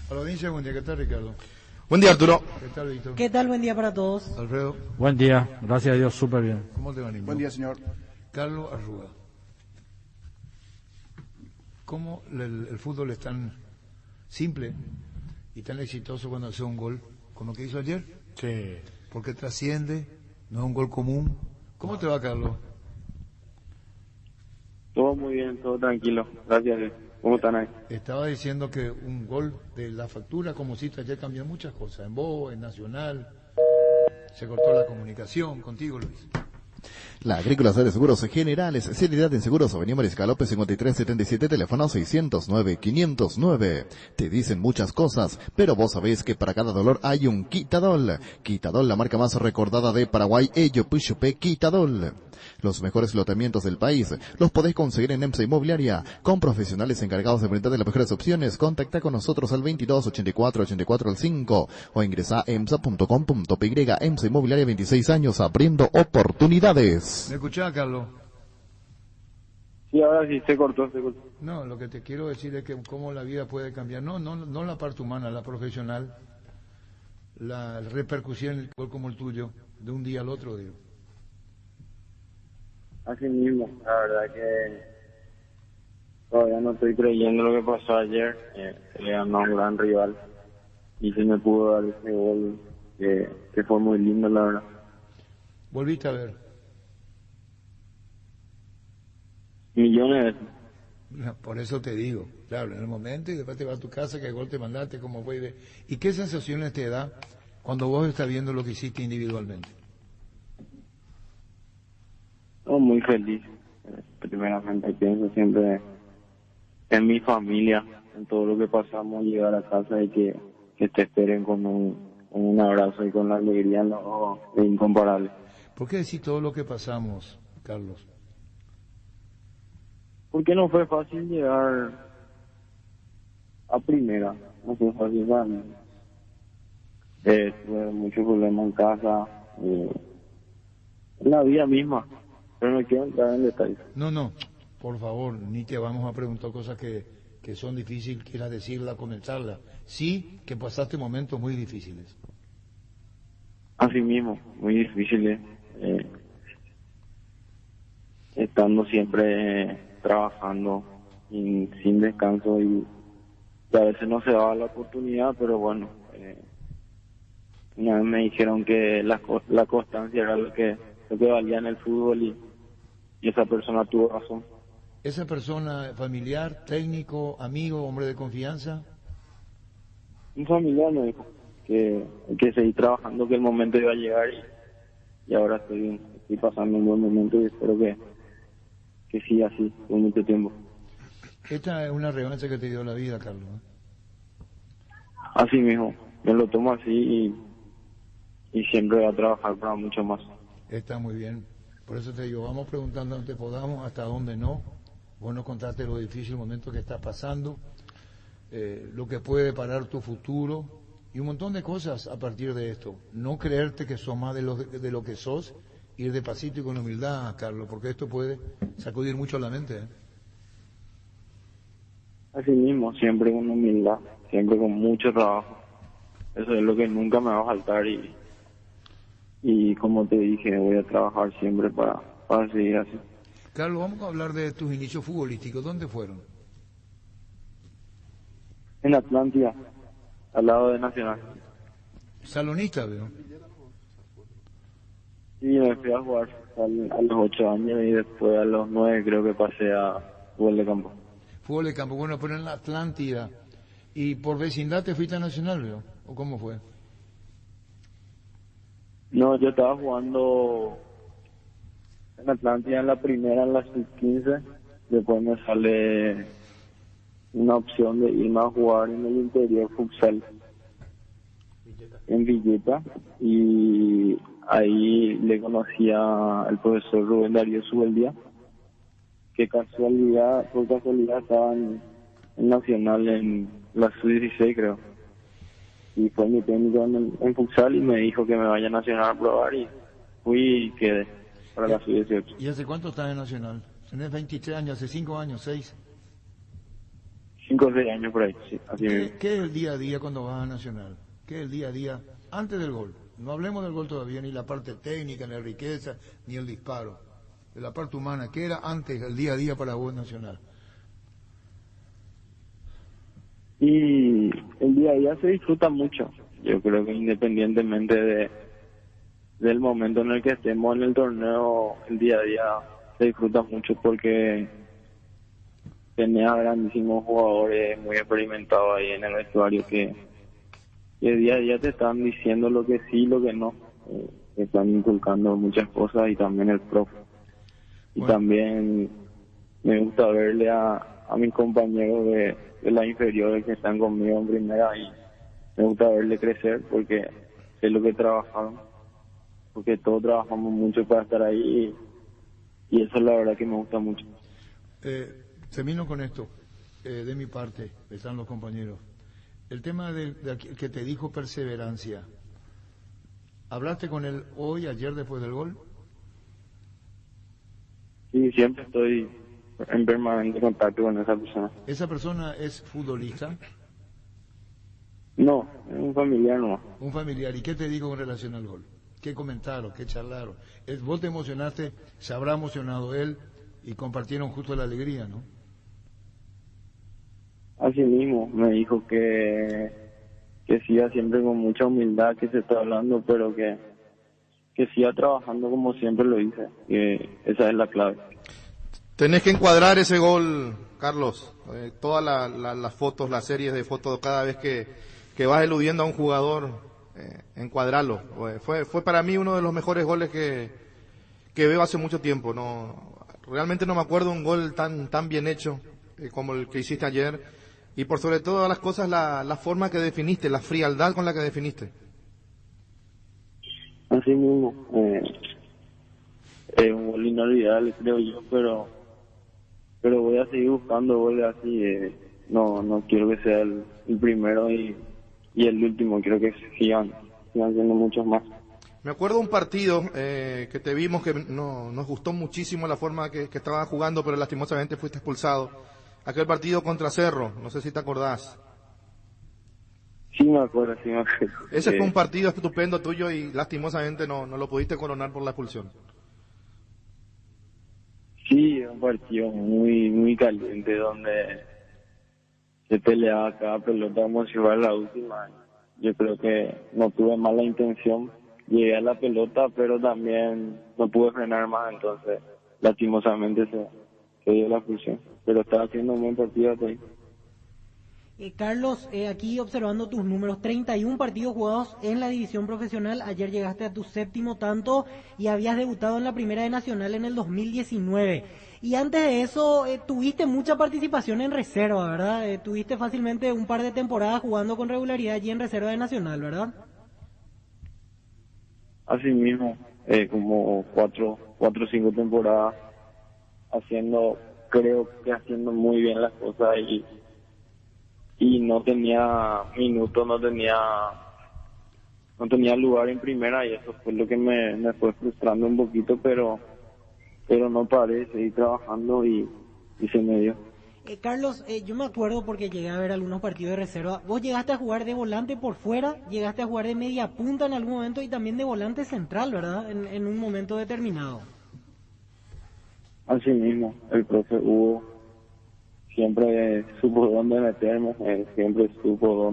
A la audiencia, buen día. ¿Qué tal, Ricardo? Buen día, Arturo. ¿Qué tal, Víctor? ¿Qué tal? Buen día para todos. Alfredo. Buen día, gracias a Dios, súper bien. ¿Cómo te va, Niño? Buen día, señor. Carlos Arruga. ¿Cómo el fútbol es tan simple y tan exitoso cuando hace un gol como el que hizo ayer? Sí. Porque trasciende, no es un gol común. ¿Cómo te va, Carlos? Todo muy bien, todo tranquilo. Gracias. ¿Cómo están ahí? Estaba diciendo que un gol de la factura, como cita ayer, cambió muchas cosas. En Bo, en Nacional, se cortó la comunicación contigo, Luis. La Agrícola de Seguros Generales, seriedad en seguros, Avenida Mariscal López 5377, teléfono 609-509. Te dicen muchas cosas, pero vos sabés que para cada dolor hay un Quitadol. Quitadol, la marca más recordada de Paraguay, Ello Puchupe Quitadol. Los mejores lotamientos del país los podés conseguir en EMSA Inmobiliaria, con profesionales encargados de brindar las mejores opciones. Contacta con nosotros al 22 84 84 al 5 o ingresa a emsa.com.py. EMSA Inmobiliaria, 26 años abriendo oportunidades. ¿Me escuchás, Carlos? Sí, ahora sí, se cortó. No, lo que te quiero decir es que cómo la vida puede cambiar. No la parte humana, la profesional. La repercusión en el gol como el tuyo, de un día al otro, digo. Así mismo, la verdad que todavía no estoy creyendo lo que pasó ayer. Se le ganó a un gran rival y se me pudo dar ese gol que fue muy lindo, la verdad. ¿Volviste a ver? Millones de veces. No, por eso te digo, claro, en el momento y después te vas a tu casa, qué gol te mandaste, cómo fue. ¿Y qué sensaciones te da cuando vos estás viendo lo que hiciste individualmente? No, muy feliz. Primeramente pienso siempre en mi familia, en todo lo que pasamos, llegar a casa y que te esperen con un abrazo y con la alegría, no, es incomparable. ¿Por qué decir todo lo que pasamos, Carlos? Porque no fue fácil llegar a primera, no fue fácil para mí. Tuve muchos problemas en casa, en la vida misma, pero no quiero entrar en detalles. No, por favor, ni te vamos a preguntar cosas que son difíciles, quieras decirla, comenzarla. Sí, que pasaste momentos muy difíciles. Así mismo, muy difíciles, estando siempre trabajando sin descanso y a veces no se daba la oportunidad, pero bueno, una vez me dijeron que la constancia era lo que valía en el fútbol y esa persona tuvo razón. ¿Esa persona familiar, técnico, amigo, hombre de confianza? Un familiar me dijo que seguir trabajando, que el momento iba a llegar y ahora estoy pasando un buen momento y espero que siga así por mucho tiempo. Esta es una revancha que te dio la vida, Carlos. Así mismo, me lo tomo así y siempre voy a trabajar para mucho más. Está muy bien. Por eso te digo, vamos preguntando donde podamos, hasta donde no. Vos nos contaste lo difícil momento que estás pasando, lo que puede parar tu futuro y un montón de cosas a partir de esto. No creerte que sos más de lo que sos, ir despacito y con humildad, Carlos, porque esto puede sacudir mucho la mente. Así mismo, siempre con humildad, siempre con mucho trabajo. Eso es lo que nunca me va a faltar y como te dije, voy a trabajar siempre para seguir así. Carlos, vamos a hablar de tus inicios futbolísticos. ¿Dónde fueron? En Atlántida, al lado de Nacional. Salonista, veo. Sí, me fui a jugar a los 8 años y después a los 9 creo que pasé a fútbol de campo. Fútbol de campo, bueno, pero en la Atlántida. ¿Y por vecindad te fuiste a Nacional, veo? ¿O cómo fue? No, yo estaba jugando en Atlántida en la primera, en la sub-15. Después me sale una opción de irme a jugar en el interior futsal en Villeta y ahí le conocí al profesor Rubén Darío Subeldía, que por casualidad estaba en Nacional en la sub-16 creo, y fue mi técnico en futsal y me dijo que me vaya a Nacional a probar y fui y quedé para la sub-18. ¿Y hace cuánto estás en Nacional? Tenés 23 años, hace 5 años, 6. 5 o 6 años por ahí, sí, así mismo. ¿Qué es el día a día cuando vas a Nacional? ¿Qué es el día a día antes del gol? No hablemos del gol todavía, ni la parte técnica, ni la riqueza, ni el disparo. De la parte humana, ¿qué era antes el día a día para vos en Nacional? Y el día a día se disfruta mucho. Yo creo que independientemente del momento en el que estemos en el torneo, el día a día se disfruta mucho porque tenés a grandísimos jugadores muy experimentados ahí en el vestuario que día a día te están diciendo lo que sí y lo que no. Te están inculcando muchas cosas y también el profe. Y Bueno. también me gusta verle a mis compañeros de las inferiores que están conmigo en primera y me gusta verle crecer porque es lo que trabajaron, porque todos trabajamos mucho para estar ahí y eso es la verdad que me gusta mucho. Termino con esto, de mi parte, están los compañeros. El tema que te dijo perseverancia, ¿hablaste con él hoy, ayer, después del gol? Sí, siempre estoy en permanente contacto con esa persona. ¿Esa persona es futbolista? No, es un familiar no. Un familiar. ¿Y qué te dijo con relación al gol? ¿Qué comentaron? ¿Qué charlaron? Vos te emocionaste, se habrá emocionado él y compartieron justo la alegría, ¿no? Así mismo, me dijo que siga siempre con mucha humildad que se está hablando, pero que siga trabajando como siempre lo hice, que esa es la clave. Tenés que encuadrar ese gol, Carlos. Todas las fotos, las series de fotos, cada vez que vas eludiendo a un jugador, encuadrarlo. Fue para mí uno de los mejores goles que veo hace mucho tiempo. Realmente no me acuerdo un gol tan bien hecho como el que hiciste ayer. Y por sobre todas las cosas, la forma que definiste, la frialdad con la que definiste. Así mismo, es un gol inolvidable, creo yo, pero voy a seguir buscando goles así. No quiero que sea el primero y el último, quiero que sigan siendo muchos más. Me acuerdo un partido que te vimos que nos gustó muchísimo la forma que estaban jugando, pero lastimosamente fuiste expulsado. Aquel partido contra Cerro, no sé si te acordás. Sí me acuerdo. Ese fue un partido estupendo tuyo y lastimosamente no lo pudiste coronar por la expulsión. Sí, un partido muy caliente donde se peleaba cada pelota como si fuera la última. Yo creo que no tuve mala intención, llegué a la pelota, pero también no pude frenar más, entonces lastimosamente se dio la expulsión. Pero estaba haciendo un buen partido hasta ahí. Carlos, aquí observando tus números, 31 partidos jugados en la división profesional, ayer llegaste a tu 7º tanto y habías debutado en la Primera de Nacional en el 2019. Y antes de eso tuviste mucha participación en reserva, ¿verdad? Tuviste fácilmente un par de temporadas jugando con regularidad allí en reserva de Nacional, ¿verdad? Así mismo, como 4 o 5 temporadas creo que haciendo muy bien las cosas y no tenía minutos, no tenía lugar en primera y eso fue lo que me fue frustrando un poquito, pero no paré, seguí trabajando y se me dio. Carlos, yo me acuerdo porque llegué a ver algunos partidos de reserva. Vos llegaste a jugar de volante por fuera, llegaste a jugar de media punta en algún momento y también de volante central, ¿verdad? En un momento determinado. Así mismo, el profe Hugo siempre supo dónde meterme, siempre supo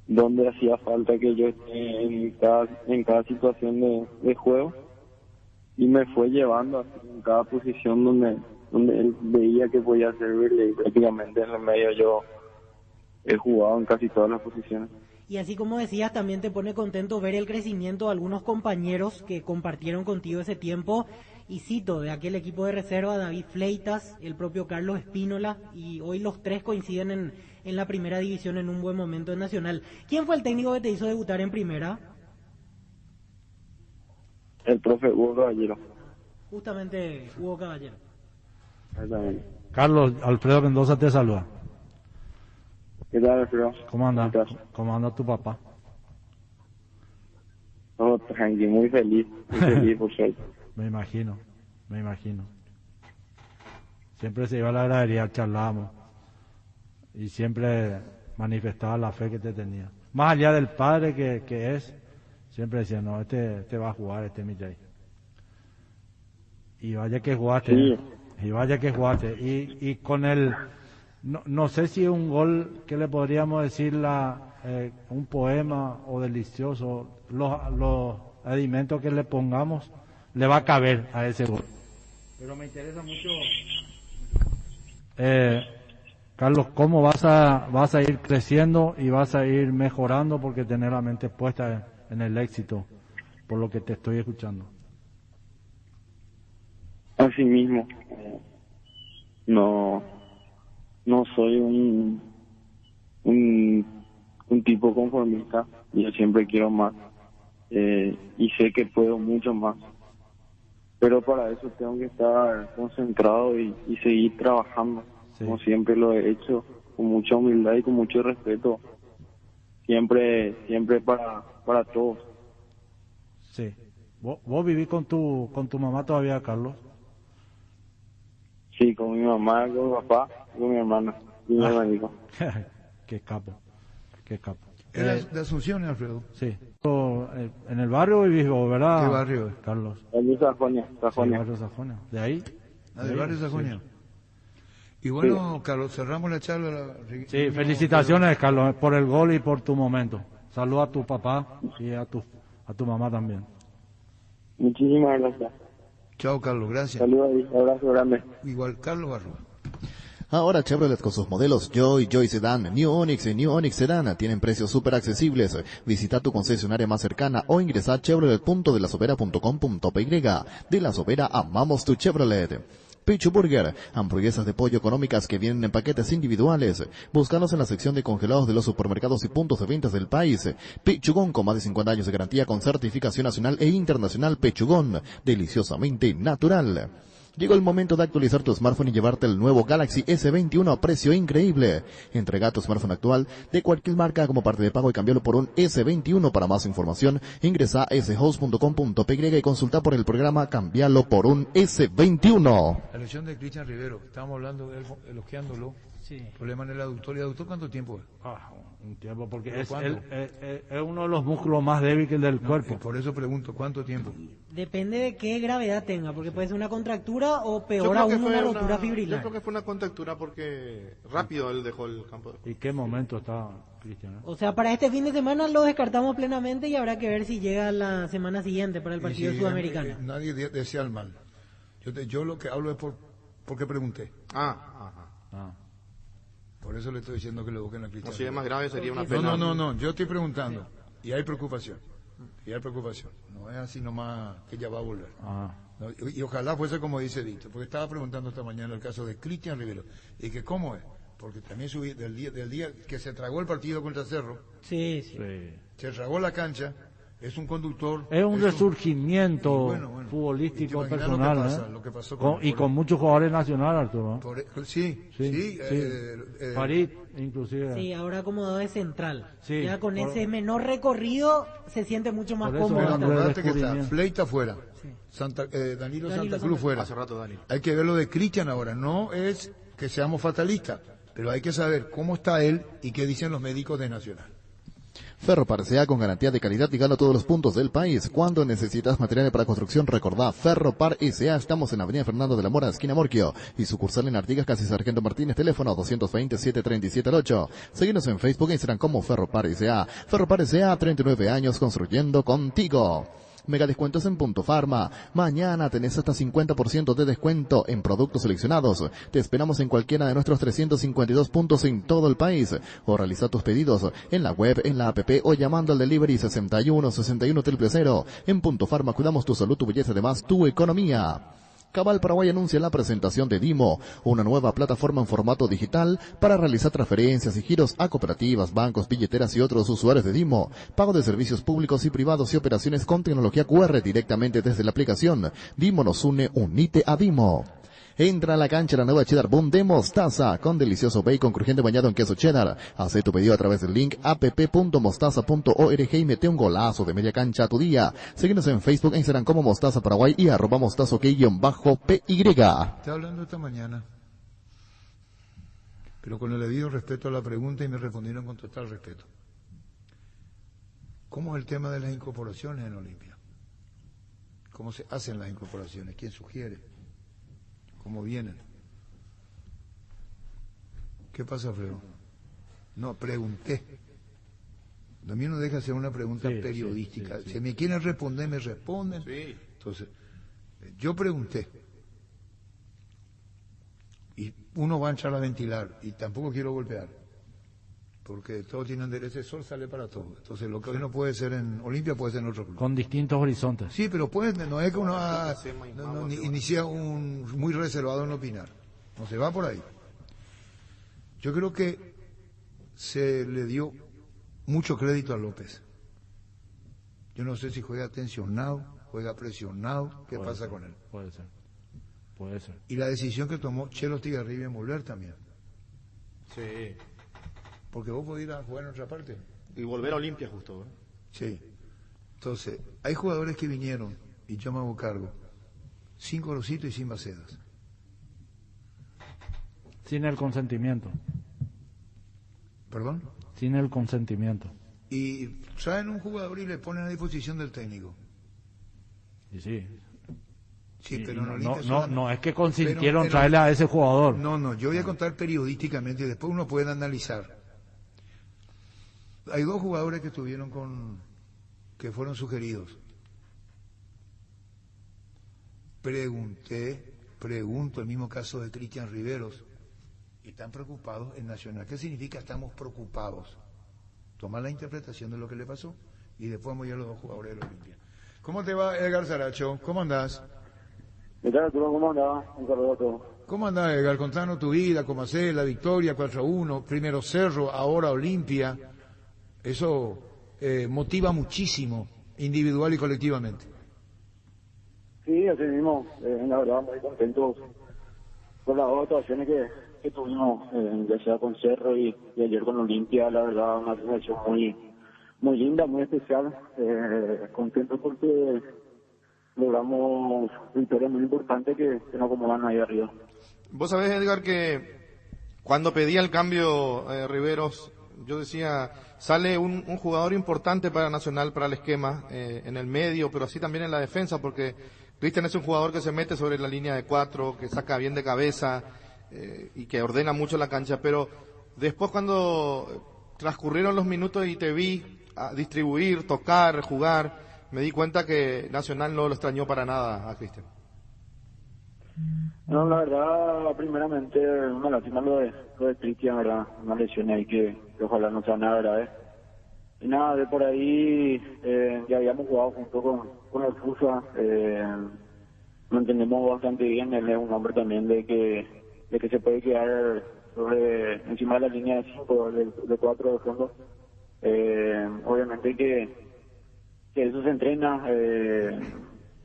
dónde hacía falta que yo esté en cada situación de juego y me fue llevando así, en cada posición donde él veía que podía servirle y prácticamente en el medio yo he jugado en casi todas las posiciones. Y así como decías, también te pone contento ver el crecimiento de algunos compañeros que compartieron contigo ese tiempo. Y cito, de aquel equipo de reserva, David Fleitas, el propio Carlos Espínola, y hoy los tres coinciden en la primera división en un buen momento en Nacional. ¿Quién fue el técnico que te hizo debutar en primera? El profe Hugo Caballero. Justamente Hugo Caballero. Exactamente. Carlos, Alfredo Mendoza te saluda. ¿Qué tal, Alfredo? ¿Cómo anda? ¿Cómo estás? ¿Cómo anda tu papá? Todo tranquilo, muy feliz por suerte. Me imagino. Siempre se iba a la gradería, charlábamos. y siempre manifestaba la fe que te tenía. Más allá del padre que es, siempre decía, no, este va a jugar, este es mi Jay. Y vaya que jugaste, Sí. y vaya que jugaste. Y con el, no sé si un gol que le podríamos decir un poema o delicioso, los alimentos que le pongamos, le va a caber a ese gol. Pero me interesa mucho, Carlos, cómo vas a ir creciendo y vas a ir mejorando porque tener la mente puesta en el éxito, por lo que te estoy escuchando. Así mismo, no soy un tipo conformista. Yo siempre quiero más, y sé que puedo mucho más, pero para eso tengo que estar concentrado y seguir trabajando, Sí. como siempre lo he hecho, con mucha humildad y con mucho respeto, siempre para todos. Sí. ¿Vos vivís con tu mamá todavía, Carlos? Sí, con mi mamá, con mi papá, con mi hermana y mi hermanito. Qué capo, qué capo. ¿Es de Asunción, Alfredo? Sí. En el barrio vivís vos, ¿verdad? ¿Qué barrio es? Carlos. En Sajonia, Sí, Sajonia. barrio Sajonia. ¿De ahí? ¿Del ahí, barrio sí. Sajonia? Y bueno, Carlos, cerramos la charla. Sí, felicitaciones, Carlos, por el gol y por tu momento. Saludos a tu papá y a tu mamá también. Muchísimas gracias. Chao, Carlos, gracias. Saludos y abrazo grande. Igual, Carlos Barroa. Ahora Chevrolet con sus modelos Joy Sedan, New Onix y New Onix Sedan tienen precios súper accesibles. Visita tu concesionaria más cercana o ingresa a chevrolet.delasovera.com.py. De La Sobera amamos tu Chevrolet. Pichu Burger, hamburguesas de pollo económicas que vienen en paquetes individuales. Búscanos en la sección de congelados de los supermercados y puntos de ventas del país. Pechugón con más de 50 años de garantía con certificación nacional e internacional. Pechugón, deliciosamente natural. Llegó el momento de actualizar tu smartphone y llevarte el nuevo Galaxy S21 a precio increíble. Entrega tu smartphone actual de cualquier marca como parte de pago y cambiarlo por un S21. Para más información, ingresa a shows.com.py y consulta por el programa Cambiarlo por un S21. La lesión de Cristian Rivero, estábamos hablando de él, elogiándolo. Sí. Problema en el aductor. ¿Y el aductor cuánto tiempo es? Un tiempo, porque ¿Pero es cuánto? uno de los músculos más débiles del cuerpo. Por eso pregunto, ¿cuánto tiempo? Depende de qué gravedad tenga, porque puede ser una contractura o Yo peor creo que aún fue una rotura fibrilar. Yo creo que fue una contractura porque rápido él dejó el campo de juego. ¿Y qué momento está Cristian? O sea, para este fin de semana lo descartamos plenamente y habrá que ver si llega la semana siguiente para el partido Y si, sudamericano. nadie desea el mal. Yo lo que hablo es porque pregunté. Ajá. Por eso le estoy diciendo que le busquen a Cristian. No, si es más grave sería una Porque pena. No, yo estoy preguntando. Y hay preocupación. No es así nomás que ya va a volver. No, y ojalá fuese como dice Dito, porque estaba preguntando esta mañana el caso de Cristian Rivero. Y que cómo es, porque también subí del día que se tragó el partido contra Cerro, Sí, sí. se tragó la cancha, es un conductor. Es un resurgimiento Bueno. futbolístico Y te imaginas personal, lo que pasa, lo que pasó y con muchos jugadores nacionales, Arturo. ¿no? Sí. Farid, inclusive. Sí, ahora acomodado de central. Sí, Ya con por- ese menor recorrido se siente mucho más Por eso cómodo. Pero Andrés acordate que está descubrimiento. Fleita fuera, Sí. Danilo Danilo Santa Santa Cruz Cruz. fuera. Hace rato, Dani. Hay que ver lo de Cristian ahora, no es que seamos fatalistas, pero hay que saber cómo está él y qué dicen los médicos de Nacional. Ferropar S.A. con garantía de calidad y gana todos los puntos del país. Cuando necesitas materiales para construcción, recordá Ferropar S.A. Estamos en Avenida Fernando de la Mora, esquina Morquio, y sucursal en Artigas, casi Sargento Martínez, teléfono 220-737-8. Seguinos en Facebook e Instagram como Ferropar S.A. Ferropar S.A. 39 años construyendo contigo. Mega descuentos en Punto Farma. Mañana tenés hasta 50% de descuento en productos seleccionados. Te esperamos en cualquiera de nuestros 352 puntos en todo el país. O realiza tus pedidos en la web, en la app o llamando al delivery 61 61 000. En Punto Farma cuidamos tu salud, tu belleza, además tu economía. Cabal Paraguay anuncia la presentación de Dimo, una nueva plataforma en formato digital para realizar transferencias y giros a cooperativas, bancos, billeteras y otros usuarios de Dimo, pago de servicios públicos y privados y operaciones con tecnología QR directamente desde la aplicación. Dimo nos une, unite a Dimo. Entra a la cancha la nueva Cheddar Boom de Mostaza, con delicioso bacon crujiente bañado en queso cheddar. Haz tu pedido a través del link app.mostaza.org y mete un golazo de media cancha a tu día. Síguenos en Facebook e Instagram como Mostaza Paraguay y @mostazo_PY. Estaba hablando esta mañana. pero con el debido respeto a la pregunta y me respondieron con total respeto. ¿Cómo es el tema de las incorporaciones en Olimpia? ¿Cómo se hacen las incorporaciones? ¿Quién sugiere? ¿Cómo vienen? ¿Qué pasa, Alfredo? No, pregunté. También no deja hacer una pregunta periodística. Si me quieren responder, me responden. Sí. Entonces, yo pregunté. Y uno va a entrar a ventilar. Y tampoco quiero golpear. Porque todos tienen derecho. El sol sale para todos. Entonces, lo que hoy no puede ser en Olimpia puede ser en otro club. Con distintos horizontes. Sí, pero no es que uno inicia muy reservado en opinar. No se va por ahí. Yo creo que se le dio mucho crédito a López. Yo no sé si juega tensionado, juega presionado, ¿qué pasa con él? Puede ser. Y la decisión que tomó Chelo Tigarribia en volver también. Sí. Porque vos podés ir a jugar en otra parte. Y volver a Olimpia justo, ¿eh? Sí. Entonces, hay jugadores que vinieron, y yo me hago cargo, sin Gorosito y sin Bacedas. Sin el consentimiento. ¿Perdón? Sin el consentimiento. Y traen un jugador y le ponen a disposición del técnico. Y sí. Sí, pero no es que consintieron traerle a ese jugador. No, yo voy a contar periodísticamente y después uno puede analizar. Hay dos jugadores que estuvieron que fueron sugeridos. Pregunto el mismo caso de Cristian Riveros. Y están preocupados en Nacional. ¿Qué significa estamos preocupados? Tomar la interpretación de lo que le pasó y después vamos a ir a los dos jugadores de la Olimpia. ¿Cómo te va, Edgar Saracho? ¿Cómo andás? ¿Qué tal, Arturo? ¿Cómo andás? Un saludo a todos. ¿Cómo andás, Edgar? Contanos tu vida, cómo hacés, la victoria 4-1, primero Cerro, ahora Olimpia. Eso motiva muchísimo, individual y colectivamente. Sí, así mismo. La verdad, muy contentos con las dos actuaciones que tuvimos, ya sea con Cerro y ayer con Olimpia. La verdad, una sensación muy linda, muy especial. Contento porque logramos victorias muy importantes que nos acomodan ahí arriba. Vos sabés, Edgar, que cuando pedía el cambio Riveros, yo decía, sale un jugador importante para Nacional, para el esquema, en el medio, pero así también en la defensa, porque Cristian es un jugador que se mete sobre la línea de 4, que saca bien de cabeza y que ordena mucho la cancha, pero después cuando transcurrieron los minutos y te vi a distribuir, tocar, jugar, me di cuenta que Nacional no lo extrañó para nada a Cristian. No, la verdad, primeramente, una lástima lo de Cristian, ¿verdad? Una lesión ahí que ojalá no sea nada grave. Y nada, de por ahí ya habíamos jugado junto con el Fusa, lo entendemos bastante bien. Él es un hombre también de que se puede quedar encima de la línea de 5, de 4 de fondo. Obviamente que eso se entrena,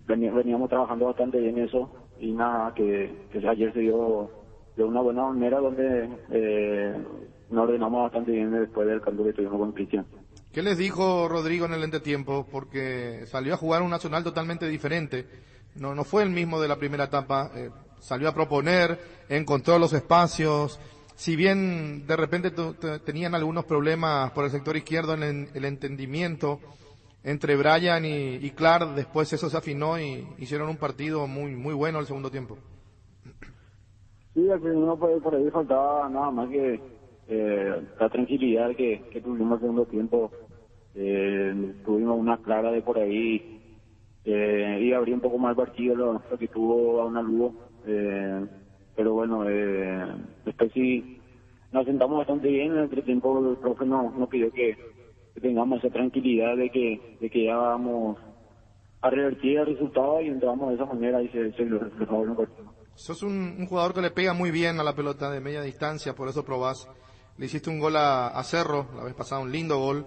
veníamos trabajando bastante bien eso, y nada, que ayer se dio de una buena manera donde nos ordenamos bastante bien después del cambio que tuvimos con Cristian. ¿Qué les dijo Rodrigo en el entretiempo? Porque salió a jugar un Nacional totalmente diferente, no fue el mismo de la primera etapa, salió a proponer, encontró los espacios. Si bien de repente tenían algunos problemas por el sector izquierdo en el entendimiento entre Brian y Clark, después eso se afinó y hicieron un partido muy bueno el segundo tiempo. Sí, al final por ahí faltaba nada más que la tranquilidad que tuvimos el segundo tiempo. Tuvimos una clara de por ahí y abrir un poco más el partido lo que tuvo a una Lugo. Pero bueno, después sí nos sentamos bastante bien. En el entretiempo el profe nos pidió que tengamos esa tranquilidad de que ya vamos a revertir el resultado y entramos de esa manera y se reflejó en el partido. Sos un jugador que le pega muy bien a la pelota de media distancia, por eso probás. Le hiciste un gol a Cerro, la vez pasada un lindo gol.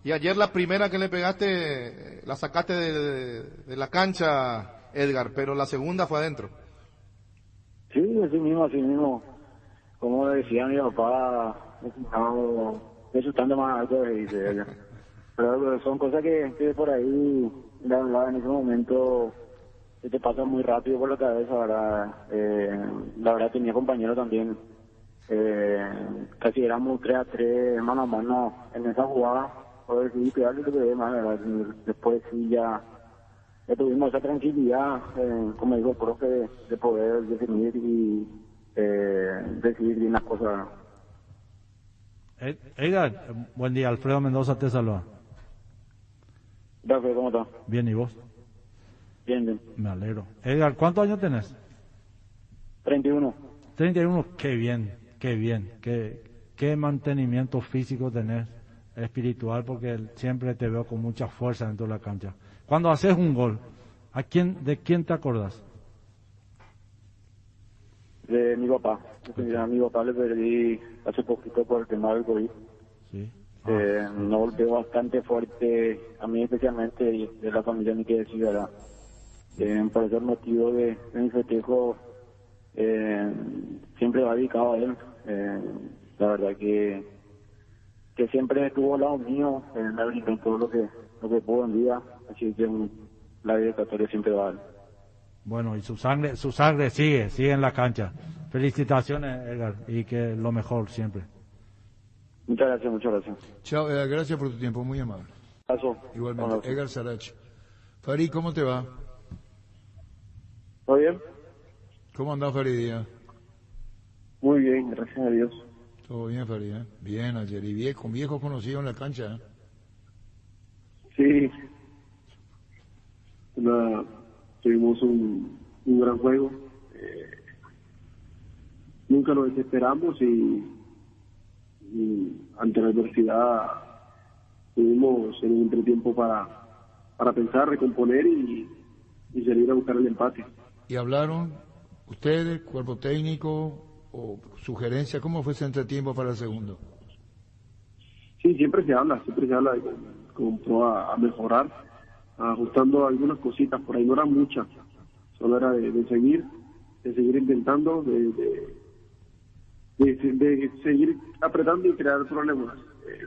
Y ayer la primera que le pegaste, la sacaste de la cancha, Edgar, pero la segunda fue adentro. Sí, así mismo. Como decía mi papá, estamos disfrutando más alto, dice. Pero son cosas que por ahí, la verdad, en ese momento se te pasa muy rápido por la cabeza, ¿verdad? La verdad tenía compañeros también Casi éramos 3-3, mano a mano en esa jugada. Por sí, pegarle lo que ve más, ¿verdad? Después sí ya tuvimos esa tranquilidad, como digo, el profe, de poder definir y decidir bien las cosas. Edgar, buen día, Alfredo Mendoza te saluda. Gracias, ¿cómo estás? Bien, ¿y vos? Bien, bien. Me alegro. Edgar, ¿cuántos años tenés? 31. 31, qué bien, qué mantenimiento físico tenés, espiritual, porque siempre te veo con mucha fuerza dentro de la cancha. Cuando haces un gol, ¿de quién te acordás? De mi papá. A mi papá le perdí hace poquito por el tema del COVID. Sí. No golpeó bastante fuerte, a mí especialmente, y de la familia ni que decir, ¿verdad? Por ese motivo de mi festejo, siempre va dedicado a él. La verdad que siempre estuvo al lado mío, me brindó todo lo que pudo en vida, así que la dedicatoria siempre va a él. Bueno, y su sangre sigue en la cancha. Felicitaciones, Edgar, y que lo mejor siempre. Muchas gracias. Chao, Edgar, gracias por tu tiempo, muy amable. Paso. Igualmente, Bueno. Edgar Sarach. Farid, ¿cómo te va? ¿Todo bien? ¿Cómo andás, Farid? Muy bien, gracias a Dios. Todo bien, Farid. Bien, ayer. Y con viejos conocidos en la cancha. Sí. Tuvimos un gran juego. Nunca nos desesperamos y ante la adversidad tuvimos en un entretiempo para pensar, recomponer y salir a buscar el empate. ¿Y hablaron ustedes, cuerpo técnico o sugerencia? ¿Cómo fue ese entretiempo para el segundo? Sí, siempre se habla con pro a mejorar, ajustando algunas cositas, por ahí no eran muchas, solo era de seguir intentando, de seguir apretando y crear problemas.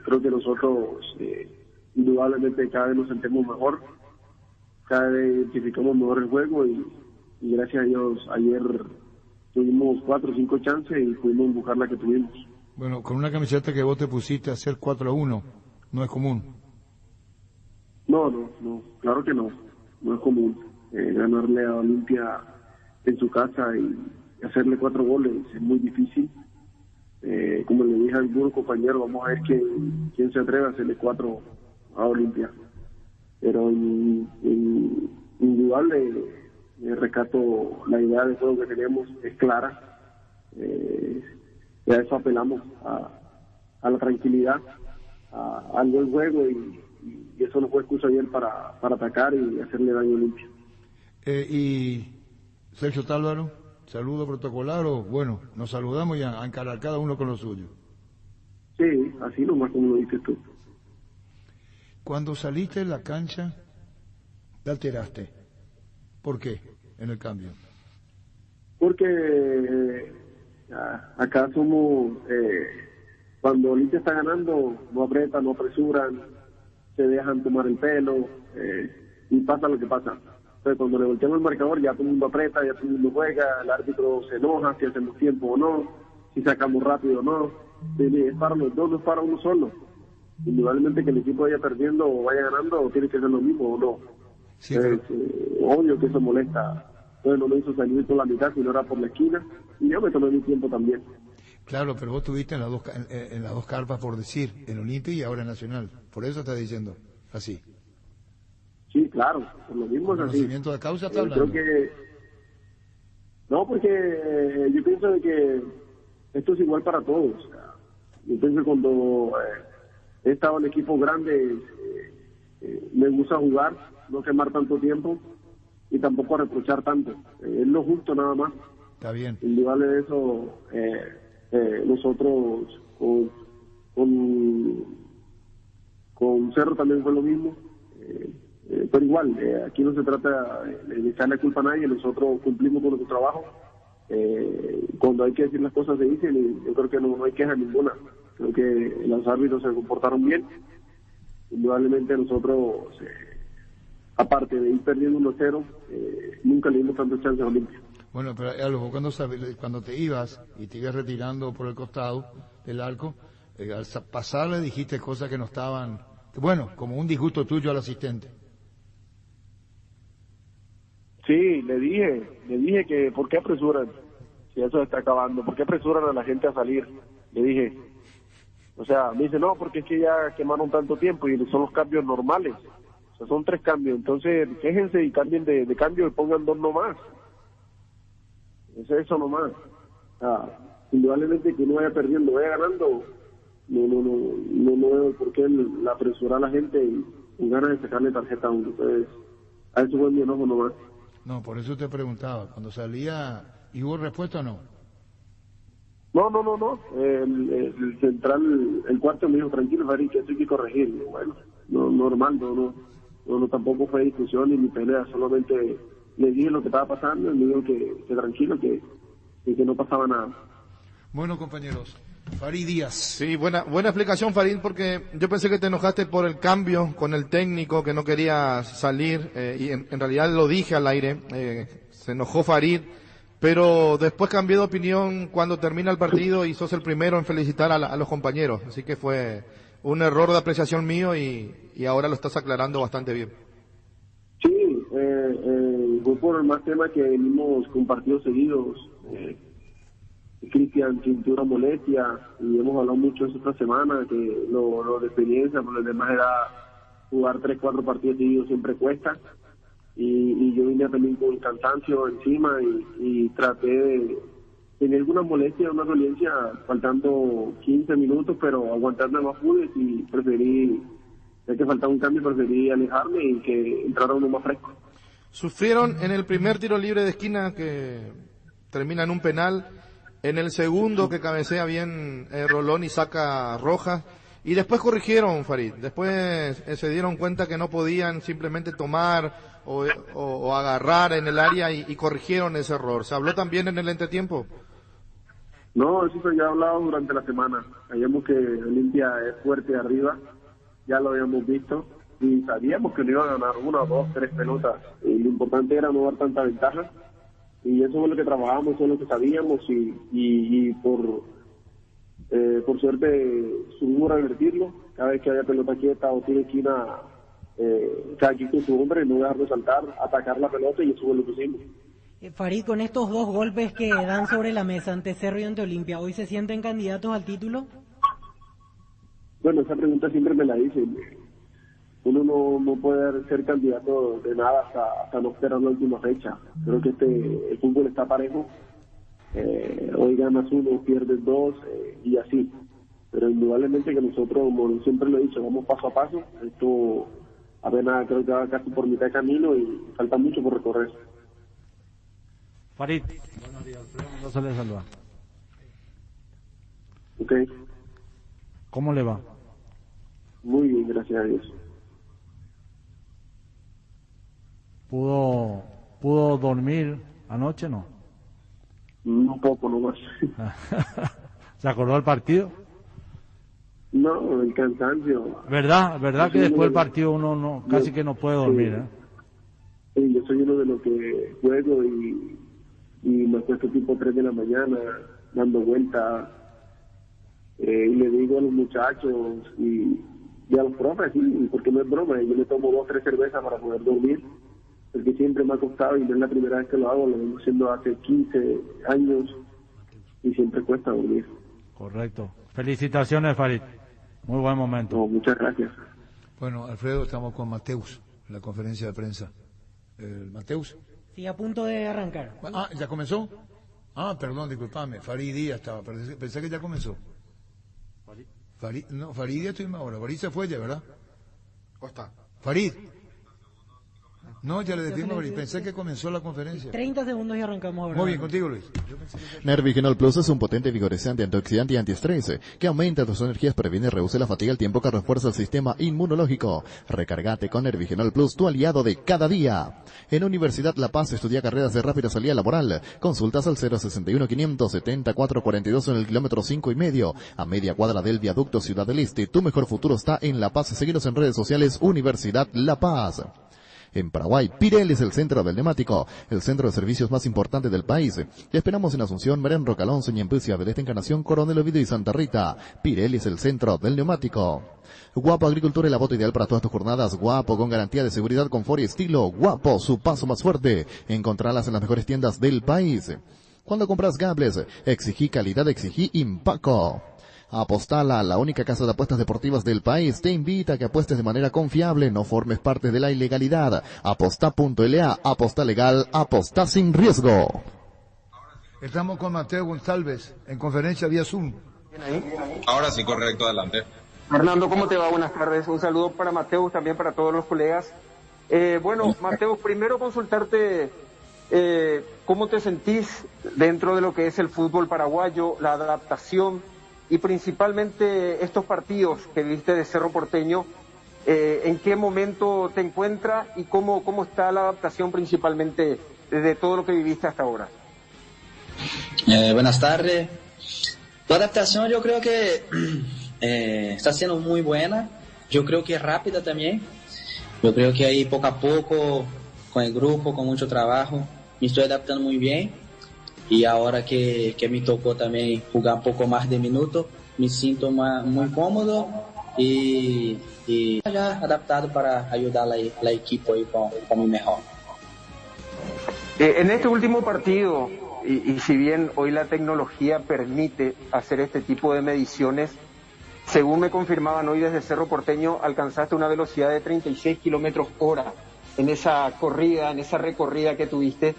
Creo que nosotros indudablemente cada vez nos sentimos mejor, cada vez identificamos mejor el juego y gracias a Dios ayer tuvimos 4 o 5 chances y pudimos buscar la que tuvimos. Bueno, con una camiseta que vos te pusiste a hacer 4-1, no es común. No, claro que no es común. Ganarle a Olimpia en su casa y hacerle 4 goles es muy difícil. Como le dije a algunos compañeros, vamos a ver quién se atreve a hacerle 4 a Olimpia. Pero indudable, rescato la idea de juego que tenemos, es clara. Y a eso apelamos, a la tranquilidad, al buen juego y eso nos fue excusa ayer para atacar y hacerle daño a Olimpia. Y Sergio Tálvaro, saludo protocolar o bueno, nos saludamos y a encarar cada uno con lo suyo. Sí, así nomás como lo dices tú. Cuando saliste de la cancha, te alteraste. ¿Por qué en el cambio? Porque acá somos, cuando Olimpia está ganando, no apretan, no apresuran, se dejan tomar el pelo y pasa lo que pasa. Entonces cuando le volteamos el marcador ya todo el mundo aprieta, ya todo el mundo juega, el árbitro se enoja si hacemos tiempo o no, si sacamos rápido o no. Es para los dos, no es para uno solo. Indudablemente que el equipo vaya perdiendo o vaya ganando, tiene que ser lo mismo o no. Sí, obvio que eso molesta. Entonces no me hizo salir por la mitad, sino era por la esquina, y yo me tomé mi tiempo también. Claro, pero vos estuviste en las dos carpas, por decir, en Olimpia y ahora en Nacional. Por eso estás diciendo así. Sí, claro, por lo mismo es así. ¿Conocimiento de causa está hablando? Creo que... No, porque yo pienso de que esto es igual para todos. Yo pienso que cuando he estado en equipos grandes, me gusta jugar, no quemar tanto tiempo y tampoco reprochar tanto. Es lo justo nada más. Está bien. Indudable de eso, nosotros con Cerro también fue lo mismo. Pero igual, aquí no se trata de echarle culpa a nadie, nosotros cumplimos con nuestro trabajo. Cuando hay que decir las cosas se dicen y yo creo que no hay queja ninguna. Creo que los árbitros se comportaron bien. Indudablemente nosotros, aparte de ir perdiendo 1-0, nunca le dimos tantas chances a Olimpia. Bueno, pero vos cuando te ibas y te ibas retirando por el costado del arco, al pasar le dijiste cosas que no estaban, bueno, como un disgusto tuyo al asistente. Sí, le dije que ¿por qué apresuran? Si eso se está acabando, ¿por qué apresuran a la gente a salir? Le dije, o sea, me dice, no, porque es que ya quemaron tanto tiempo y son los cambios normales. O sea, son 3 cambios, entonces quéjense y cambien de cambio y pongan 2 nomás. Es eso nomás. Indudablemente que uno vaya perdiendo, vaya ganando, no veo por qué la apresura a la gente y ganas de sacarle tarjeta a uno. Entonces, a eso fue mi enojo nomás. No, por eso te preguntaba, cuando salía, ¿y hubo respuesta o no? No. El central, el cuarto me dijo, tranquilo, Farid, que esto hay que corregir. Bueno, normal, no, tampoco fue discusión ni pelea, solamente le dije lo que estaba pasando y me dijo que tranquilo, que no pasaba nada. Bueno, compañeros, Farid Díaz. Sí, buena explicación, Farid, porque yo pensé que te enojaste por el cambio con el técnico, que no quería salir, y en realidad lo dije al aire, se enojó Farid, pero después cambié de opinión cuando termina el partido y sos el primero en felicitar a los compañeros, así que fue un error de apreciación mío y ahora lo estás aclarando bastante bien. Sí, fue por más tema que venimos con partidos seguidos. Cristian sintió una molestia y hemos hablado mucho eso esta semana, que lo de experiencia, por lo demás era jugar 3-4 partidos seguidos siempre cuesta, y yo vine también con cansancio encima y traté de tener alguna molestia, una dolencia, faltando 15 minutos, pero aguantarme más pude y preferí, ya que faltaba un cambio, preferí alejarme y que entrara uno más fresco. Sufrieron en el primer tiro libre de esquina que termina en un penal, en el segundo que cabecea bien Rolón y saca Rojas, y después corrigieron, Farid, después se dieron cuenta que no podían simplemente tomar o agarrar en el área y corrigieron ese error. ¿Se habló también en el entretiempo? No, eso se ya hablado durante la semana. Sabíamos que Olimpia es fuerte arriba, ya lo habíamos visto, y sabíamos que no iban a ganar 1, 2, 3 pelotas, y lo importante era no dar tanta ventaja. Y eso fue lo que trabajamos, eso es lo que sabíamos y por suerte supimos revertirlo. Cada vez que había pelota quieta o tiro de esquina, cada quien con su hombre, no dejarlo saltar, atacar la pelota, y eso fue lo que hicimos. Farid, con estos 2 golpes que dan sobre la mesa ante Cerro y ante Olimpia, ¿hoy se sienten candidatos al título? Bueno, esa pregunta siempre me la dicen. Uno no puede ser candidato de nada hasta no esperar la última fecha. Creo que el fútbol está parejo. Hoy ganas 1, pierdes 2 y así. Pero indudablemente que nosotros, como siempre lo he dicho, vamos paso a paso. Esto apenas creo que va casi por mitad de camino y falta mucho por recorrer. Farid, buenos días, no se le saluda. Ok. ¿Cómo le va? Muy bien, gracias a Dios. ¿Pudo dormir anoche, no? Un poco nomás. ¿Se acordó del partido? No, el cansancio. ¿Verdad que después del partido uno casi que no puede dormir? Sí, yo soy uno de los que juego y me acuesto tipo 3 de la mañana dando vueltas, y le digo a los muchachos y a los profes, sí, porque no es broma, yo me tomo 2 o 3 cervezas para poder dormir, porque siempre me ha costado y no es la primera vez que lo hago, lo vengo haciendo hace 15 años y siempre cuesta dormir. Correcto. Felicitaciones, Farid. Muy buen momento. No, muchas gracias. Bueno, Alfredo, estamos con Mateus en la conferencia de prensa. Mateus. Sí, a punto de arrancar. ¿Ya comenzó? Perdón, disculpame. Farid Díaz estaba, pensé que ya comenzó. Farid Díaz estoy ahora. Farid se fue ya, ¿verdad? Costa. Farid. No, ya le decimos, pensé que comenzó la conferencia. 30 segundos y arrancamos ahora. Muy bien, contigo, Luis. Nervigenol Plus es un potente vigorizante, antioxidante y antiestrés que aumenta tus energías, previene y reduce la fatiga al tiempo que refuerza el sistema inmunológico. Recargate con Nervigenol Plus, tu aliado de cada día. En Universidad La Paz estudia carreras de rápida salida laboral. Consultas al 061-570-442 en el kilómetro 5,5, a media cuadra del viaducto Ciudad del Este. Tu mejor futuro está en La Paz. Seguinos en redes sociales, Universidad La Paz. En Paraguay, Pirelli es el centro del neumático, el centro de servicios más importante del país. Te esperamos en Asunción, Merén, Rocalón, Ñempucia, del Este, Encarnación, Coronel Oviedo y Santa Rita. Pirelli es el centro del neumático. Guapo Agricultura es la bota ideal para todas tus jornadas. Guapo, con garantía de seguridad, confort y estilo. Guapo, su paso más fuerte. Encontrarlas en las mejores tiendas del país. Cuando compras Gables, exigí calidad, exigí Impaco. Apostala, la única casa de apuestas deportivas del país, te invita a que apuestes de manera confiable, no formes parte de la ilegalidad. Aposta.la, aposta legal, aposta sin riesgo. Estamos con Mateo González en conferencia vía Zoom. Ahora sí, correcto, adelante. Fernando, ¿cómo te va? Buenas tardes. Un saludo para Mateo, también para todos los colegas. Bueno, Mateo, primero consultarte cómo te sentís dentro de lo que es el fútbol paraguayo, la adaptación y principalmente estos partidos que viste de Cerro Porteño. ¿En qué momento te encuentras y cómo está la adaptación principalmente de todo lo que viviste hasta ahora? Buenas tardes. La adaptación yo creo que está siendo muy buena. Yo creo que es rápida también. Yo creo que ahí poco a poco, con el grupo, con mucho trabajo, me estoy adaptando muy bien. Y ahora que me tocó también jugar un poco más de minutos, me siento muy cómodo y ya adaptado para ayudar a la equipo ahí con mi mejor. En este último partido, y si bien hoy la tecnología permite hacer este tipo de mediciones, según me confirmaban hoy desde Cerro Porteño, alcanzaste una velocidad de 36 kilómetros hora en esa corrida, en esa recorrida que tuviste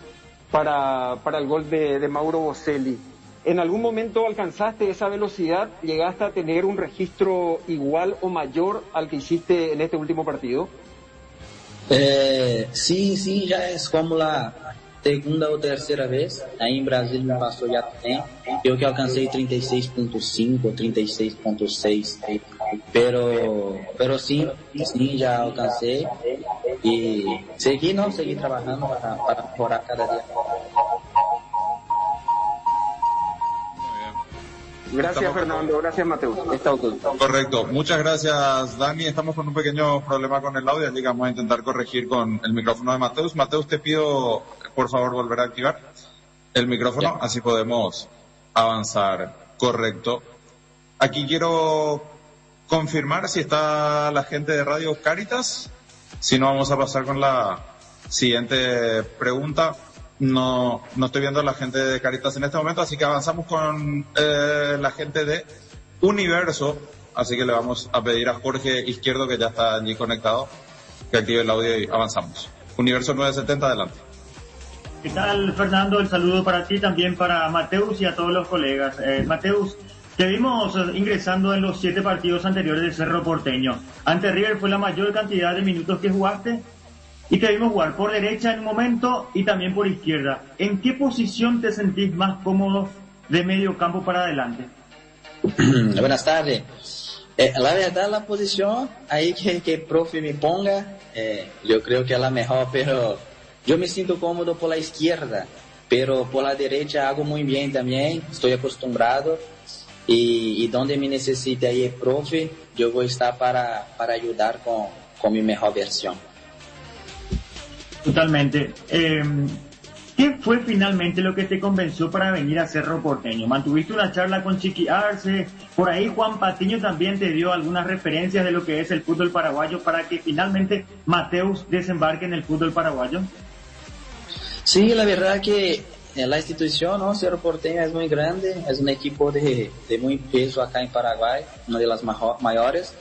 para el gol de Mauro Boselli. ¿En algún momento alcanzaste esa velocidad? ¿Llegaste a tener un registro igual o mayor al que hiciste en este último partido? Sí, ya es como la segunda o tercera vez. Ahí en Brasil me pasó ya también. Yo que alcancé 36.5, 36.6. Pero sí, ya alcancé. Y seguí trabajando para mejorar cada día. Gracias, Fernando. Gracias, Mateo. Está todo. Correcto. Muchas gracias, Dani. Estamos con un pequeño problema con el audio, así que vamos a intentar corregir con el micrófono de Mateus. Mateus, te pido, por favor, volver a activar el micrófono, así podemos avanzar. Correcto. Aquí quiero confirmar si está la gente de Radio Cáritas. Si no, vamos a pasar con la siguiente pregunta. No estoy viendo a la gente de Cáritas en este momento, así que avanzamos con la gente de Universo. Así que le vamos a pedir a Jorge Izquierdo, que ya está allí conectado, que active el audio y avanzamos. Universo 970, adelante. ¿Qué tal, Fernando? El saludo para ti, también para Mateus y a todos los colegas. Mateus, te vimos ingresando en los 7 partidos anteriores de Cerro Porteño. Ante River fue la mayor cantidad de minutos que jugaste y te vimos jugar por derecha en un momento y también por izquierda. ¿En qué posición te sentís más cómodo de medio campo para adelante? Buenas tardes. La verdad, la posición ahí que el profe me ponga, yo creo que es la mejor, pero yo me siento cómodo por la izquierda, pero por la derecha hago muy bien también, estoy acostumbrado y donde me necesite ahí el profe, yo voy a estar para ayudar con mi mejor versión. Totalmente. ¿Qué fue finalmente lo que te convenció para venir a Cerro Porteño? ¿Mantuviste una charla con Chiqui Arce? Por ahí Juan Patiño también te dio algunas referencias de lo que es el fútbol paraguayo para que finalmente Mateus desembarque en el fútbol paraguayo. Sí, la verdad que la institución, ¿no? Cerro Porteño es muy grande, es un equipo de muy peso acá en Paraguay, una de las mayores.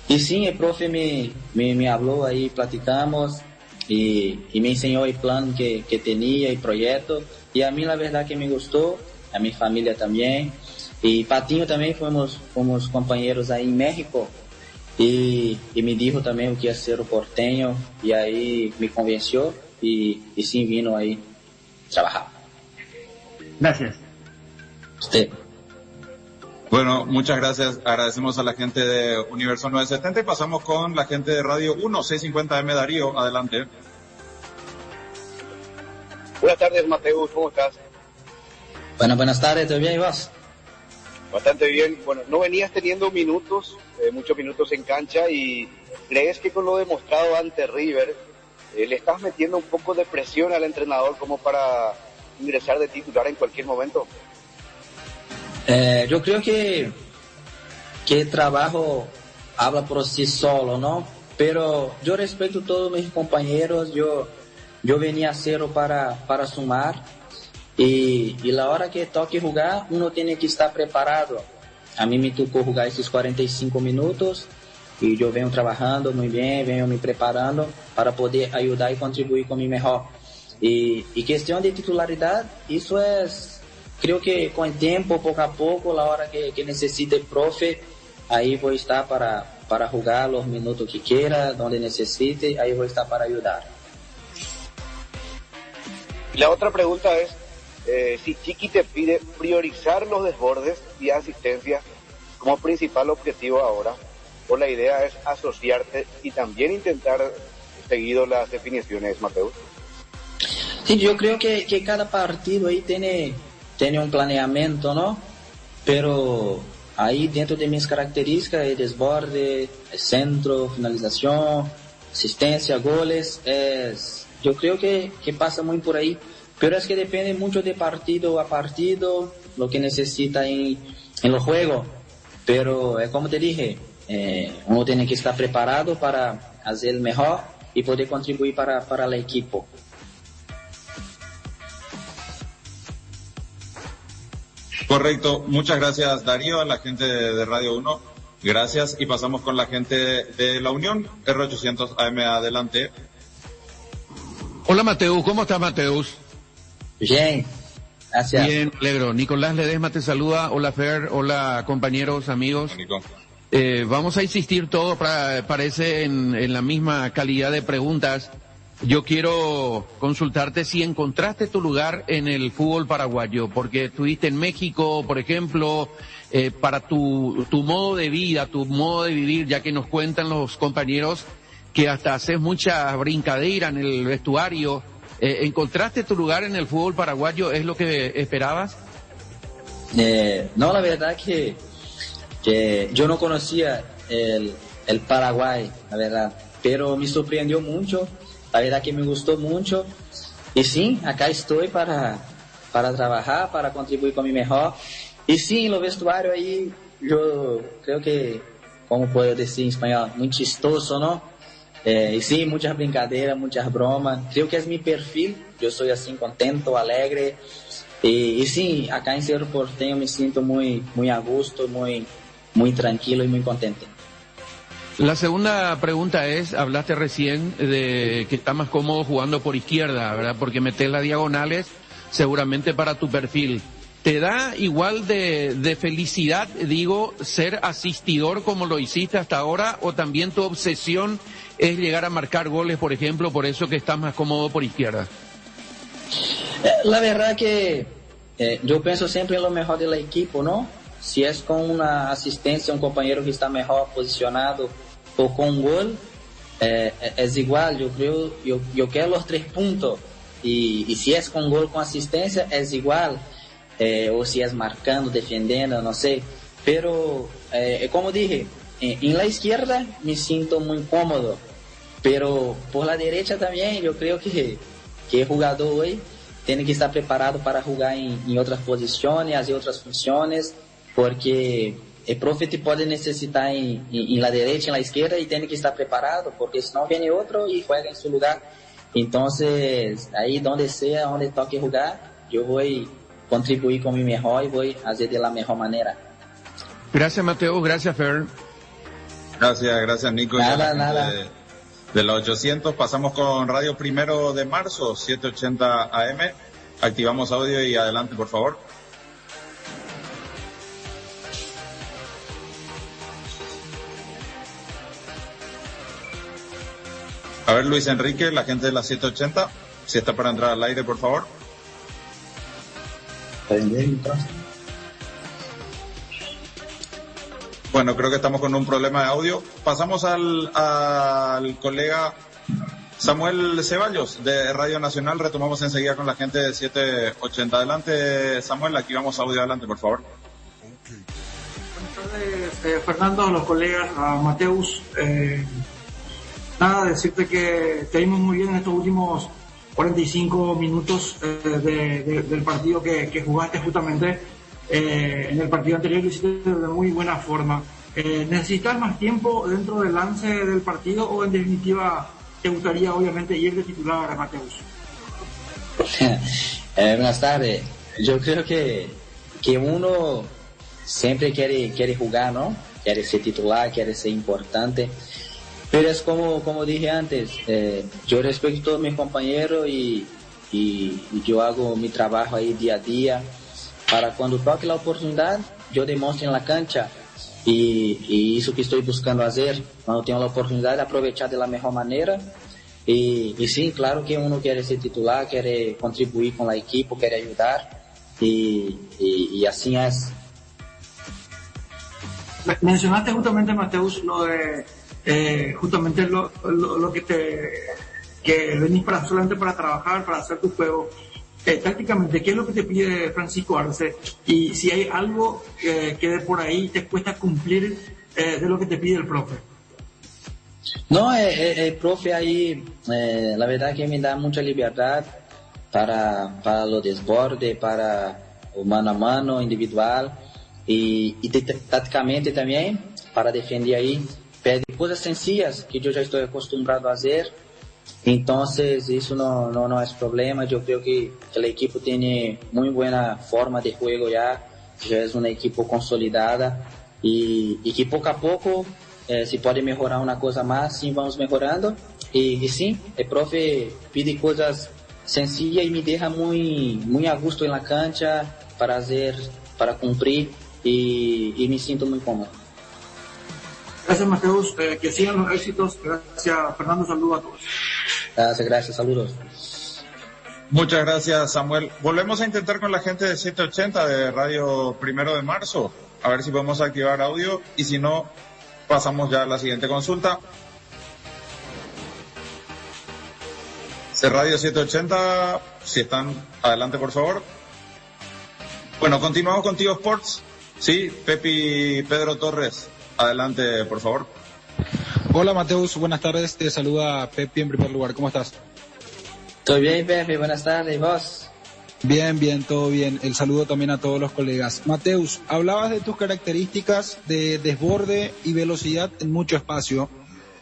Y sí, el profe me habló ahí, platicamos. Y me enseñó el plan que tenía, el proyecto, y a mí la verdad que me gustó, a mi familia también, y Patiño también fuimos compañeros ahí en México, y me dijo también que iba a ser porteño, y ahí me convenció, y sí vino ahí trabajar. Gracias. Usted. Bueno, muchas gracias. Agradecemos a la gente de Universo 970 y pasamos con la gente de Radio 1650M Darío. Adelante. Buenas tardes, Mateus. ¿Cómo estás? Buenas tardes. ¿Todo bien y vos? Bastante bien. Bueno, no venías teniendo muchos minutos en cancha, y ¿crees que con lo demostrado ante River ¿le estás metiendo un poco de presión al entrenador como para ingresar de titular en cualquier momento? Yo creo que el trabajo habla por sí solo, ¿no? Pero yo respeto a todos mis compañeros, yo venía a cero para sumar y la hora que toque jugar, uno tiene que estar preparado. A mí me tocó jugar esses 45 minutos y yo vengo trabajando muy bien, vengo me preparando para poder ayudar y contribuir con mi mejor. Y cuestión de titularidad, eso es, creo que con el tiempo, poco a poco, la hora que necesite el profe, ahí voy a estar para jugar los minutos que quiera, donde necesite, ahí voy a estar para ayudar. Y la otra pregunta es, si Chiqui te pide priorizar los desbordes y asistencias como principal objetivo ahora, o la idea es asociarte y también intentar seguido las definiciones, Mateus. Sí, yo creo que cada partido ahí tiene un planeamiento, ¿no? Pero ahí dentro de mis características, el desborde, el centro, finalización, asistencia, goles, yo creo que pasa muy por ahí. Pero es que depende mucho de partido a partido, lo que necesita en los juegos. Pero como te dije, uno tiene que estar preparado para hacer el mejor y poder contribuir para el equipo. Correcto, muchas gracias Darío, a la gente de Radio 1, gracias, y pasamos con la gente de La Unión, R800 AM, adelante. Hola Mateus, ¿cómo estás Mateus? Bien, gracias. Bien, alegro. Nicolás Ledesma te saluda, hola Fer, hola compañeros, amigos. Nico. Vamos a insistir todo, parece en la misma calidad de preguntas. Yo quiero consultarte si encontraste tu lugar en el fútbol paraguayo, porque estuviste en México, por ejemplo, para tu modo de vida, tu modo de vivir, ya que nos cuentan los compañeros que hasta haces mucha brincadera en el vestuario. ¿Encontraste tu lugar en el fútbol paraguayo? ¿Es lo que esperabas? No, la verdad que yo no conocía el Paraguay, la verdad, pero me sorprendió mucho. La verdad que me gustó mucho y sí, acá estoy para trabajar, para contribuir con mi mejor. Y sí, en lo vestuario ahí, yo creo que, como puedo decir en español, muy chistoso, ¿no? Y sí, muchas brincadeiras, muchas bromas. Creo que es mi perfil, yo soy así contento, alegre. Y sí, acá en Cerro Porteño me siento muy a gusto, muy tranquilo y muy contento. La segunda pregunta es, hablaste recién de que está más cómodo jugando por izquierda, ¿verdad? Porque meter las diagonales seguramente para tu perfil. ¿Te da igual de felicidad, digo, ser asistidor como lo hiciste hasta ahora, o también tu obsesión es llegar a marcar goles, por ejemplo, por eso que estás más cómodo por izquierda? La verdad que yo pienso siempre en lo mejor del equipo, ¿no? Si es con una asistencia, un compañero que está mejor posicionado o con un gol, es igual. Yo quiero los 3 puntos y si es con gol, con asistencia, es igual. O si es marcando, defendiendo, no sé. Pero, como dije, en la izquierda me siento muy cómodo, pero por la derecha también yo creo que el jugador hoy tiene que estar preparado para jugar en otras posiciones, hacer otras funciones, porque el profe te puede necesitar en la derecha, en la izquierda, y tiene que estar preparado, porque si no viene otro y juega en su lugar. Entonces, ahí donde sea, donde toque jugar, yo voy a contribuir con mi mejor y voy a hacer de la mejor manera. Gracias Mateo, gracias Fer. Gracias Nico. Nada. De los 800 pasamos con Radio 1 de Marzo, 780 AM. Activamos audio y adelante, por favor. A ver, Luis Enrique, la gente de la 780, si está para entrar al aire, por favor. Bueno, creo que estamos con un problema de audio. Pasamos al colega Samuel Ceballos de Radio Nacional. Retomamos enseguida con la gente de 780. Adelante, Samuel, aquí vamos audio, adelante, por favor. Buenas tardes, Fernando, a los colegas, a Mateus. nada, decirte que te vimos muy bien en estos últimos 45 minutos del partido que jugaste justamente. En el partido anterior lo hiciste de muy buena forma. ¿Necesitas más tiempo dentro del lance del partido o en definitiva te gustaría obviamente ir de titular a Mateus? Buenas tardes. Yo creo que uno siempre quiere jugar, ¿no? Quiere ser titular, quiere ser importante. Pero es como dije antes, yo respeto a todos mis compañeros y yo hago mi trabajo ahí día a día para cuando toque la oportunidad, yo demuestre en la cancha y eso que estoy buscando hacer, cuando tengo la oportunidad de aprovechar de la mejor manera. Y sí, claro que uno quiere ser titular, quiere contribuir con el equipo, quiere ayudar y así es. Mencionaste justamente, Mateus, lo de justamente lo que venís solamente para trabajar, para hacer tu juego. Tácticamente, ¿qué es lo que te pide Francisco Arce? Y si hay algo que de por ahí te cuesta cumplir de lo que te pide el profe. No, el profe ahí, la verdad que me da mucha libertad para los desbordes, para o mano a mano, individual y tácticamente también, para defender ahí. Pede cosas sencillas que yo ya estoy acostumbrado a hacer. Entonces eso no es problema. Yo creo que el equipo tiene muy buena forma de juego ya es un equipo consolidada y que poco a poco se puede mejorar una cosa más, sí vamos mejorando y sí, el profe pide cosas sencillas y me deja muy a gusto en la cancha para hacer, para cumplir y me siento muy cómodo. Gracias, Mateus, que sigan los éxitos. Gracias, Fernando, saludos a todos. Gracias, saludos. Muchas gracias, Samuel. Volvemos a intentar con la gente de 780 de Radio 1 de Marzo, a ver si podemos activar audio y si no, pasamos ya a la siguiente consulta. De Radio 780, si están adelante, por favor. Bueno, continuamos con Tío Sports. Sí, Pepi Pedro Torres. Adelante, por favor. Hola, Mateus, buenas tardes. Te saluda Pepi en primer lugar. ¿Cómo estás? Todo bien, Pepi. Buenas tardes. ¿Y vos? Bien, todo bien. El saludo también a todos los colegas. Mateus, hablabas de tus características de desborde y velocidad en mucho espacio.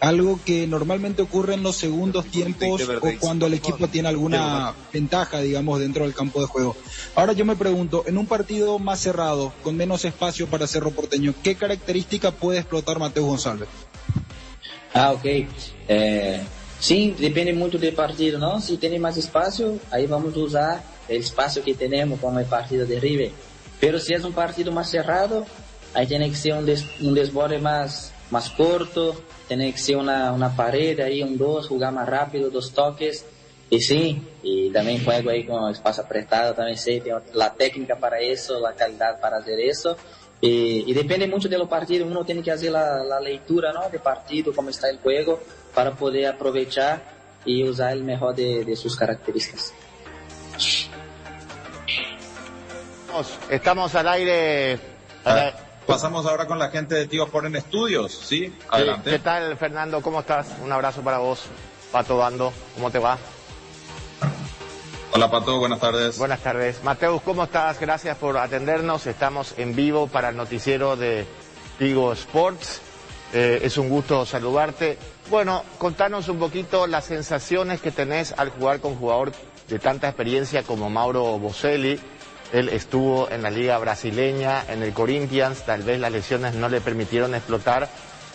Algo que normalmente ocurre en los segundos tiempos o cuando el equipo tiene alguna ventaja, digamos, dentro del campo de juego. Ahora yo me pregunto, en un partido más cerrado, con menos espacio para Cerro Porteño, ¿qué característica puede explotar Mateus González? Ok. Sí, depende mucho del partido, ¿no? Si tiene más espacio, ahí vamos a usar el espacio que tenemos como el partido de River. Pero si es un partido más cerrado, ahí tiene que ser un desborde más corto, tiene que ser una pared ahí, un 2, jugar más rápido, 2 toques, y sí, y también juego ahí con espacio apretado, también sé, tengo la técnica para eso, la calidad para hacer eso, y depende mucho de los partidos, uno tiene que hacer la lectura, ¿no?, de partido, cómo está el juego, para poder aprovechar y usar el mejor de sus características. Estamos al aire. Pasamos ahora con la gente de Tío Sport en Estudios, ¿sí? Adelante. ¿Qué tal, Fernando? ¿Cómo estás? Un abrazo para vos. Pato Bando, ¿cómo te va? Hola, Pato, buenas tardes. Buenas tardes. Mateus, ¿cómo estás? Gracias por atendernos. Estamos en vivo para el noticiero de Tigo Sports. Es un gusto saludarte. Bueno, contanos un poquito las sensaciones que tenés al jugar con un jugador de tanta experiencia como Mauro Boselli. Él estuvo en la liga brasileña, en el Corinthians, tal vez las lesiones no le permitieron explotar,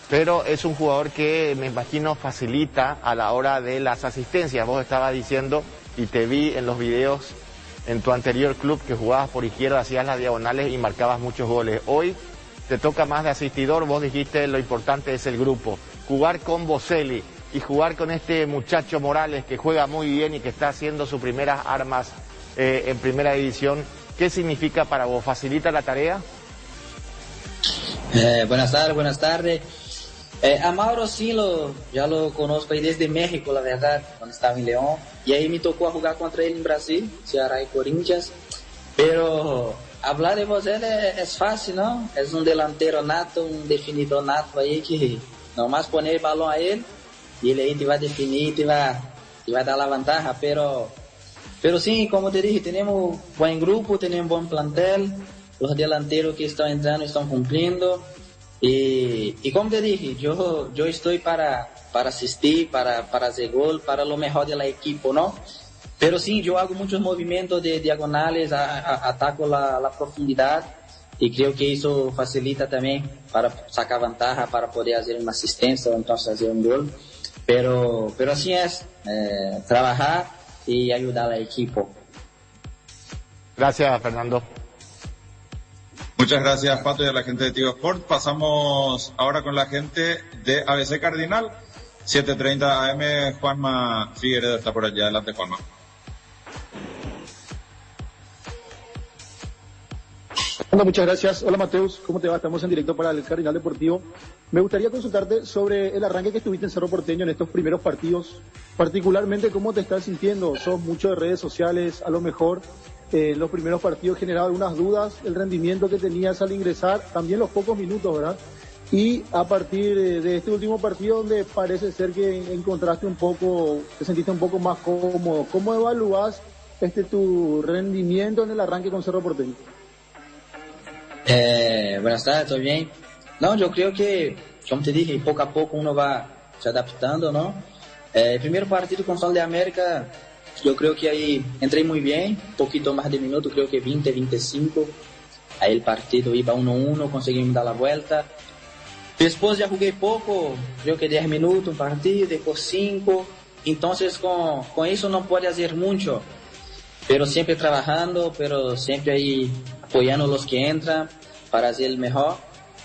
pero es un jugador que me imagino facilita a la hora de las asistencias. Vos estabas diciendo, y te vi en los videos en tu anterior club, que jugabas por izquierda, hacías las diagonales y marcabas muchos goles. Hoy te toca más de asistidor, vos dijiste lo importante es el grupo. Jugar con Boselli y jugar con este muchacho Morales que juega muy bien y que está haciendo sus primeras armas en primera división, ¿qué significa para vos? ¿Facilita la tarea? Buenas tardes. A Mauro sí, ya lo conozco ahí desde México, la verdad, cuando estaba en León. Y ahí me tocó jugar contra él en Brasil, Ceará y Corinthians. Pero hablar de vos es fácil, ¿no? Es un delantero nato, un definidor nato ahí que nomás poner el balón a él y él ahí te va a definir, te va a dar la ventaja, pero sí, como te dije, tenemos buen grupo, tenemos buen plantel, los delanteros que están entrando están cumpliendo, y como te dije, yo estoy para asistir, para hacer gol, para lo mejor del equipo, ¿no? Pero sí, yo hago muchos movimientos de diagonales, ataco la profundidad, y creo que eso facilita también para sacar ventaja, para poder hacer una asistencia o entonces hacer un gol. Pero así es, trabajar y ayudar al equipo. Gracias, Fernando. Muchas gracias, Pato, y a la gente de Tigo Sport. Pasamos ahora con la gente de ABC Cardinal. 7:30 AM, Juanma Figueredo está por allá. Adelante, Juanma. Muchas gracias. Hola, Mateus, ¿cómo te va? Estamos en directo para el Cardinal Deportivo. Me gustaría consultarte sobre el arranque que estuviste en Cerro Porteño en estos primeros partidos, particularmente cómo te estás sintiendo. Sos mucho de redes sociales, a lo mejor los primeros partidos generaban algunas dudas, el rendimiento que tenías al ingresar, también los pocos minutos, ¿verdad? Y a partir de este último partido donde parece ser que encontraste un poco, te sentiste un poco más cómodo, ¿cómo evalúas tu rendimiento en el arranque con Cerro Porteño? Buenas tardes, ¿todo bien? No, yo creo que, como te dije, poco a poco uno va se adaptando, ¿no? El primer partido con Sol de América, yo creo que ahí entré muy bien, un poquito más de minutos, creo que 20, 25. Ahí el partido iba 1-1, conseguimos dar la vuelta. Después ya jugué poco, creo que 10 minutos un partido, después 5. Entonces con eso no puede hacer mucho, pero siempre trabajando, pero siempre ahí apoyando a los que entran para hacer el mejor.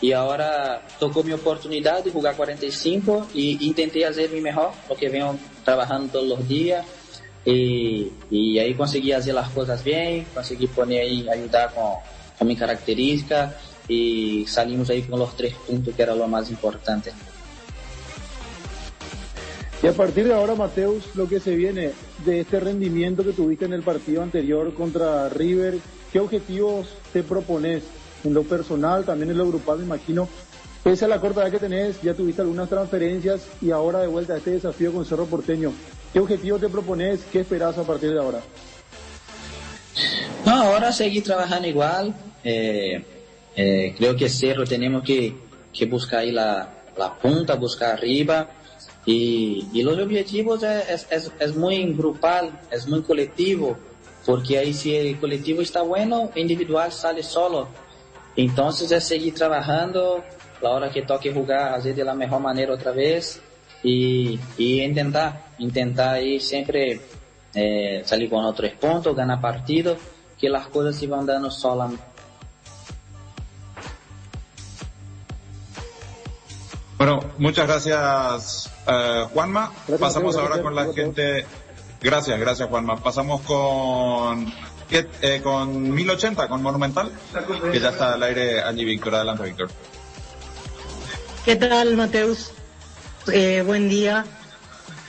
Y ahora tocó mi oportunidad de jugar 45 y intenté hacer mi mejor, lo que vengo trabajando todos los días. Y ahí conseguí hacer las cosas bien, conseguí poner ahí, ayudar con mi característica, y salimos ahí con los 3 puntos, que era lo más importante. Y a partir de ahora, Mateus, lo que se viene de este rendimiento que tuviste en el partido anterior contra River, ¿qué objetivos te propones en lo personal, también en lo grupal? Me imagino, pese a la corta edad que tenés, ya tuviste algunas transferencias y ahora de vuelta a este desafío con Cerro Porteño. ¿Qué objetivo te propones? ¿Qué esperas a partir de ahora? No, ahora seguir trabajando igual. Creo que Cerro tenemos que buscar ahí la punta, buscar arriba. Y los objetivos es muy grupal, es muy colectivo, porque ahí si el colectivo está bueno, el individual sale solo. Entonces es seguir trabajando, la hora que toque jugar, hacer de la mejor manera otra vez, y intentar ahí siempre salir con los 3 puntos, ganar partido, que las cosas se van dando solas. Bueno, muchas gracias, Juanma. Pasamos ahora con la gente. Gracias, Juanma. Pasamos con 1080, con Monumental, que ya está al aire allí, Víctor. Adelante, Víctor. ¿Qué tal, Mateus? Buen día.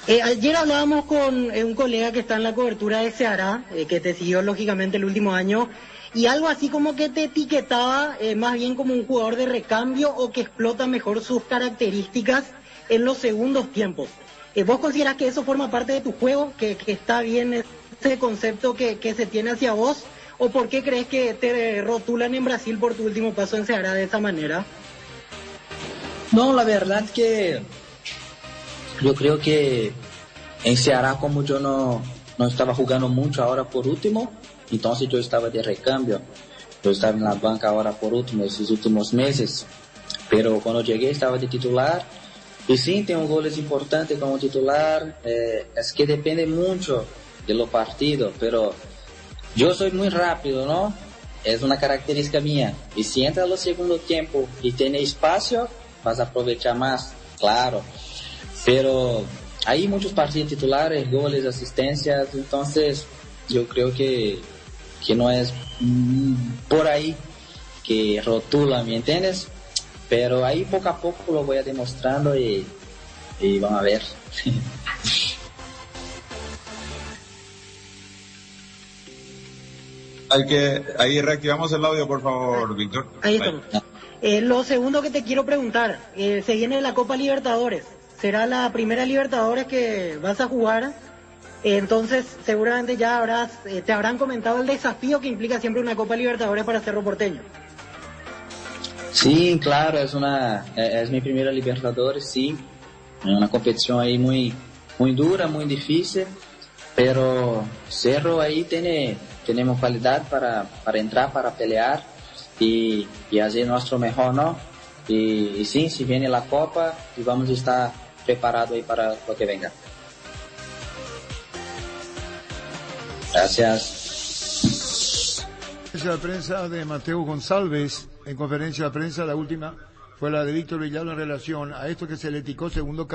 Ayer hablábamos con un colega que está en la cobertura de Ceará, que te siguió lógicamente el último año, y algo así como que te etiquetaba más bien como un jugador de recambio o que explota mejor sus características en los segundos tiempos. ¿Vos considerás que eso forma parte de tu juego, que está bien ese concepto que se tiene hacia vos? ¿O por qué crees que te rotulan en Brasil por tu último paso en Ceará de esa manera? No, la verdad que yo creo que en Ceará, como yo no estaba jugando mucho ahora por último, entonces yo estaba de recambio. Yo estaba en la banca ahora por último, esos últimos meses. Pero cuando llegué estaba de titular. Y sí, tengo goles importantes como titular. Es que depende mucho de los partidos, pero yo soy muy rápido, ¿no? Es una característica mía. Y si entra en los segundos tiempos y tiene espacio, vas a aprovechar más, claro. Pero hay muchos partidos titulares, goles, asistencias, entonces yo creo que no es por ahí que rotula, ¿me entiendes? Pero ahí poco a poco lo voy a demostrando y vamos a ver. Ahí reactivamos el audio, por favor, Víctor. Ahí estamos. Lo segundo que te quiero preguntar, se viene la Copa Libertadores. será la primera Libertadores que vas a jugar. Entonces, seguramente ya te habrán comentado el desafío que implica siempre una Copa Libertadores para Cerro Porteño. Sí, claro, es mi primera Libertadores, sí. Es una competición ahí muy dura, muy difícil, pero Cerro ahí tenemos calidad para entrar, para pelear y hacer nuestro mejor, ¿no? Y sí, si viene la Copa, y vamos a estar preparados ahí para lo que venga. Gracias. La prensa de Mateo González, en conferencia de prensa, la última fue la de Víctor Villalba en relación a esto que se le ticó segundo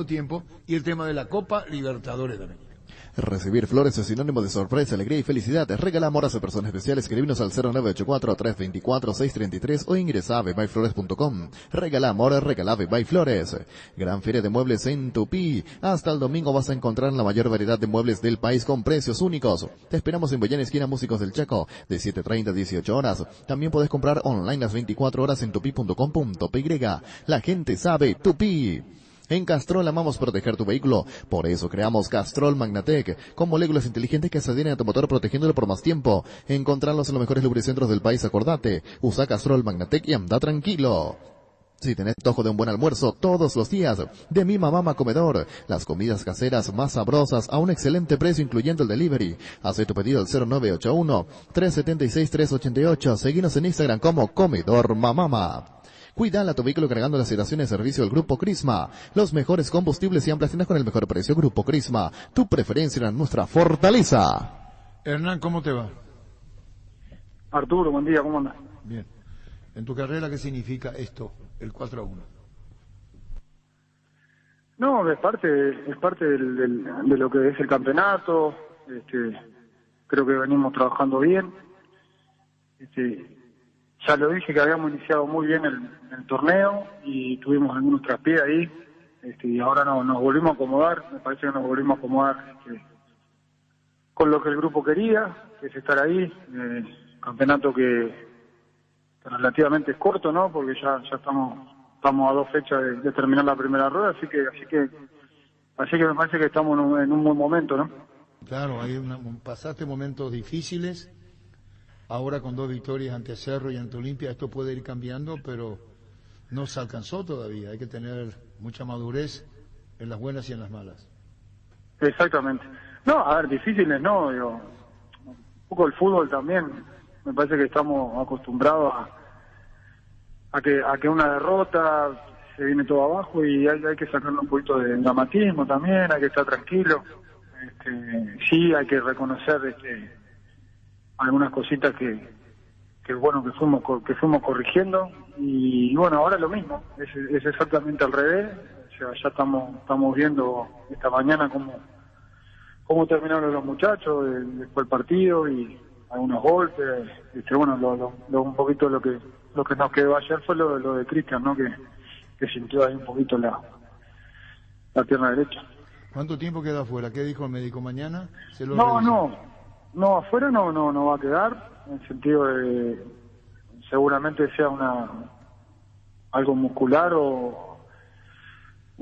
tiempo, y el tema de la Copa Libertadores también. Recibir flores es sinónimo de sorpresa, alegría y felicidad. Regala amor a personas especiales. Escribinos al 0984-324-633 o ingresa a bebayflores.com. Regala amor, regala Bebay Flores. Gran feria de muebles en Tupí. Hasta el domingo vas a encontrar la mayor variedad de muebles del país con precios únicos. Te esperamos en Boyana, esquina Músicos del Chaco, de 7:30 a 18 horas. También puedes comprar online las 24 horas en tupi.com.py. La gente sabe Tupí. En Castrol amamos proteger tu vehículo, por eso creamos Castrol Magnatec, con moléculas inteligentes que se adhieren a tu motor protegiéndolo por más tiempo. Encontrarlos en los mejores lubricentros del país, acordate. Usa Castrol Magnatec y anda tranquilo. Si tenés antojo de un buen almuerzo todos los días, de Mi Mamá Comedor, las comidas caseras más sabrosas a un excelente precio incluyendo el delivery. Haz tu pedido al 0981-376-388. Seguinos en Instagram como Comedor Mamama. Cuidala tu vehículo cargando las estaciones de servicio del Grupo Crisma. Los mejores combustibles y amplias tiendas con el mejor precio. Grupo Crisma, tu preferencia era nuestra fortaleza. Hernán, ¿cómo te va? Arturo, buen día, ¿cómo andas? Bien. En tu carrera, ¿qué significa esto, el 4-1? No, es parte de lo que es el campeonato. Creo que venimos trabajando bien. Ya lo dije que habíamos iniciado muy bien el torneo y tuvimos algunos traspiés ahí, y ahora nos volvimos a acomodar. Me parece que nos volvimos a acomodar con lo que el grupo quería, que es estar ahí. Campeonato que relativamente es corto, ¿no? Porque ya estamos a 2 fechas de terminar la primera rueda, así que me parece que estamos en un buen momento, ¿no? Claro, pasaste momentos difíciles. Ahora con 2 victorias ante Cerro y ante Olimpia, esto puede ir cambiando, pero no se alcanzó todavía. Hay que tener mucha madurez en las buenas y en las malas. Exactamente. No, a ver, difíciles no, un poco el fútbol también. Me parece que estamos acostumbrados a que una derrota se viene todo abajo y hay que sacarle un poquito de dramatismo también, hay que estar tranquilo. Sí, hay que reconocer algunas cositas que fuimos corrigiendo, y bueno, ahora lo mismo, es exactamente al revés. O sea, ya estamos viendo esta mañana cómo terminaron los muchachos después del partido y algunos golpes. Bueno, un poquito lo que nos quedó ayer fue lo de Cristian, ¿no? Que sintió ahí un poquito la pierna derecha. ¿Cuánto tiempo queda afuera? ¿Qué dijo el médico mañana? No, afuera no va a quedar, en el sentido de seguramente sea algo muscular o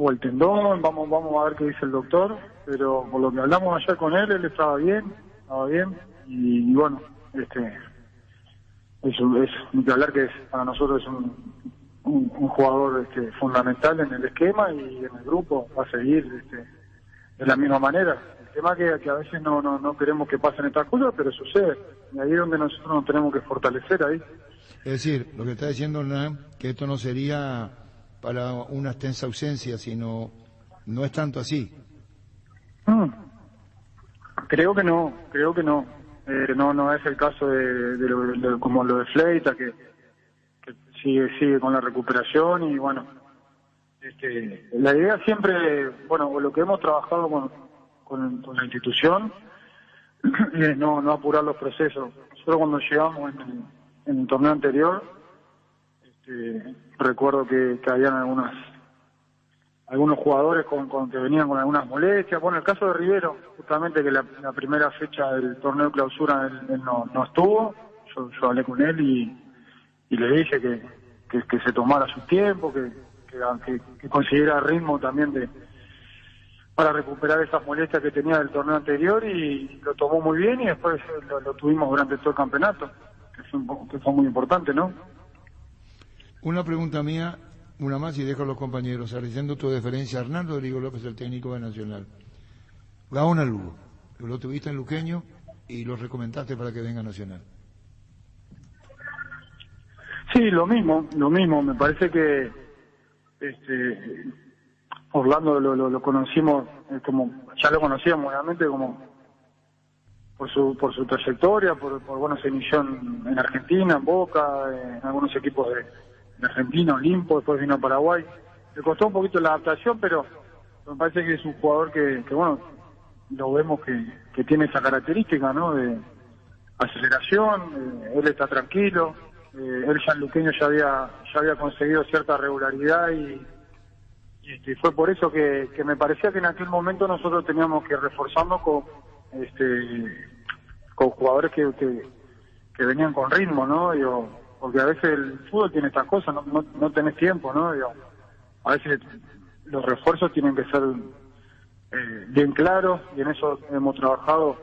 el tendón. Vamos a ver qué dice el doctor, pero por lo que hablamos ayer con él estaba bien, y bueno, es ni que hablar que para nosotros es un jugador fundamental en el esquema y en el grupo, va a seguir de la misma manera. El tema que a veces no queremos que pasen estas cosas, pero sucede, y ahí es donde nosotros nos tenemos que fortalecer ahí. Es decir, lo que está diciendo Hernán, que esto no sería para una extensa ausencia, sino no es tanto así. Creo que no. No es el caso de como lo de Fleita, que sigue con la recuperación, y bueno, la idea siempre, bueno, lo que hemos trabajado con la institución es no apurar los procesos. Nosotros cuando llegamos en el torneo anterior, recuerdo que habían algunos jugadores que venían con algunas molestias. Bueno, el caso de Rivero, justamente, que la primera fecha del torneo de clausura él no estuvo. Yo hablé con él y le dije que se tomara su tiempo, que que consiguiera ritmo también para recuperar esas molestias que tenía del torneo anterior, y lo tomó muy bien, y después lo tuvimos durante todo el campeonato, que fue muy importante, ¿no? Una pregunta mía, una más, y dejo a los compañeros, agradeciendo tu deferencia. Hernán Rodrigo López, el técnico de Nacional. Gaona Lugo, lo tuviste en Luqueño y lo recomendaste para que venga a Nacional. Sí, lo mismo, me parece que Orlando lo conocimos, como ya lo conocíamos obviamente, como por su trayectoria, por bueno, se inició en Argentina, en Boca, en algunos equipos de Argentina, Olimpo, después vino a Paraguay. Le costó un poquito la adaptación, pero me parece que es un jugador que bueno, lo vemos que tiene esa característica, ¿no? De aceleración, él está tranquilo, él ya en Luqueño ya había conseguido cierta regularidad, y fue por eso que me parecía que en aquel momento nosotros teníamos que reforzarnos con jugadores que venían con ritmo, ¿no? Porque a veces el fútbol tiene estas cosas, no tenés tiempo, ¿no? A veces los refuerzos tienen que ser bien claros, y en eso hemos trabajado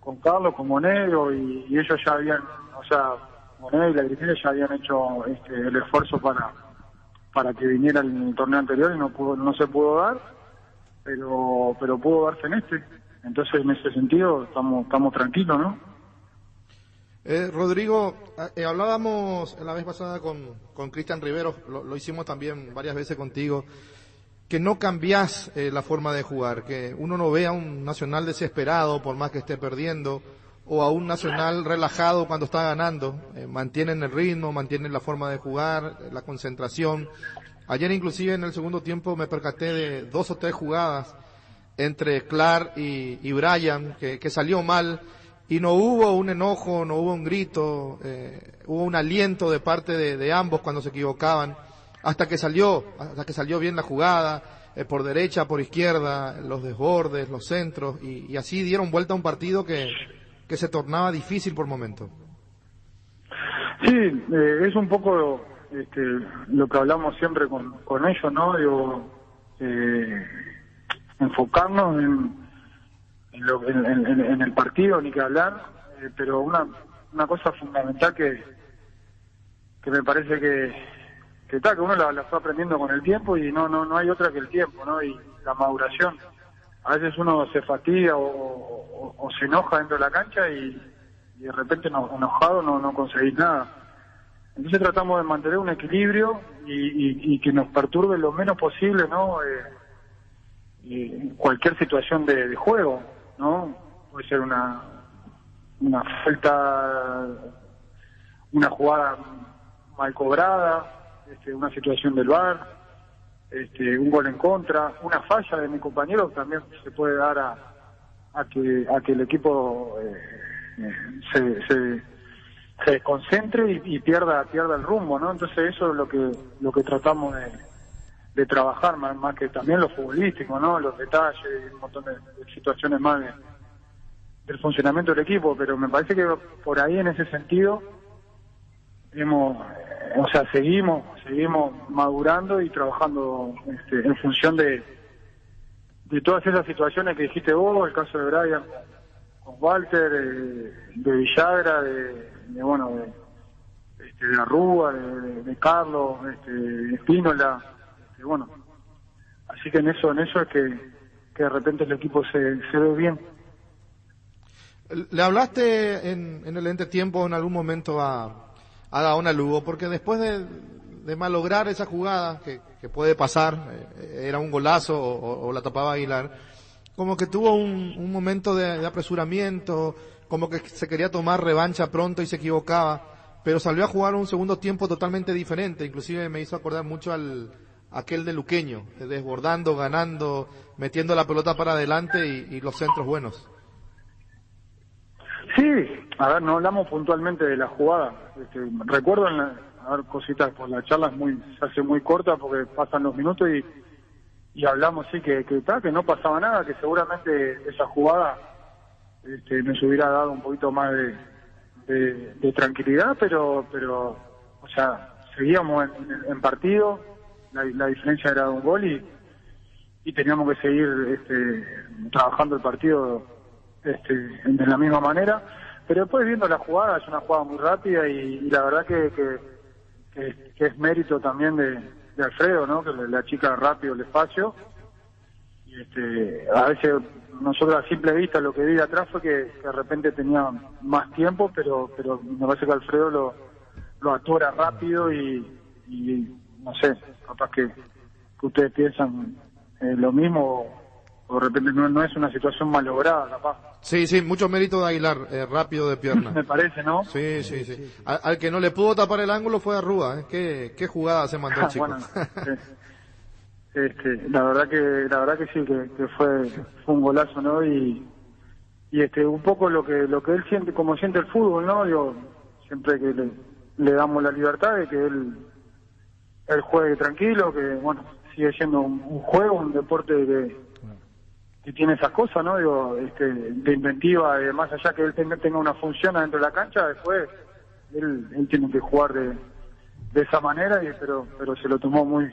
con Carlos, con Monero, y ellos ya habían, o sea, Monero y la Grifera ya habían hecho el esfuerzo para que viniera el torneo anterior, y no se pudo dar, pero pudo darse en este. Entonces, en ese sentido, estamos tranquilos, ¿no? Rodrigo, hablábamos la vez pasada con Cristian Rivero, lo hicimos también varias veces contigo, que no cambiás la forma de jugar, que uno no ve a un Nacional desesperado por más que esté perdiendo, o a un Nacional relajado cuando está ganando. Mantienen el ritmo, mantienen la forma de jugar, la concentración. Ayer inclusive en el segundo tiempo me percaté de 2 o 3 jugadas entre Clark y Brian que salió mal, y no hubo un enojo, no hubo un grito, hubo un aliento de parte de ambos cuando se equivocaban, hasta que salió bien la jugada, por derecha, por izquierda, los desbordes, los centros, y así dieron vuelta a un partido que se tornaba difícil por momentos. Sí, es un poco lo que hablamos siempre con ellos, ¿no? Enfocarnos en el partido, ni que hablar, pero una cosa fundamental que me parece que uno la fue aprendiendo con el tiempo, y no hay otra que el tiempo, ¿no? Y la maduración. A veces uno se fatiga o se enoja dentro de la cancha, y de repente enojado no conseguís nada. Entonces tratamos de mantener un equilibrio y que nos perturbe lo menos posible, ¿no? Cualquier situación de juego, ¿no? Puede ser una falta, una jugada mal cobrada, una situación del VAR, un gol en contra, una falla de mi compañero también se puede dar a que el equipo se desconcentre y pierda el rumbo, ¿no? Entonces eso es lo que tratamos de trabajar, más que también lo futbolístico, ¿no? Los detalles, un montón de situaciones más del funcionamiento del equipo, pero me parece que por ahí, en ese sentido, seguimos madurando y trabajando en función de todas esas situaciones que dijiste vos, el caso de Brian con Walter, de Villagra, de la Rúa, de Carlos, de Espínola, así que en eso es que de repente el equipo se ve bien. ¿Le hablaste en el entretiempo en algún momento a Gaona Lugo? Porque después de malograr esa jugada, que puede pasar, era un golazo o la tapaba Aguilar, como que tuvo un momento de apresuramiento, como que se quería tomar revancha pronto y se equivocaba, pero salió a jugar un segundo tiempo totalmente diferente. Inclusive me hizo acordar mucho aquel de Luqueño, desbordando, ganando, metiendo la pelota para adelante y los centros buenos. Sí, a ver, no hablamos puntualmente de la jugada. Recuerdo cositas, pues la charla se hace muy corta porque pasan los minutos y hablamos, sí, que no pasaba nada, que seguramente esa jugada nos hubiera dado un poquito más de tranquilidad, pero o sea, seguíamos en partido, la diferencia era de un gol y teníamos que seguir trabajando el partido de la misma manera. Pero después viendo la jugada, es una jugada muy rápida y la verdad que es mérito también de Alfredo, ¿no? Que le achica rápido el espacio. Y a veces nosotros a simple vista lo que vi de atrás fue que de repente tenía más tiempo, pero me parece que Alfredo lo atora rápido y no sé, capaz que ustedes piensan lo mismo o de repente no es una situación malograda, capaz. Sí, mucho mérito de Aguilar, rápido de pierna. Me parece, ¿no? Sí. Al que no le pudo tapar el ángulo fue a Rúa, ¿eh? Qué jugada se mandó el chico. Bueno, la verdad que sí, que fue un golazo, ¿no? Y un poco lo que él siente, como siente el fútbol, ¿no? Digo, siempre que le damos la libertad de que él juegue tranquilo, que bueno, sigue siendo un juego, un deporte que tiene esas cosas, ¿no? Digo, de inventiva, más allá que él tenga una función adentro de la cancha, después él tiene que jugar de esa manera, pero se lo tomó muy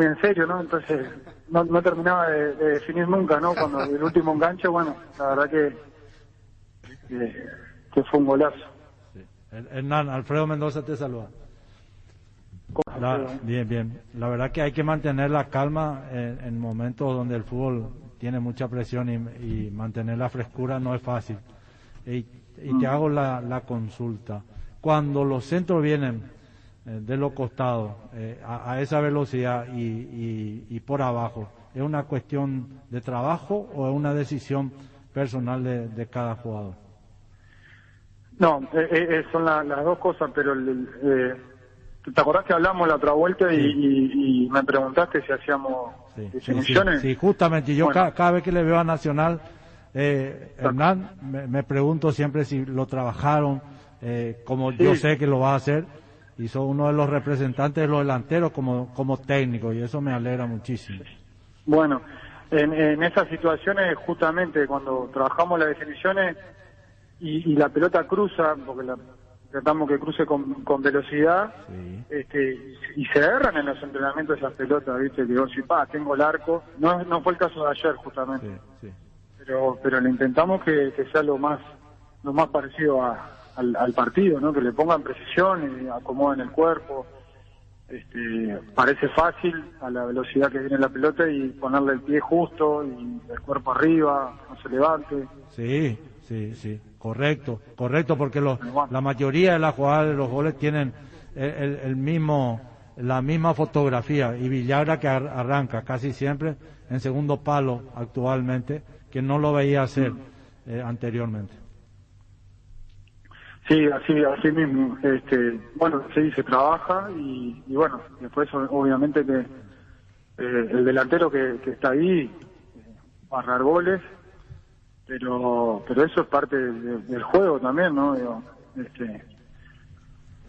en serio, ¿no? Entonces no terminaba de definir nunca, ¿no? Cuando el último enganche, bueno, la verdad que fue un golazo. Sí. Hernán, Alfredo Mendoza te saluda. Bien. La verdad que hay que mantener la calma en momentos donde el fútbol tiene mucha presión y mantener la frescura no es fácil. Y te hago la consulta. Cuando los centros vienen de los costados a esa velocidad y por abajo, ¿es una cuestión de trabajo o es una decisión personal de cada jugador? No, son las dos cosas, pero ¿te acordás que hablamos la otra vuelta y me preguntaste si hacíamos definiciones? Sí, justamente. Yo cada vez que le veo a Nacional, Hernán, me pregunto siempre si lo trabajaron, como yo sé que lo va a hacer, y sos uno de los representantes de los delanteros como técnico, y eso me alegra muchísimo. Bueno, en esas situaciones, justamente cuando trabajamos las definiciones y la pelota cruza, porque tratamos que cruce con velocidad, y se agarran en los entrenamientos esas pelotas, ¿viste? Digo, si tengo el arco, no fue el caso de ayer justamente, pero le intentamos que sea lo más parecido al partido, ¿no? Que le pongan precisión y acomoden el cuerpo. Parece fácil a la velocidad que viene la pelota y ponerle el pie justo y el cuerpo arriba, no se levante. Sí, correcto, porque la mayoría de las jugadas de los goles tienen la misma fotografía, y Villagra que arranca casi siempre en segundo palo actualmente, que no lo veía hacer anteriormente. Sí, así mismo. Bueno, sí, se trabaja y bueno, después obviamente que el delantero que está ahí va a agarrar goles, pero eso es parte del juego también, ¿no? Digo,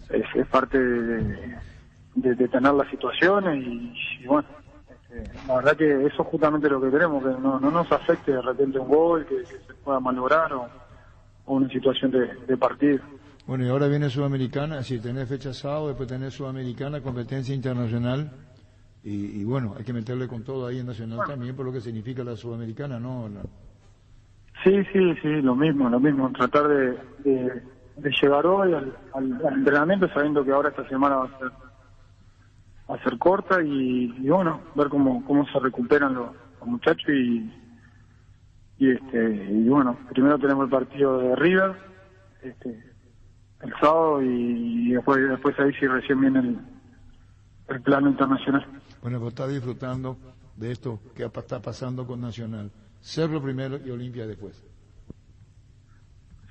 es parte de tener las situaciones y bueno, la verdad que eso es justamente lo que queremos, que no nos afecte de repente un gol, que se pueda malograr o una situación de partido. Bueno, y ahora viene Sudamericana, si tenés fecha sábado, después tenés Sudamericana, competencia internacional, y bueno, hay que meterle con todo ahí en Nacional también por lo que significa la Sudamericana, ¿no? Sí, lo mismo, tratar de llegar hoy al entrenamiento sabiendo que ahora esta semana va a ser corta y bueno, ver cómo se recuperan los muchachos y bueno, primero tenemos el partido de River el sábado y después ahí sí recién viene el plano internacional. Bueno, pues está disfrutando de esto que está pasando con Nacional. Cerro primero y Olimpia después.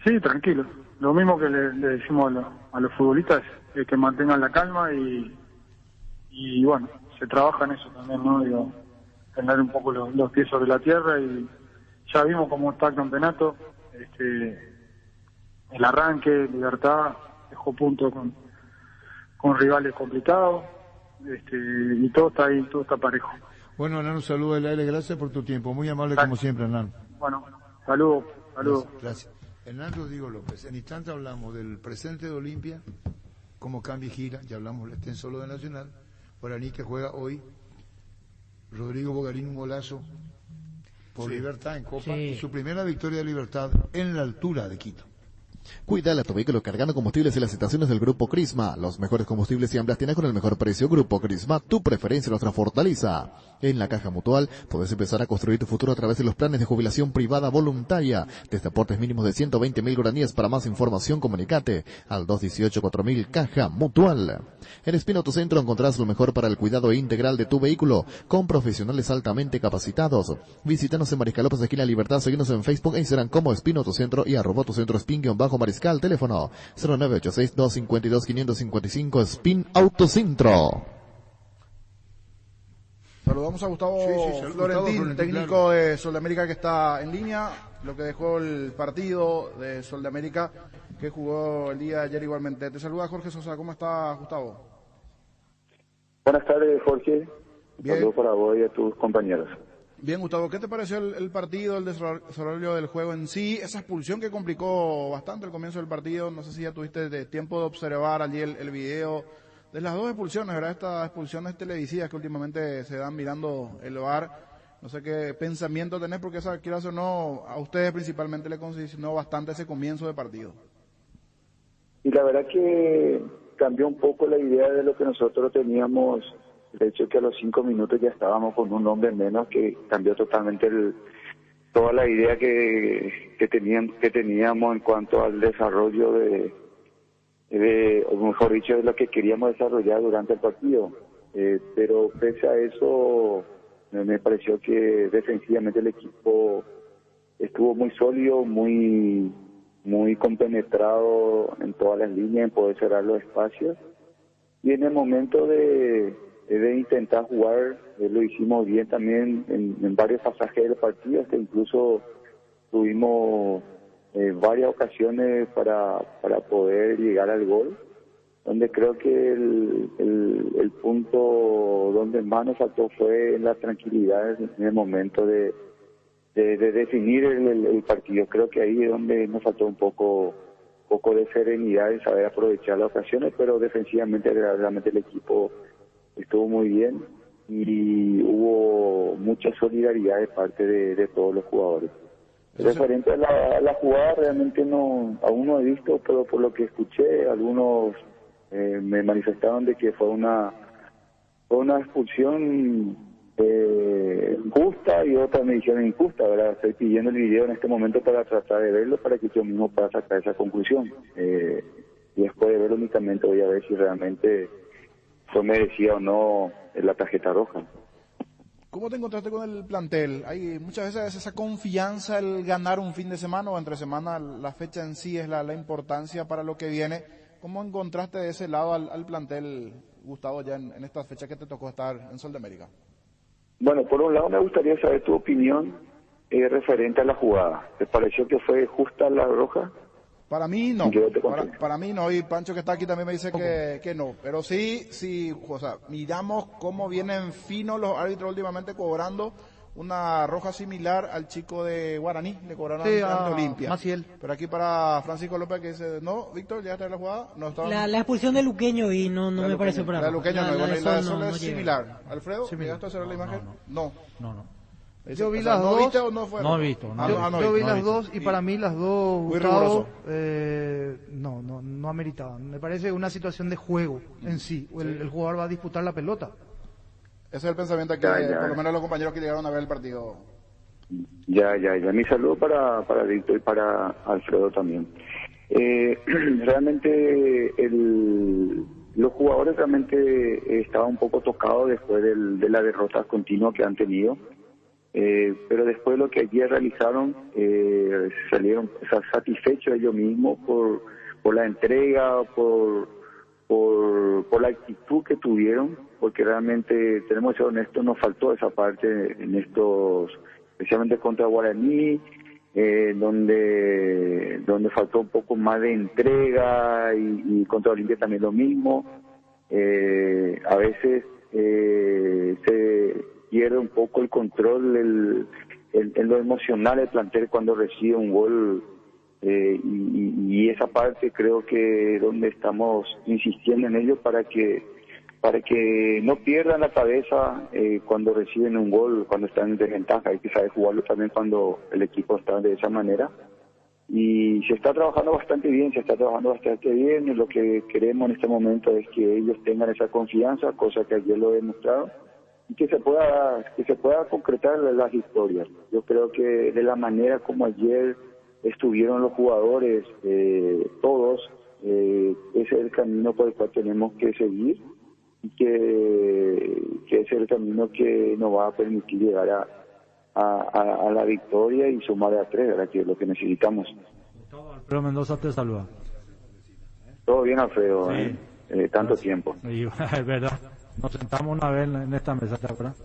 Sí, tranquilo. Lo mismo que le decimos a los futbolistas, que mantengan la calma y bueno, se trabaja en eso también, ¿no? Digo, tener un poco los pies sobre la tierra y ya vimos cómo está el campeonato. El arranque, Libertad, dejó punto con rivales complicados, y todo está ahí, todo está parejo. Bueno, Hernán, un saludo del aire, gracias por tu tiempo, muy amable como siempre, Hernán. Bueno, saludos. Gracias. Hernán Rodrigo López, en instante hablamos del presente de Olimpia, cómo cambia y gira, ya hablamos del extenso lo de Nacional, Guaraní que juega hoy, Rodrigo Bogarín un golazo por Libertad en Copa, y su primera victoria de Libertad en la altura de Quito. Cuida tu vehículo cargando combustibles y las estaciones del Grupo Crisma. Los mejores combustibles y ambas tienes con el mejor precio. Grupo Crisma, tu preferencia, nuestra fortaleza. En la Caja Mutual podés empezar a construir tu futuro a través de los planes de jubilación privada voluntaria. Desde aportes mínimos de 120.000 guaraníes. Para más información, comunicate al 218-4000 Caja Mutual. En Espino Tu Centro encontrás lo mejor para el cuidado integral de tu vehículo, con profesionales altamente capacitados. Visítanos en Mariscal López, esquina Libertad. Seguinos en Facebook e Instagram como Espino Tu Centro y @tucentro _Mariscal. Teléfono 0986-252-555. Spin Autocentro. Saludamos a Gustavo Florentín, técnico de Sol de América, que está en línea. Lo que dejó el partido de Sol de América, que jugó el día de ayer igualmente. Te saluda Jorge Sosa. ¿Cómo estás, Gustavo? Buenas tardes, Jorge. Bien. Saludos para vos y a tus compañeros. Bien, Gustavo, ¿qué te pareció el partido, el desarrollo del juego en sí? Esa expulsión que complicó bastante el comienzo del partido. No sé si ya tuviste tiempo de observar allí el video de las dos expulsiones, ¿verdad? Estas expulsiones televisivas que últimamente se dan mirando el VAR. No sé qué pensamiento tenés, porque esa, quieras o no, a ustedes principalmente le condicionó bastante ese comienzo de partido. Y la verdad que cambió un poco la idea de lo que nosotros teníamos. De hecho, que a los 5 minutos ya estábamos con un hombre menos, que cambió totalmente toda la idea que teníamos en cuanto al desarrollo o mejor dicho, de lo que queríamos desarrollar durante el partido. Pero pese a eso, me pareció que defensivamente el equipo estuvo muy sólido, muy compenetrado en todas las líneas, en poder cerrar los espacios. Y en el momento de intentar jugar, lo hicimos bien también en varios pasajes del partido, hasta incluso tuvimos varias ocasiones para poder llegar al gol, donde creo que el punto donde más nos faltó fue en la tranquilidad en el momento de definir el partido. Creo que ahí es donde nos faltó un poco de serenidad y saber aprovechar las ocasiones, pero defensivamente realmente el equipo estuvo muy bien y hubo mucha solidaridad de parte de todos los jugadores. Referente a la jugada, realmente aún no he visto, pero por lo que escuché, algunos me manifestaron de que fue una expulsión justa y otras me dijeron injusta, ¿verdad? Estoy pidiendo el video en este momento para tratar de verlo, para que yo mismo pueda sacar esa conclusión. Y después de verlo únicamente voy a ver si realmente fue merecida o no la tarjeta roja. ¿Cómo te encontraste con el plantel? Hay muchas veces esa confianza, el ganar un fin de semana o entre semana, la fecha en sí es la importancia para lo que viene. ¿Cómo encontraste de ese lado al plantel, Gustavo, ya en esta fecha que te tocó estar en Sol de América? Bueno, por un lado me gustaría saber tu opinión referente a la jugada. ¿Te pareció que fue justa la roja? Para mí no, para mí no, y Pancho que está aquí también me dice que no, pero sí, o sea, miramos cómo vienen finos los árbitros últimamente cobrando una roja similar al chico de Guaraní, le cobraron ante Olimpia. Maciel. Pero aquí para Francisco López que dice, no, Víctor, ya está la jugada, no estaba. La expulsión de Luqueño y no me parece para la Luqueño no, la de Sol es similar. Alfredo, ¿llegaste a hacer la imagen? No. Yo vi las dos. ¿Viste o no fue? No he visto. Yo vi las dos y para mí las dos, Gustavo, no ameritaban. Me parece una situación de juego en sí. El jugador va a disputar la pelota. Ese es el pensamiento aquí, por lo menos los compañeros que llegaron a ver el partido. Ya. Mi saludo para Víctor y para Alfredo también. Realmente los jugadores realmente estaban un poco tocados después de la derrota continua que han tenido. Pero después de lo que ayer realizaron, salieron satisfechos ellos mismos por la entrega, por la actitud que tuvieron, porque realmente, tenemos que ser honestos, nos faltó esa parte en especialmente contra Guaraní, donde faltó un poco más de entrega y contra Olimpia también lo mismo. A veces se pierde un poco el control en lo emocional del plantel cuando recibe un gol, y esa parte creo que donde estamos insistiendo en ello para que para que no pierdan la cabeza cuando reciben un gol, cuando están en desventaja. Hay que saber jugarlo también cuando el equipo está de esa manera. Y se está trabajando bastante bien, y lo que queremos en este momento es que ellos tengan esa confianza, cosa que ayer lo he demostrado, y que se pueda concretar las historias. Yo creo que de la manera como ayer estuvieron los jugadores, todos, ese es el camino por el cual tenemos que seguir, y que ese es el camino que nos va a permitir llegar a la victoria y sumar a 3, ¿verdad? Que es lo que necesitamos. Alfredo Mendoza te saluda. Todo bien, Alfredo, sí. Tanto tiempo. Y, es verdad, nos sentamos una vez en esta mesa, ¿te acuerdas?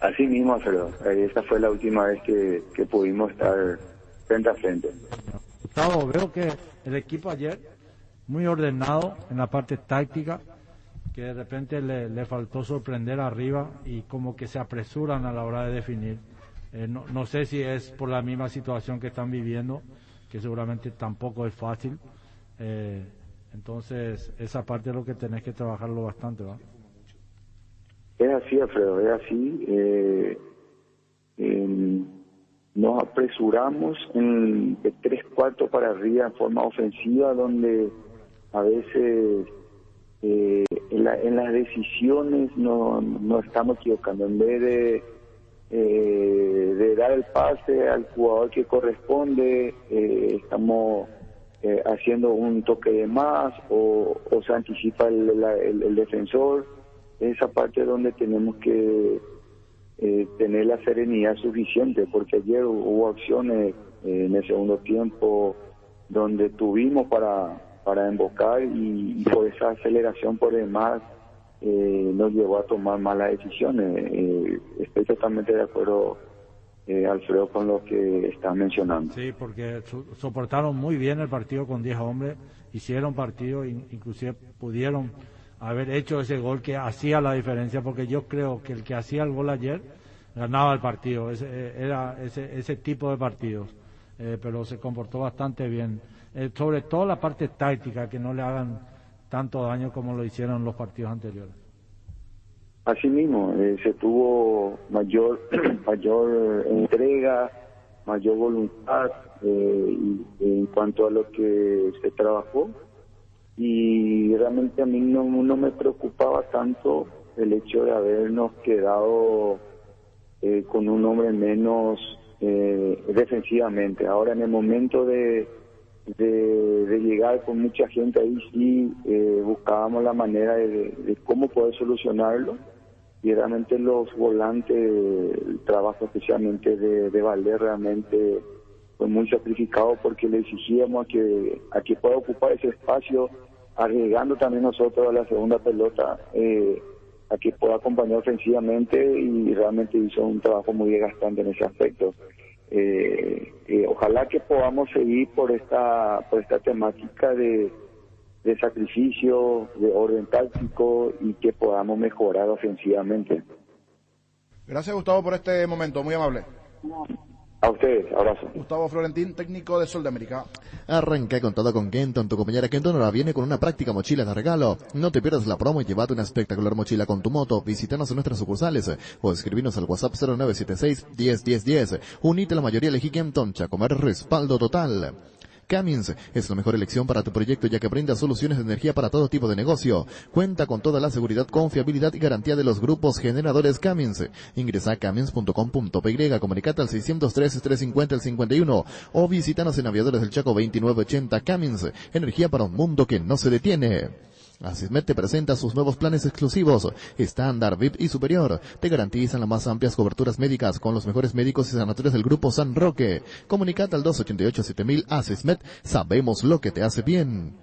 Así mismo, Alfredo, esta fue la última vez que pudimos estar frente a frente. Gustavo, veo que el equipo ayer muy ordenado en la parte táctica, que de repente le faltó sorprender arriba y como que se apresuran a la hora de definir. No sé si es por la misma situación que están viviendo, que seguramente tampoco es fácil. Entonces, esa parte es lo que tenés que trabajarlo bastante, ¿va? Es así, Alfredo, es así. Nos apresuramos de 3/4 para arriba en forma ofensiva, donde a veces en las decisiones no estamos equivocando. En vez de dar el pase al jugador que corresponde, estamos haciendo un toque de más o se anticipa el defensor. Esa parte donde tenemos que tener la serenidad suficiente, porque ayer hubo acciones en el segundo tiempo donde tuvimos para embocar y por esa aceleración por demás nos llevó a tomar malas decisiones. Estoy totalmente de acuerdo, Alfredo, con lo que estás mencionando. Sí, porque soportaron muy bien el partido con 10 hombres, hicieron partido, inclusive pudieron haber hecho ese gol que hacía la diferencia, porque yo creo que el que hacía el gol ayer ganaba el partido. Era ese tipo de partidos, pero se comportó bastante bien, sobre todo la parte táctica, que no le hagan tanto daño como lo hicieron los partidos anteriores. Así mismo, se tuvo mayor entrega, mayor voluntad en cuanto a lo que se trabajó, y realmente a mí no me preocupaba tanto el hecho de habernos quedado con un hombre menos defensivamente. Ahora, en el momento de llegar con mucha gente, ahí sí buscábamos la manera de cómo poder solucionarlo, y realmente los volantes, el trabajo especialmente de Valdés realmente fue muy sacrificado, porque le exigíamos a que pueda ocupar ese espacio, arriesgando también nosotros a la segunda pelota, a que pueda acompañar ofensivamente, y realmente hizo un trabajo muy desgastante en ese aspecto. Ojalá que podamos seguir por esta temática de sacrificio, de orden táctico, y que podamos mejorar ofensivamente. Gracias, Gustavo, por este momento, muy amable. A ustedes, abrazo. Gustavo Florentín, técnico de Sol de América. Arranca con todo con Kenton. Tu compañera Kenton ahora viene con una práctica mochila de regalo. No te pierdas la promo y llévate una espectacular mochila con tu moto. Visítanos en nuestras sucursales o escribinos al WhatsApp 0976-101010. Unite a la mayoría, elegí Kenton. Chacomer, respaldo total. Cummins es la mejor elección para tu proyecto, ya que brinda soluciones de energía para todo tipo de negocio. Cuenta con toda la seguridad, confiabilidad y garantía de los grupos generadores Cummins. Ingresa a cummins.com.py, comunicate al 613-350-51 o visítanos en Aviadores del Chaco 2980. Cummins, energía para un mundo que no se detiene. Asismed te presenta sus nuevos planes exclusivos, estándar, VIP y superior. Te garantizan las más amplias coberturas médicas con los mejores médicos y sanatorios del Grupo San Roque. Comunicate al 288-7000. Asismed, sabemos lo que te hace bien.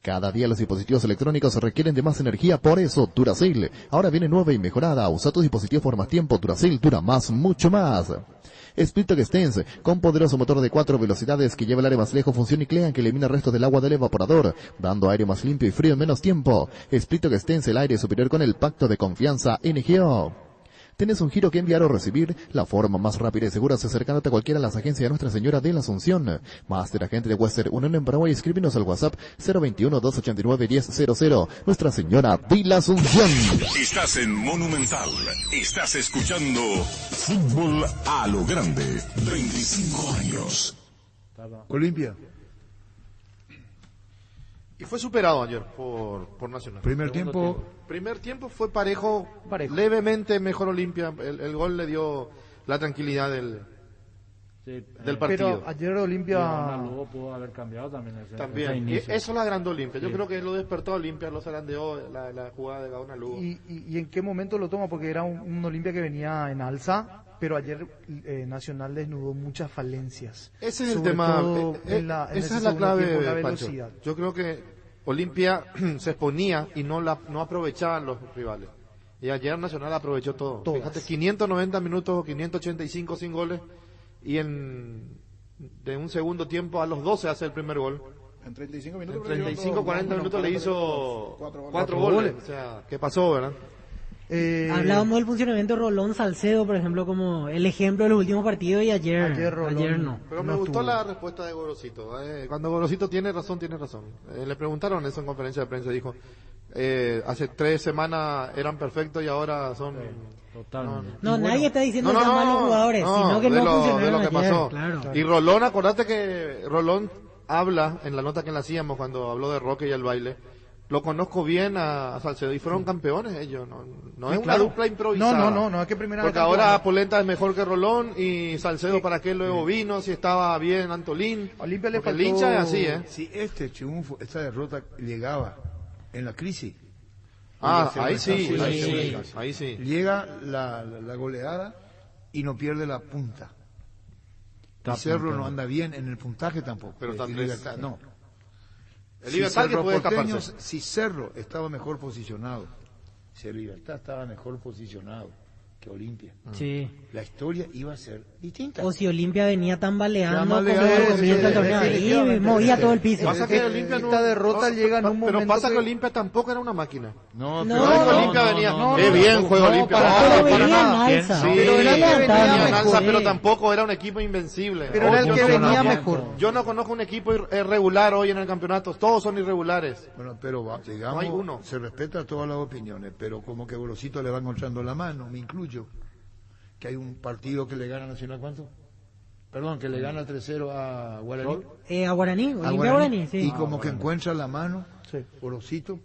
Cada día los dispositivos electrónicos requieren de más energía, por eso Duracell ahora viene nueva y mejorada. Usa tus dispositivos por más tiempo. Duracell dura más, mucho más. Splitock Stance, con poderoso motor de 4 velocidades que lleva el aire más lejos, función Clean que elimina restos del agua del evaporador, dando aire más limpio y frío en menos tiempo. Splitock Stance, el aire superior con el pacto de confianza NGO. ¿Tenés un giro que enviar o recibir? La forma más rápida y segura es acercándote a cualquiera de las agencias de Nuestra Señora de la Asunción. Máster Agente de Western Unión en Paraguay. Escríbenos al WhatsApp 021-289-1000. Nuestra Señora de la Asunción. Estás en Monumental. Estás escuchando Fútbol a lo Grande. 25 años. Olimpia. Y fue superado ayer por Nacional. Primer tiempo fue parejo. Levemente mejor Olimpia. El gol le dio la tranquilidad del partido. Pero ayer Olimpia pudo haber cambiado también. También. Y eso la agrandó Olimpia. Yo creo que lo despertó a Olimpia, lo zarandeó la jugada de Gaona Lugo. ¿Y en qué momento lo toma? Porque era un Olimpia que venía en alza, pero ayer Nacional desnudó muchas falencias. Ese es el tema. Esa es la clave, la Pancho. velocidad. Yo creo que Olimpia se exponía y no aprovechaban los rivales. Y ayer Nacional aprovechó todo. Todas. Fíjate, 590 minutos, 585 sin goles. Y de un segundo tiempo a los 12 hace el primer gol. En 35 minutos. En 35, 40 minutos le hizo 4 goles. O sea, ¿qué pasó, verdad? Hablábamos del funcionamiento de Rolón Salcedo, por ejemplo, como el ejemplo de los últimos partidos, y ayer no. Pero me gustó la respuesta de Gorosito. Cuando Gorosito tiene razón, tiene razón. Le preguntaron eso en conferencia de prensa, dijo, hace 3 semanas eran perfectos y ahora son... Nadie está diciendo que están malos jugadores, sino que no funcionaron de lo que ayer, pasó. claro. Y Rolón, acordate que Rolón habla, en la nota que le hacíamos cuando habló de Roque y el baile, lo conozco bien a Salcedo y fueron campeones ellos, no es una dupla improvisada. No, es que primera porque ahora Polenta es mejor que Rolón y Salcedo para qué luego vino, si estaba bien Antolín. Olimpia le faltó... el hincha es así, Si este triunfo, esta derrota llegaba en la crisis. Ahí sí. Llega la goleada y no pierde la punta. Y Cerro no anda bien en el puntaje tampoco. Pero Libertad, no. El Libertad que puede escaparse. Si Cerro estaba mejor posicionado, si el Libertad estaba mejor posicionado que Olimpia, la historia iba a ser distinta. O si Olimpia venía tambaleando como comienza el torneo y movía todo el piso. Pasa que Olimpia esta derrota llega en un momento. Pero pasa que Olimpia tampoco era una máquina. Olimpia venía. Qué bien juega Olimpia. Pero venía en alza. Pero tampoco era un equipo invencible. Pero era el que venía mejor. Yo no conozco un equipo irregular hoy en el campeonato. Todos son irregulares. Bueno, pero digamos, no hay uno. Se respeta todas las opiniones, pero como que Gorosito le va encontrando la mano, me incluyo. Que hay un partido que le gana Nacional, ¿cuánto? Perdón, que le gana 3-0 a Guaraní. A Guaraní, Olimpia Guaraní, sí. Y como que encuentra la mano, Gorosito,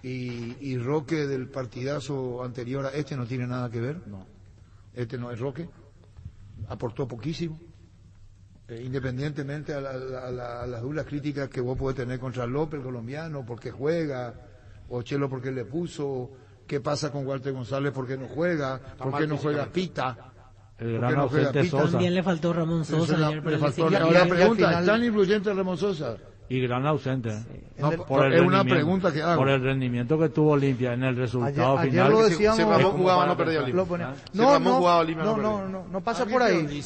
y Roque del partidazo anterior a este no tiene nada que ver. No. Este no es Roque. Aportó poquísimo. Independientemente a las duras críticas que vos podés tener contra López, el colombiano, porque juega, o Chelo porque le puso... ¿Qué pasa con Walter González? ¿Por qué no juega? ¿Por qué no juega Pita? El gran ausente Sosa. También le faltó Ramón Sosa. Le faltó la pregunta, ¿tan influyente Ramón Sosa? Y gran ausente. No, es una pregunta que hago. Por el rendimiento que tuvo Olimpia en el resultado ayer final. Lo decíamos, si Ramón jugaba no perdía Olimpia. No pasa por ahí.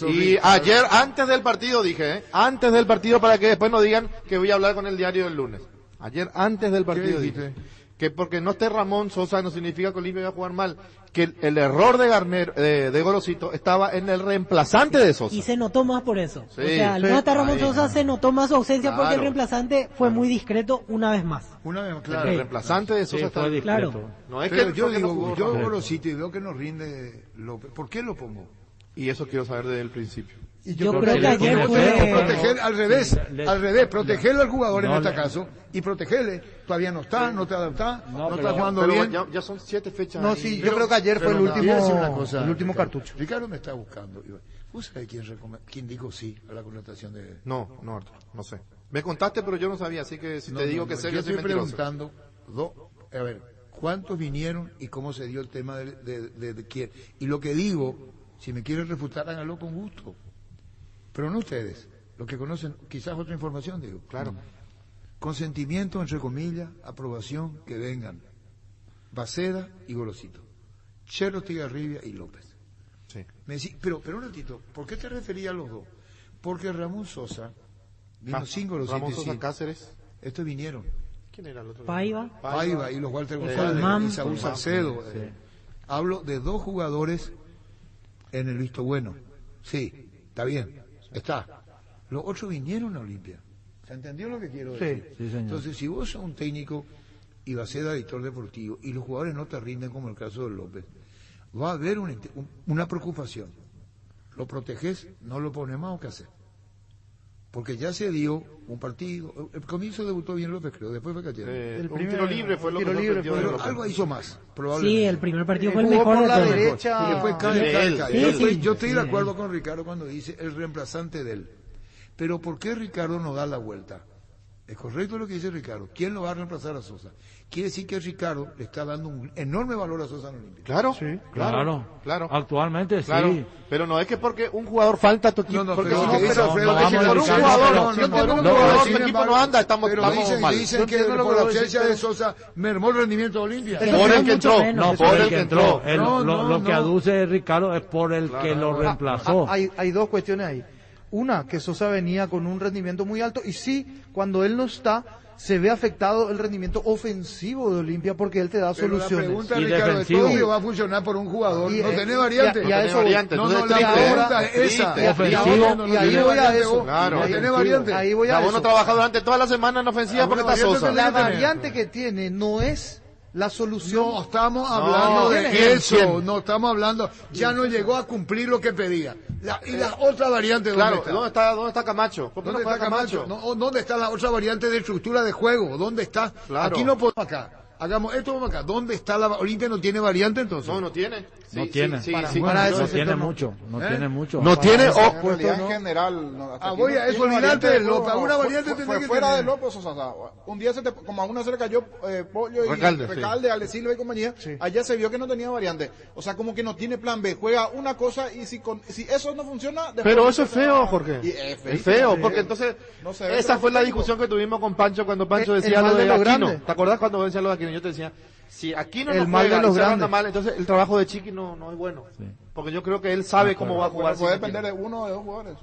Y ayer, antes del partido dije, antes del partido para que después no digan que voy a hablar con el diario del lunes. Ayer, antes del partido dije que porque no esté Ramón Sosa no significa que Olimpia iba a jugar mal, que el error de Garner, de Gorosito estaba en el reemplazante de Sosa. Y se notó más por eso. Sí, o sea, al no estar Ramón Sosa se notó más su ausencia porque el reemplazante fue muy discreto una vez más. Claro. El reemplazante de Sosa está discreto. Claro. No es pero que yo digo, yo Gorosito y veo que nos rinde López. ¿Por qué lo pongo? Y eso quiero saber desde el principio. Y yo creo que ayer fue... proteger al revés, protegerle al jugador en este caso, y protegerle, todavía no está, no te adapta, no está jugando bien. Ya son 7 fechas. No, sí, yo creo que ayer fue el último cartucho. Ricardo me está buscando. ¿Vos sabés quién dijo sí a la contratación de...? No, Arturo, no sé. Me contaste, pero yo no sabía, así que si te digo que sé, yo estoy preguntando, a ver, ¿cuántos vinieron y cómo se dio el tema de quién? Y lo que digo, si me quieren refutar, háganlo con gusto. Pero no ustedes, los que conocen quizás otra información, digo. Claro. Consentimiento, entre comillas, aprobación, que vengan Baceda y Gorosito, Chelo, Tigarribia y López. Sí. Me decís, pero un ratito, ¿por qué te referías a los dos? Porque Ramón Sosa vino sin Gorosito. Ramón Sosa Cáceres. Estos vinieron. ¿Quién era el otro? Paiva y los Walter González y Saúl Salcedo. Hablo de 2 jugadores en el visto bueno. Sí, está bien, está. Los otros vinieron a Olimpia. ¿Se entendió lo que quiero decir? Sí, señor. Entonces, si vos sos un técnico y vas a ser director deportivo y los jugadores no te rinden, como el caso de López, va a haber una preocupación. ¿Lo proteges? No lo pones más, ¿o qué hacer? Porque ya se dio un partido. El comienzo debutó bien López, creo. Después fue Cachero. Un tiro libre fue lo que sorprendió de pero López. algo hizo más, probablemente. Sí, el primer partido fue el Jugó mejor por de la todos. derecha. Y después cae. Sí, sí. Yo estoy de Sí, acuerdo con Ricardo cuando dice el reemplazante de él. Pero ¿por qué Ricardo no da la vuelta? Es correcto lo que dice Ricardo. ¿Quién lo va a reemplazar a Sosa? Quiere decir que Ricardo le está dando un enorme valor a Sosa en Olimpia. Claro, Sí, claro. Actualmente Claro, sí. pero no es que porque un jugador falta a tu equipo, No, porque pero si lo que dice Alfredo, porque si vamos por a un analizar, jugador, no, si por un no, jugador sin tu equipo embargo, no anda, estamos pero mal. dicen que entiendo lo por que la vos ausencia decís, de Sosa mermó el rendimiento de Olimpia. Por el que entró, No, por el que entró. Lo que aduce Ricardo es por el que lo reemplazó. Hay 2 cuestiones ahí. Una, que Sosa venía con un rendimiento muy alto y sí, cuando él no está, se ve afectado el rendimiento ofensivo de Olimpia porque él te da Pero soluciones. la pregunta, Y Ricardo, defensivo. todo va a funcionar por un jugador. Y, No tenés variante. y a eso variante. No, Entonces, la triste, pregunta es esa. triste, ofensivo. Y ahí voy a eso. Claro. No tenés variante. Ahí voy O sea, a vos no eso. trabajas durante toda la semana en ofensiva porque está variante Sosa. tenés. La variante que tiene no es la solución. No estamos hablando de ¿quién? eso, ¿Quién? no estamos hablando, ya no llegó a cumplir lo que pedía. Y la otra variante, ¿dónde Claro, está? ¿dónde está Camacho? ¿Por qué ¿Dónde no está juega Camacho? No, ¿dónde está la otra variante de estructura de juego? ¿Dónde está? Claro. Aquí no podemos acá. Hagamos esto, vamos acá. ¿Dónde está la Olimpia? ¿No tiene variante entonces? No tiene. No tiene. Para eso No se tiene tornó. mucho. No ¿Eh? tiene mucho. No tiene, o En realidad, en general, no, hasta aquí voy no a eso, tiene olvidate variante de de López, juego. alguna variante tenés Fue que fuera tener. de López, o sea, un día como a una se le cayó Pollo y Recalde, Ale Silva y compañía, allá se vio que no tenía variante. O sea, como que no tiene plan B, juega una cosa y si eso no funciona... después Pero no eso es se feo, va. Jorge. Y Es feo, porque entonces No se ve esa fue la técnico. discusión que tuvimos con Pancho cuando Pancho El decía mal lo de de los Aquino. grandes. ¿Te acordás cuando decía lo de Aquino? Yo te decía, si Aquino El no mal de juega los y se anda grandes. mal, entonces el trabajo de Chiqui no es bueno. Porque yo creo que él sabe cómo va a jugar. Puede sin depender Aquino. de uno o de 2 jugadores.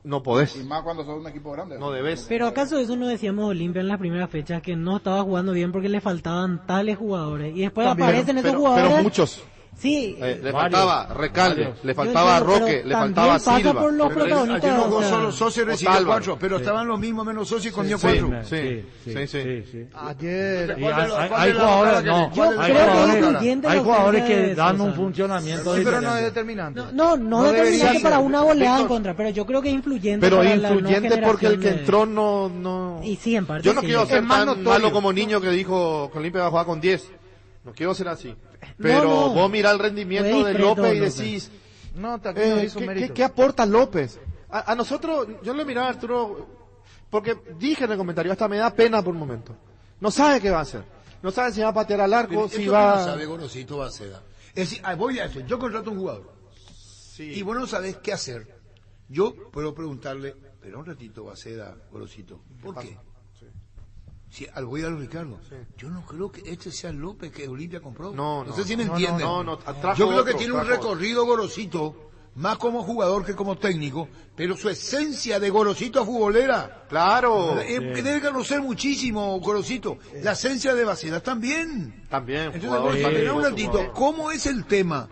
No podés. Y más cuando sos un equipo grande. No debes. Pero ¿acaso eso no decíamos Olimpia en las primeras fechas que no estaba jugando bien porque le faltaban tales jugadores? Y después También, aparecen esos Pero jugadores. muchos. Sí. Le Varios. faltaba Recalde, Varios. le faltaba Yo entiendo, Roque, pero le también faltaba pasa Silva. por los Pero protagonistas. ayer no o jugó sea, solo Sosa y recibió Otálvaro. 4, pero estaban los mismos menos Sosa y comió 4. Sí. Ayer. Y ¿Cuál de los- hay cuál de las jugadores, caras que no, le- cuál de las hay creo que caras? es jugadores, influyente hay la jugadores ausencia que de dan Sosa. un funcionamiento Sí, pero no es diferente. determinante. No debería determinante ser. para una goleada en Víctor, contra, pero yo creo que es influyente. Pero para la influyente nueva porque el que generación entró no... Y sí, en parte Yo no sí. quiero ser Es más tan notorio. malo como niño que dijo que Olimpia va a jugar con 10. No quiero ser así. Pero vos mirá el rendimiento Fue de discreto, López y López. decís... No, aquí no hizo mérito. ¿Qué aporta López? A nosotros, yo le miraba a Arturo, porque dije en el comentario, hasta me da pena por un momento. No sabe qué va a hacer. No sabe si va a patear al arco, Eso si que va... no sabe Gorosito Baceda. Es decir, voy a eso, yo contrato a un jugador. Y vos no sabés qué hacer. Yo puedo preguntarle, pero un ratito Baceda, Gorosito, ¿por qué? Si voy a Ricardo, yo no creo que este sea el López que Olimpia compró. No sé si me entienden. trajo Yo creo que otro, tiene un trajo recorrido Gorosito, más como jugador que como técnico, pero su esencia de Gorosito a futbolera. Claro. Debe conocer muchísimo Gorosito. La esencia de Baceda también. También. Entonces, jugador, vos, también, espera un otro ratito, jugador. ¿cómo es el tema?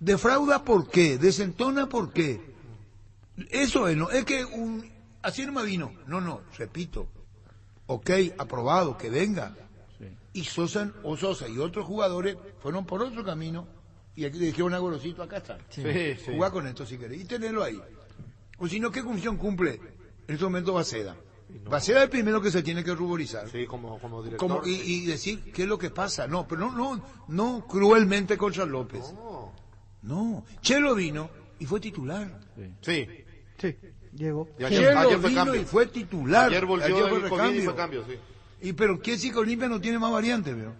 ¿Defrauda por qué? ¿Desentona por qué? Eso es, no es que así no me vino. No, repito. Ok, aprobado, que venga. Y Sosa y otros jugadores fueron por otro camino y aquí le dijeron a Gorosito, acá está. Sí. Jugá con esto si querés y tenerlo ahí. O si no, ¿qué función cumple en este momento Baceda? Baceda es el primero que se tiene que ruborizar. Sí, como director. Y decir qué es lo que pasa. No, pero no cruelmente contra López. No. Chelo vino y fue titular. Sí. Llegó. Y Chelo ayer fue vino cambio. y fue titular. Ayer volvió del COVID y fue cambio, sí. Y pero ¿qué si que Olimpia no tiene más variantes, veo?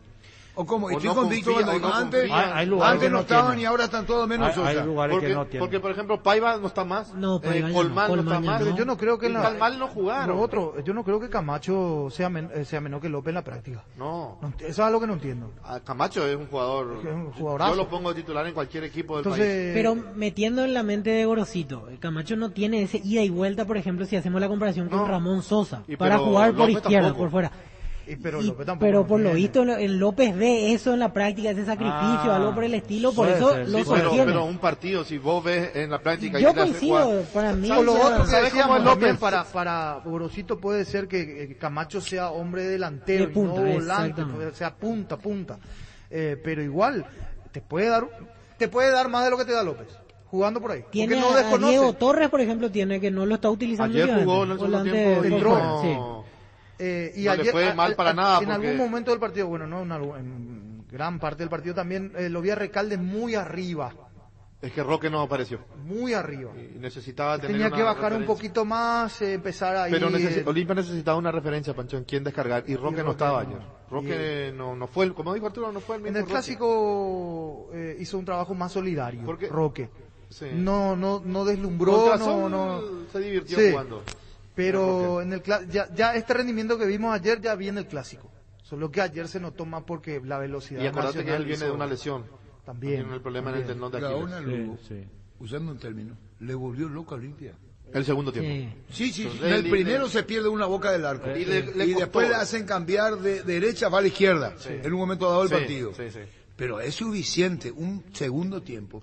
O como, O estoy no con Víctor confía, cuando o digo, no antes, confía. Hay lugares antes que no no estaban tienen. y ahora están todos menos Hay Sosa. lugares que no tienen. Porque, por ejemplo, Paiva no está más. No, Paiva ya Colmán no está Colmán ya más. no. Pero yo no creo que en la... Mal no jugaron. Lo otro, yo no creo que Camacho sea menor que López en la práctica. No. Eso es algo que no entiendo. Camacho es un jugador. Es un jugadorazo. Yo lo pongo de titular en cualquier equipo del país. Entonces, Pero metiendo en la mente de Gorosito, el Camacho no tiene ese ida y vuelta, por ejemplo, si hacemos la comparación con No. Ramón Sosa, Y para pero jugar por López izquierda, tampoco. por fuera. Pero por lo visto el López ve eso en la práctica, ese sacrificio, algo por el estilo, por eso lo sostiene. Pero un partido, si vos ves en la práctica... Yo coincido, para mí... O lo otro que ¿sabes cómo es López? Para Gorosito puede ser que Camacho sea hombre delantero, de punta, y no volante, sea punta. Pero igual, te puede dar más de lo que te da López. Jugando por ahí. Tiene no a Diego Torres, por ejemplo, que no lo está utilizando. Ayer jugó en el segundo tiempo y no ayer, le fue mal para nada. En algún momento del partido, bueno, no en gran parte del partido también, lo vi a Recalde muy arriba. Es que Roque no apareció. Muy arriba. Y necesitaba tener Tenía que bajar referencia. un poquito más, empezar ahí. Pero Olimpia necesitaba una referencia, Pancho, en quién descargar. Y Roque no estaba ayer. Roque no fue, como dijo Arturo, no fue el mismo. En el clásico hizo un trabajo más solidario. ¿Por qué? Roque. Sí. No deslumbró, se divirtió jugando. Pero en el ya este rendimiento que vimos ayer ya vi en el clásico. Solo que ayer se notó más porque la velocidad. Y acordate que él viene de una lesión. También. Tiene el problema en el tendón de Aquiles. Usando un término, le volvió loco a Olimpia. El segundo tiempo. Sí. Entonces, el primero se pierde una boca del arco. Y después le hacen cambiar de derecha a la izquierda. En un momento dado del partido. Pero es suficiente un segundo tiempo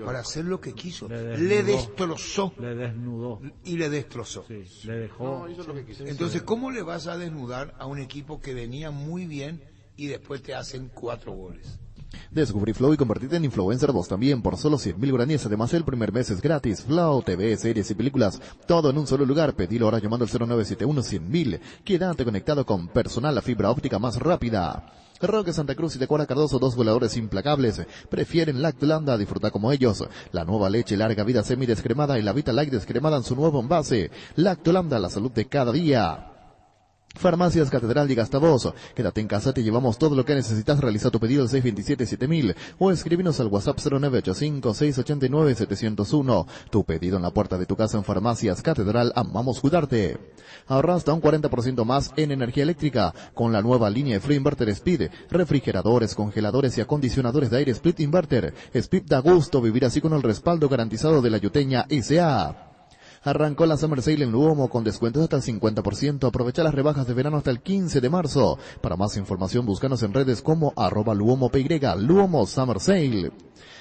para hacer lo que quiso. Le destrozó. Le desnudó. Y le destrozó. Sí, le dejó. Hizo lo que quiso. Entonces, ¿cómo le vas a desnudar a un equipo que venía muy bien y después te hacen 4 goles? Descubrí Flow y convertirte en influencer vos también por solo 100.000 guaraníes. Además, el primer mes es gratis. Flow, TV, series y películas, todo en un solo lugar. Pedilo ahora llamando al 0971-100.000. Quédate conectado con personal, la fibra óptica más rápida. Roque Santa Cruz y Tecuara Cardoso, 2 voladores implacables. Prefieren Lactolanda, disfruta como ellos. La nueva leche larga vida semidescremada y la Vita Light descremada en su nuevo envase. Lactolanda, la salud de cada día. Farmacias Catedral llega hasta vos. Quédate en casa, te llevamos todo lo que necesitas. Realiza tu pedido al 627-7000 o escríbenos al WhatsApp 0985-689-701. Tu pedido en la puerta de tu casa en Farmacias Catedral. Amamos cuidarte. Ahorra hasta un 40% más en energía eléctrica con la nueva línea de Free Inverter Speed. Refrigeradores, congeladores y acondicionadores de aire Split Inverter. Speed da gusto vivir así con el respaldo garantizado de la Yuteña S.A. Arrancó la Summer Sale en Luomo con descuentos hasta el 50%. Aprovecha las rebajas de verano hasta el 15 de marzo. Para más información, búscanos en redes como @LuomoPY, Luomo Summer Sale.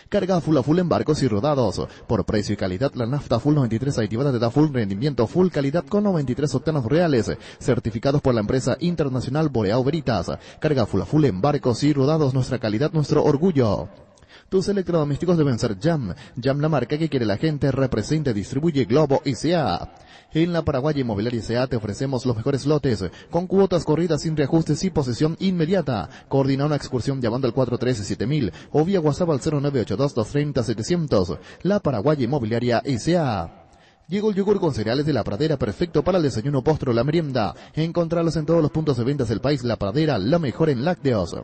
Carga full a full en barcos y rodados. Por precio y calidad, la nafta Full 93 aditivada te da full rendimiento, full calidad con 93 octanos reales. Certificados por la empresa internacional Boreao Veritas. Carga full a full en barcos y rodados, nuestra calidad, nuestro orgullo. Tus electrodomésticos deben ser Jam. Jam, la marca que quiere la gente, representa y distribuye Globo S.A. En la Paraguaya Inmobiliaria S.A. te ofrecemos los mejores lotes, con cuotas corridas sin reajustes y posesión inmediata. Coordina una excursión llamando al 413-7000 o vía WhatsApp al 0982-230-700. La Paraguaya Inmobiliaria S.A. Llegó el yogur con cereales de La Pradera, perfecto para el desayuno, postre o la merienda. Encontralos en todos los puntos de ventas del país. La Pradera, la mejor en lácteos.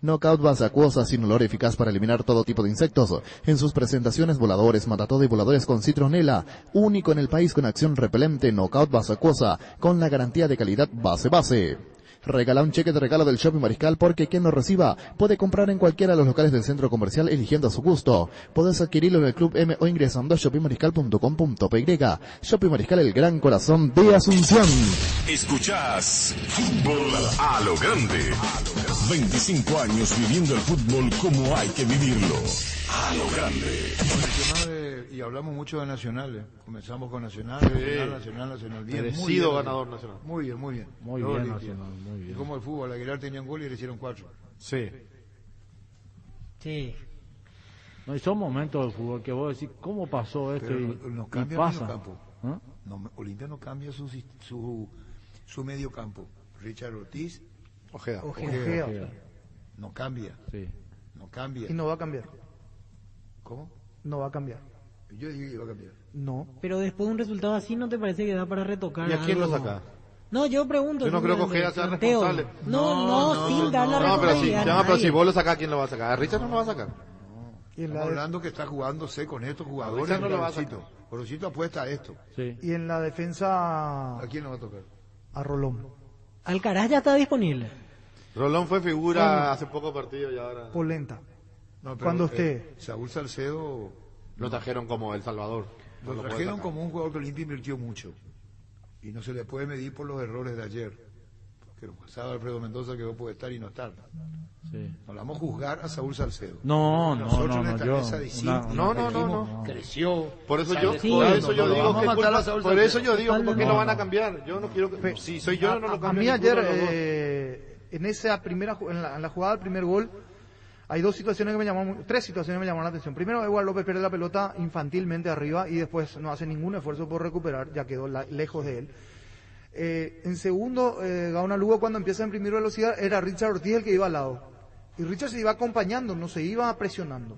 Knockout base acuosa sin olor, eficaz para eliminar todo tipo de insectos. En sus presentaciones, voladores, matatodo y voladores con citronela. Único en el país con acción repelente. Knockout base acuosa con la garantía de calidad base. Regala un cheque de regalo del Shopping Mariscal porque quien lo reciba puede comprar en cualquiera de los locales del centro comercial eligiendo a su gusto. Podés adquirirlo en el Club M o ingresando a shoppingmariscal.com.py. Shopping Mariscal, el gran corazón de Asunción. Escuchás Fútbol a lo Grande. 25 años viviendo el fútbol como hay que vivirlo. A lo Grande. Y hablamos mucho de nacionales. Comenzamos con nacional, nacional. Bien, merecido ganador nacional. Muy bien. Muy bien, Nacional, muy bien. Y como el fútbol, Aguilar tenía un gol y le hicieron 4. Sí. No, y son momentos del fútbol que vos decís, ¿cómo pasó esto? Pero no cambia y pasa. medio campo. No, Olimpia no cambia su medio campo. Richard Ortiz, Ojeda. No cambia. Sí. No cambia. Y no va a cambiar. ¿Cómo? No va a cambiar. Yo dije que iba a cambiar. No. Pero después de un resultado así, ¿no te parece que da para retocar? ¿Y a quién algo? lo saca? No, yo pregunto. Yo no creo que Ojeda sea responsable. No, sin dar la responsabilidad. Pero si vos lo sacás, ¿quién lo va a sacar? ¿A Richard no lo va a sacar? Estamos hablando que está jugándose con estos jugadores. Richard no lo va a sacar. Gorosito apuesta a esto. Sí. Y en la defensa... ¿A quién lo va a tocar? A Rolón. Alcaraz ya está disponible. Rolón fue figura hace poco partido y ahora... Polenta. No, pero, Cuando usted... Saúl Salcedo... Lo trajeron como El Salvador. Lo trajeron como un jugador que Olimpia invirtió mucho. Y no se le puede medir por los errores de ayer. que lo pasaba Alfredo Mendoza, que vos podés estar y no estar. Sí. Hablamos juzgar a Saúl Salcedo. No, Nosotros en esta yo, mesa decimos, no. creció. Por eso sale yo digo que por eso yo digo, ¿por qué lo van a cambiar? Yo no quiero que, si soy yo no lo cambio. A mí ayer, en esa primera, en la jugada del primer gol, hay tres situaciones que me llamaron la atención. Primero, Eduardo López pierde la pelota infantilmente arriba y después no hace ningún esfuerzo por recuperar, ya quedó lejos de él. En segundo, Gaona Lugo, cuando empieza a imprimir velocidad, era Richard Ortiz el que iba al lado. Y Richard se iba acompañando, no se iba presionando.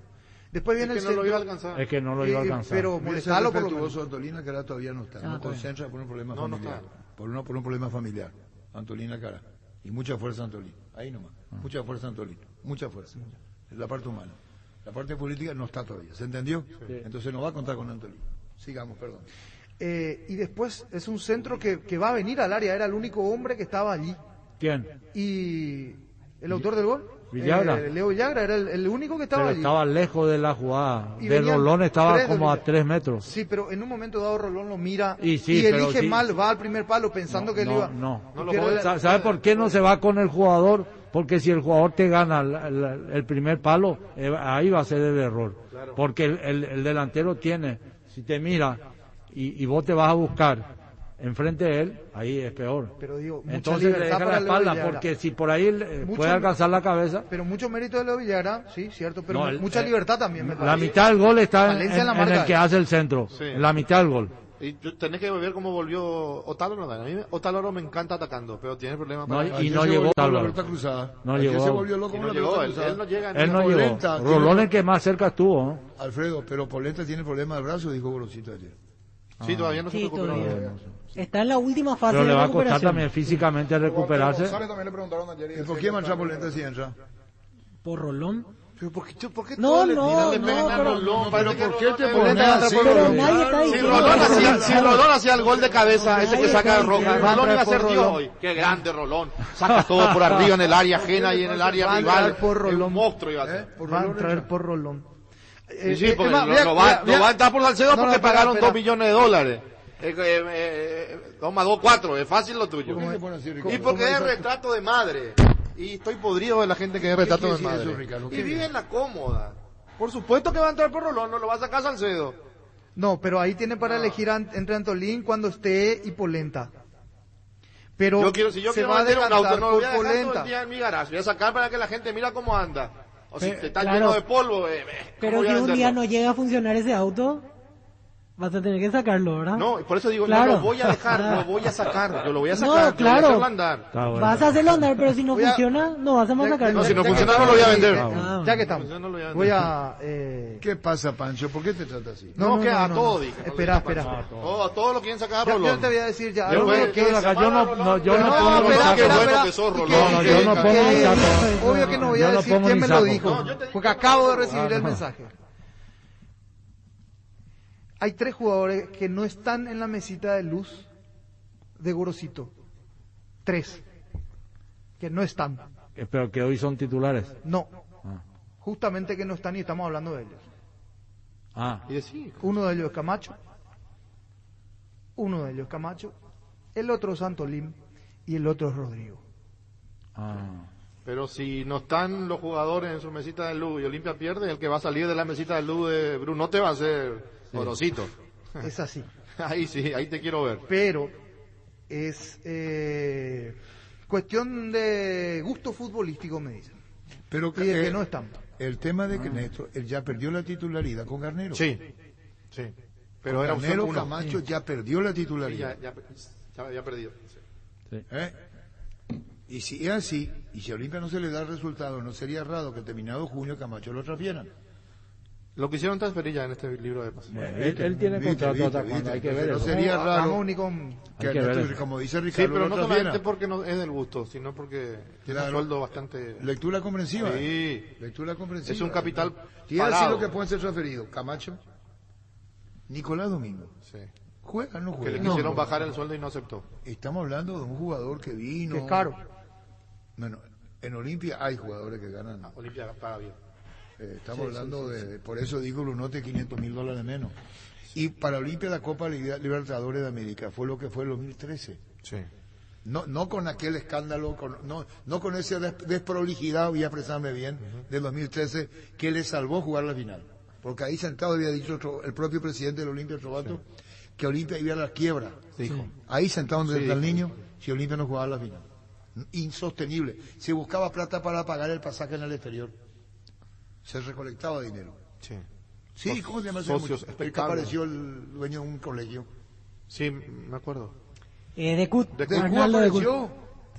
Después viene es que no lo iba a alcanzar. Es que no lo iba a alcanzar. Pero molestarlo por lo menos. Antolina Cara todavía no está. No concentra por un problema familiar. Por un problema familiar. Antolina Cara. Y mucha fuerza Antolina. Ahí nomás. Mucha fuerza Antolina. Mucha fuerza. Es la parte humana. La parte política no está todavía. ¿Se entendió? Sí. Entonces no va a contar con Antolina. Sigamos, perdón. Y después es un centro que va a venir al área. Era el único hombre que estaba allí. ¿Quién? Y el autor del gol. Villagra. Leo Villagra era el único que estaba pero allí. Estaba lejos de la jugada. Y de Rolón estaba como a 3 metros. Sí, pero en un momento dado Rolón lo mira y elige mal, va al primer palo pensando que él iba. ¿Sabe por qué no se va con el jugador? Porque si el jugador te gana el primer palo, ahí va a ser el error. Claro. Porque el delantero tiene, si te mira y vos te vas a buscar enfrente de él, ahí es peor. Pero digo, entonces le deja la espalda, porque si por ahí puede alcanzar la cabeza. Pero mucho mérito de Leo Villagra, sí, cierto, pero mucha libertad también. Me la mitad del gol está en el que hace el centro, sí. En la mitad del gol. Y tenés que ver cómo volvió Otálvaro. A mí Otálvaro me encanta atacando, pero tiene problemas para... Y no llegó Otálvaro. No llegó. Se volvió loco con la pelota cruzada. Él no llegó. Rolón el que más cerca estuvo, ¿no? Alfredo, pero Polenta tiene problemas de brazo, dijo Gorosito ayer. Sí, todavía no se recuperó. Está en la última fase pero de le va a recuperación. costar también físicamente recuperarse. También le preguntaron ayer. ¿Y por qué mancha Polenta si entra? Por Rolón. ¿Pero por qué No, le pegan a Rolón? Pero ¿por qué te pones así? Pero nadie está diciendo. Si Rolón hacía el gol de cabeza, ese que saca de Roja, Rolón iba a ser Dios hoy. Qué grande Rolón. Saca todo por arriba en el área ajena y en el área rival. Un monstruo iba a ser. Va a entrar por Rolón. Sí, porque no va a entrar por Salcedo porque pagaron $2 millones. 2 más 2, 4, es fácil lo tuyo. Y porque es retrato de madre. Y estoy podrido de la gente que es retrato de madre. Y vive en la cómoda. Por supuesto que va a entrar por Rolón, no lo va a sacar Salcedo. No, pero ahí tiene para elegir entre Antolín cuando esté y Polenta. Pero si yo quiero vender un auto, no lo voy a dejar todo el día en mi garaje. Voy a sacar para que la gente mira cómo anda. O si te está lleno de polvo, pero si un día no llega a funcionar ese auto, vas a tener que sacarlo, ¿verdad? No, por eso digo, claro. No lo voy a dejar, lo voy a sacar. Yo lo voy a sacar, no, claro. Voy a hacerlo andar. Vas a hacerlo andar, pero si no funciona, no vas a más sacarlo. No, si no funciona, no lo voy a vender. Ya que estamos. Voy a... ¿Qué pasa, Pancho? ¿Por qué te trata así? No, que a todo, dije. Espera. A todo lo quieren sacar a Rolón. Yo te voy a decir ya. Yo no pongo Obvio que no voy a decir quién me lo dijo, porque acabo de recibir el mensaje. Hay 3 jugadores que no están en la mesita de luz de Gorosito. 3. Que no están. Pero que hoy son titulares. No. Justamente que no están y estamos hablando de ellos. Y uno de ellos es Camacho. El otro es Antolín y el otro es Rodrigo. Pero si no están los jugadores en su mesita de luz y Olimpia pierde, el que va a salir de la mesita de luz de Bruno te va a ser Gorosito. Es así. Ahí sí, ahí te quiero ver. Pero es cuestión de gusto futbolístico, me dicen. Pero y de que no están. El tema de que Néstor, él ya perdió la titularidad con Garnero. Sí. Pero era Garnero Camacho ya perdió la titularidad. Ya perdió. Sí. Y si es así, y si a Olimpia no se le da el resultado, no sería raro que terminado junio Camacho lo transfieran. Lo que hicieron transferir ya en este libro de pases. Él tiene contrato hasta cuando hay que ver. No sería raro que como dice Ricardo. Sí, pero no solamente porque no es del gusto, sino porque tiene un sueldo bastante... Lectura comprensiva. Sí. Lectura comprensiva. Es un capital Tiene así lo que pueden ser transferidos. Camacho, Nicolás Domingo. Sí. ¿Juega o no juega? Que le quisieron bajar el sueldo y no aceptó. Estamos hablando de un jugador que vino... Que es caro. Bueno, en Olimpia hay jugadores que ganan. Olimpia paga bien. Estamos hablando de, por eso digo Lunote, $500,000 menos. Y para Olimpia la Copa Libertadores de América fue lo que fue el 2013. Sí. No con aquel escándalo, no con esa desprolijidad, voy a expresarme bien, del 2013, que le salvó jugar la final. Porque ahí sentado había dicho el propio presidente del Olimpia, Trovato, que Olimpia iba a la quiebra. Dijo. Ahí sentado donde está el niño, si Olimpia no jugaba la final. Insostenible. Se buscaba plata para pagar el pasaje en el exterior. Se recolectaba dinero. Sí, ¿cómo se llama ese socios muchacho? El que apareció el dueño de un colegio. Sí, me acuerdo. De Cut. De Cut apareció.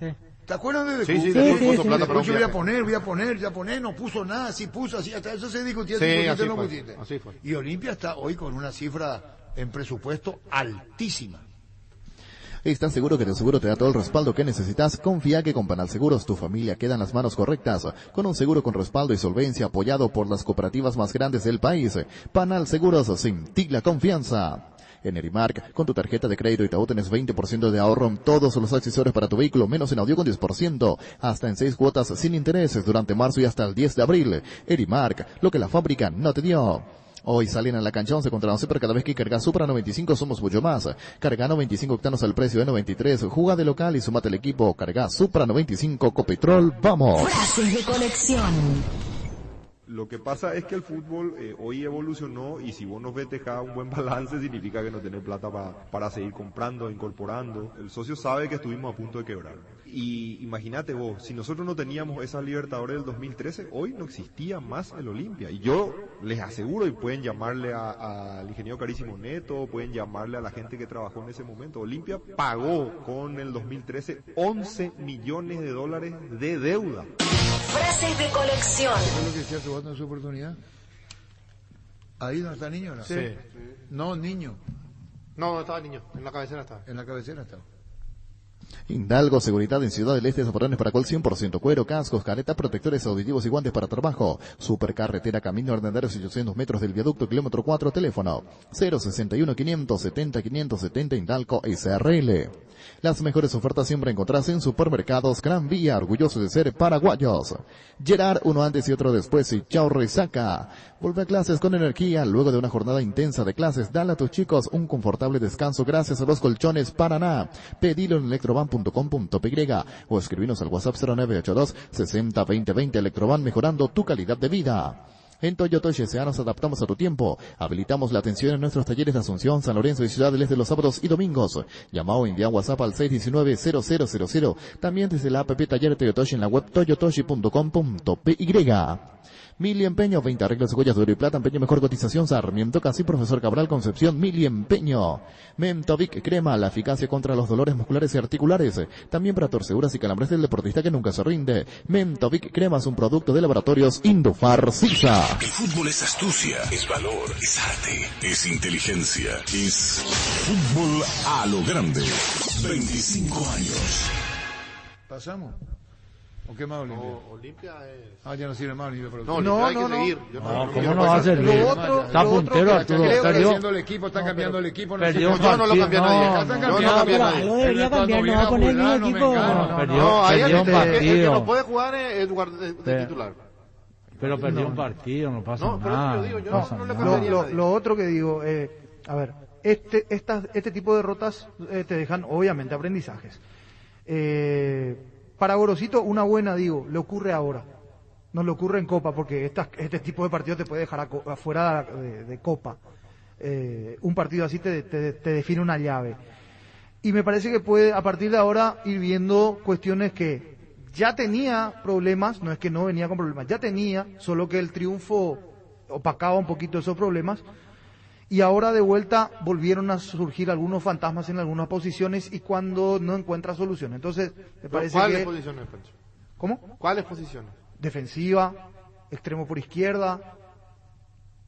Sí. ¿Te acuerdas de Cut? Sí, de Cut puso plata para Después yo voy a poner, no puso nada, sí puso, así, hasta eso se discutía. Así fue. Y Olimpia está hoy con una cifra en presupuesto altísima. ¿Estás seguro que tu seguro te da todo el respaldo que necesitas? Confía que con Panal Seguros tu familia queda en las manos correctas. Con un seguro con respaldo y solvencia apoyado por las cooperativas más grandes del país. Panal Seguros, sin ti la confianza. En Erimark, con tu tarjeta de crédito Itaú tenés 20% de ahorro en todos los accesorios para tu vehículo, menos en audio con 10%, hasta en 6 cuotas sin intereses durante marzo y hasta el 10 de abril. Erimark, lo que la fábrica no te dio. Hoy salen a la cancha 11 contra 11, pero cada vez que cargas Supra 95 somos mucho más. Carga 95 octanos al precio de 93. Juga de local y sumate al equipo. Carga Supra 95 Copetrol. ¡Vamos! Frases de colección. Lo que pasa es que el fútbol hoy evolucionó y si vos no ves dejar un buen balance significa que no tenés plata para seguir comprando, incorporando. El socio sabe que estuvimos a punto de quebrar. Y imagínate vos, si nosotros no teníamos esa Libertadores del 2013, hoy no existía más el Olimpia. Y yo les aseguro, y pueden llamarle al ingeniero Carísimo Neto, pueden llamarle a la gente que trabajó en ese momento. Olimpia pagó con el 2013 $11 millones de deuda. Frases de colección. ¿Eso es lo que decía Trovato en su oportunidad? ¿Ahí no está niño? ¿No? Sí. No, niño. No estaba niño, en la cabecera estaba. En la cabecera estaba. Hidalgo, seguridad en Ciudad del Este, zaparones para col 100%, cuero, cascos, caretas, protectores auditivos y guantes para trabajo. Supercarretera, camino Hernández, 800 metros del viaducto, kilómetro 4, teléfono 061 570 570 Hidalgo SRL. Las mejores ofertas siempre encontrás en Supermercados Gran Vía, orgullosos de ser paraguayos. Gerard, uno antes y otro después, y chao resaca. Vuelve a clases con energía, luego de una jornada intensa de clases, dale a tus chicos un confortable descanso gracias a los colchones Paraná. Pedilo en electroban.com.py o escribinos al WhatsApp 0982 60 20 20. Electroban, mejorando tu calidad de vida. En Toyota S.A. nos adaptamos a tu tiempo. Habilitamos la atención en nuestros talleres de Asunción, San Lorenzo y Ciudad del Este los sábados y domingos. Llama o envía WhatsApp al 619-0000. También desde la app Taller Toyotoshi en la web toyotoshi.com.py. Mili Empeño, 20 arreglos de joyas de oro y plata, empeño mejor cotización, Sarmiento Casi, Profesor Cabral, Concepción, Mili Empeño. Memtovic Crema, la eficacia contra los dolores musculares y articulares, también para torceduras y calambres del deportista que nunca se rinde. Memtovic Crema es un producto de laboratorios Indufar Sisa. El fútbol es astucia, es valor, es arte, es inteligencia, es fútbol a lo grande. 25 años. ¿Pasamos? ¿O qué más Olimpia? No, Olimpia es... ya no sirve más Olimpia. No, hay que seguir. ¿Cómo no va a servir? Está puntero Arturo. Están cambiando el equipo. Perdió un yo no lo cambié a nadie. Yo no cambié a nadie. Algo debería cambiar, no va a poner el equipo. Perdió un partido. El que no puede jugar es de titular. Pero perdió un partido, no pasa nada. Lo otro que digo, a ver, este tipo de derrotas te dejan obviamente aprendizajes. Para Gorosito, una buena, le ocurre ahora. No le ocurre en Copa, porque este tipo de partido te puede dejar afuera de Copa. Un partido así te define una llave. Y me parece que puede, a partir de ahora, ir viendo cuestiones que ya tenía problemas, no es que no venía con problemas, ya tenía, solo que el triunfo opacaba un poquito esos problemas. Y ahora de vuelta volvieron a surgir algunos fantasmas en algunas posiciones y cuando no encuentra solución. Entonces, me parece ¿cuáles posiciones, Pancho? ¿Cómo? ¿Cuáles posiciones? Defensiva, extremo por izquierda,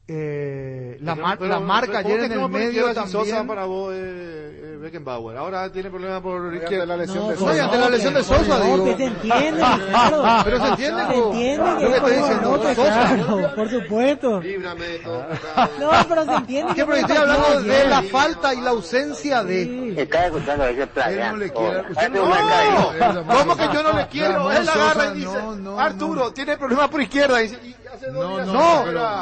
la marca ayer en el medio también. Sosa para vos Beckenbauer. Ahora tiene problemas por izquierda. La lesión de Sosa. Ante la lesión de Sosa, digo. Que se entiende, Ricardo. Pero se entiende, Se entiende que estoy diciendo, Sosa. Por supuesto. Líbrame de todo. No, pero se entiende. ¿Qué? Pero estoy hablando de la falta y la ausencia de... Está escuchando ese plan. ¿Cómo que yo no le quiero? Él agarra y dice, Arturo, tiene problemas por izquierda. Y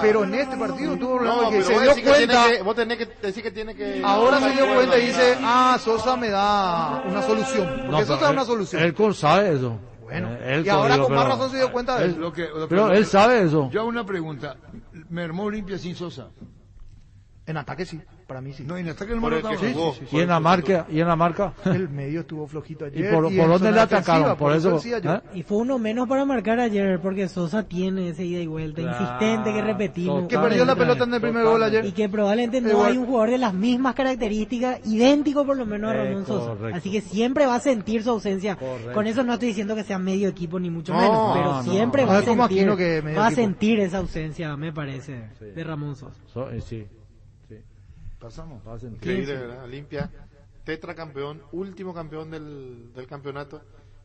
pero en este partido tuvo un problema que pero se vos dio decís que cuenta. vos tenés que decir que tiene que... Ahora se dio cuenta y dice, Sosa me da una solución. Porque Sosa da una solución. Él sabe eso. Bueno, Él y ahora digo, con más pero- razón se dio cuenta de él- eso. pero él sabe eso. Yo hago una pregunta. ¿Mermó Olimpia sin Sosa? En ataque sí, para mí sí. No, en ataque no Por me el lo que estaba. jugó. ¿Y en la marca? El medio estuvo flojito ¿Y ayer. por en dónde zona le atacaron? defensiva, Por eso, decía yo. Y fue uno menos para marcar ayer, porque Sosa tiene ese ida y vuelta insistente que repetimos. Que perdió la pelota en el primer gol ayer. Y que probablemente no Igual. hay un jugador de las mismas características, idéntico por lo menos a Ramón Sosa. correcto. Así que siempre va a sentir su ausencia. Correcto. Con eso no estoy diciendo que sea medio equipo ni mucho No, menos, pero no, siempre no. va a No es como sentir, Aquino que medio va a equipo. sentir esa ausencia, me parece, de Ramón Sosa. Sí. Pasamos. Increíble, ¿verdad? Olimpia, tetracampeón, último campeón del campeonato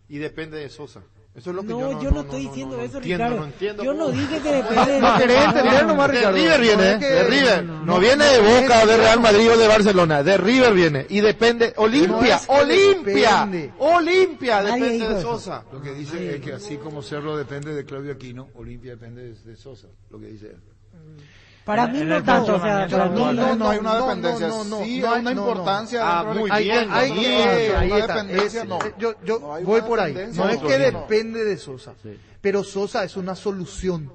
y depende de Sosa. Eso es lo que yo no estoy diciendo eso, entiendo, Ricardo. no entiendo Yo no cómo. dije que depende de... No querés entender nomás, Ricardo. De River viene, de River. No viene de Boca, de Real Madrid o de Barcelona. De River viene. Y depende. Olimpia, Olimpia. Olimpia depende de Sosa. Lo que dice es que así como Cerro depende de Claudio Aquino, Olimpia depende de Sosa. Lo que dice él. Para mí no tanto, o sea, para mí no hay una dependencia. Sí, hay una importancia. dentro del equipo. Ahí Una está. dependencia, no. Yo No hay voy una por ahí. dependencia. No es que No. depende de Sosa, pero Sosa es una solución.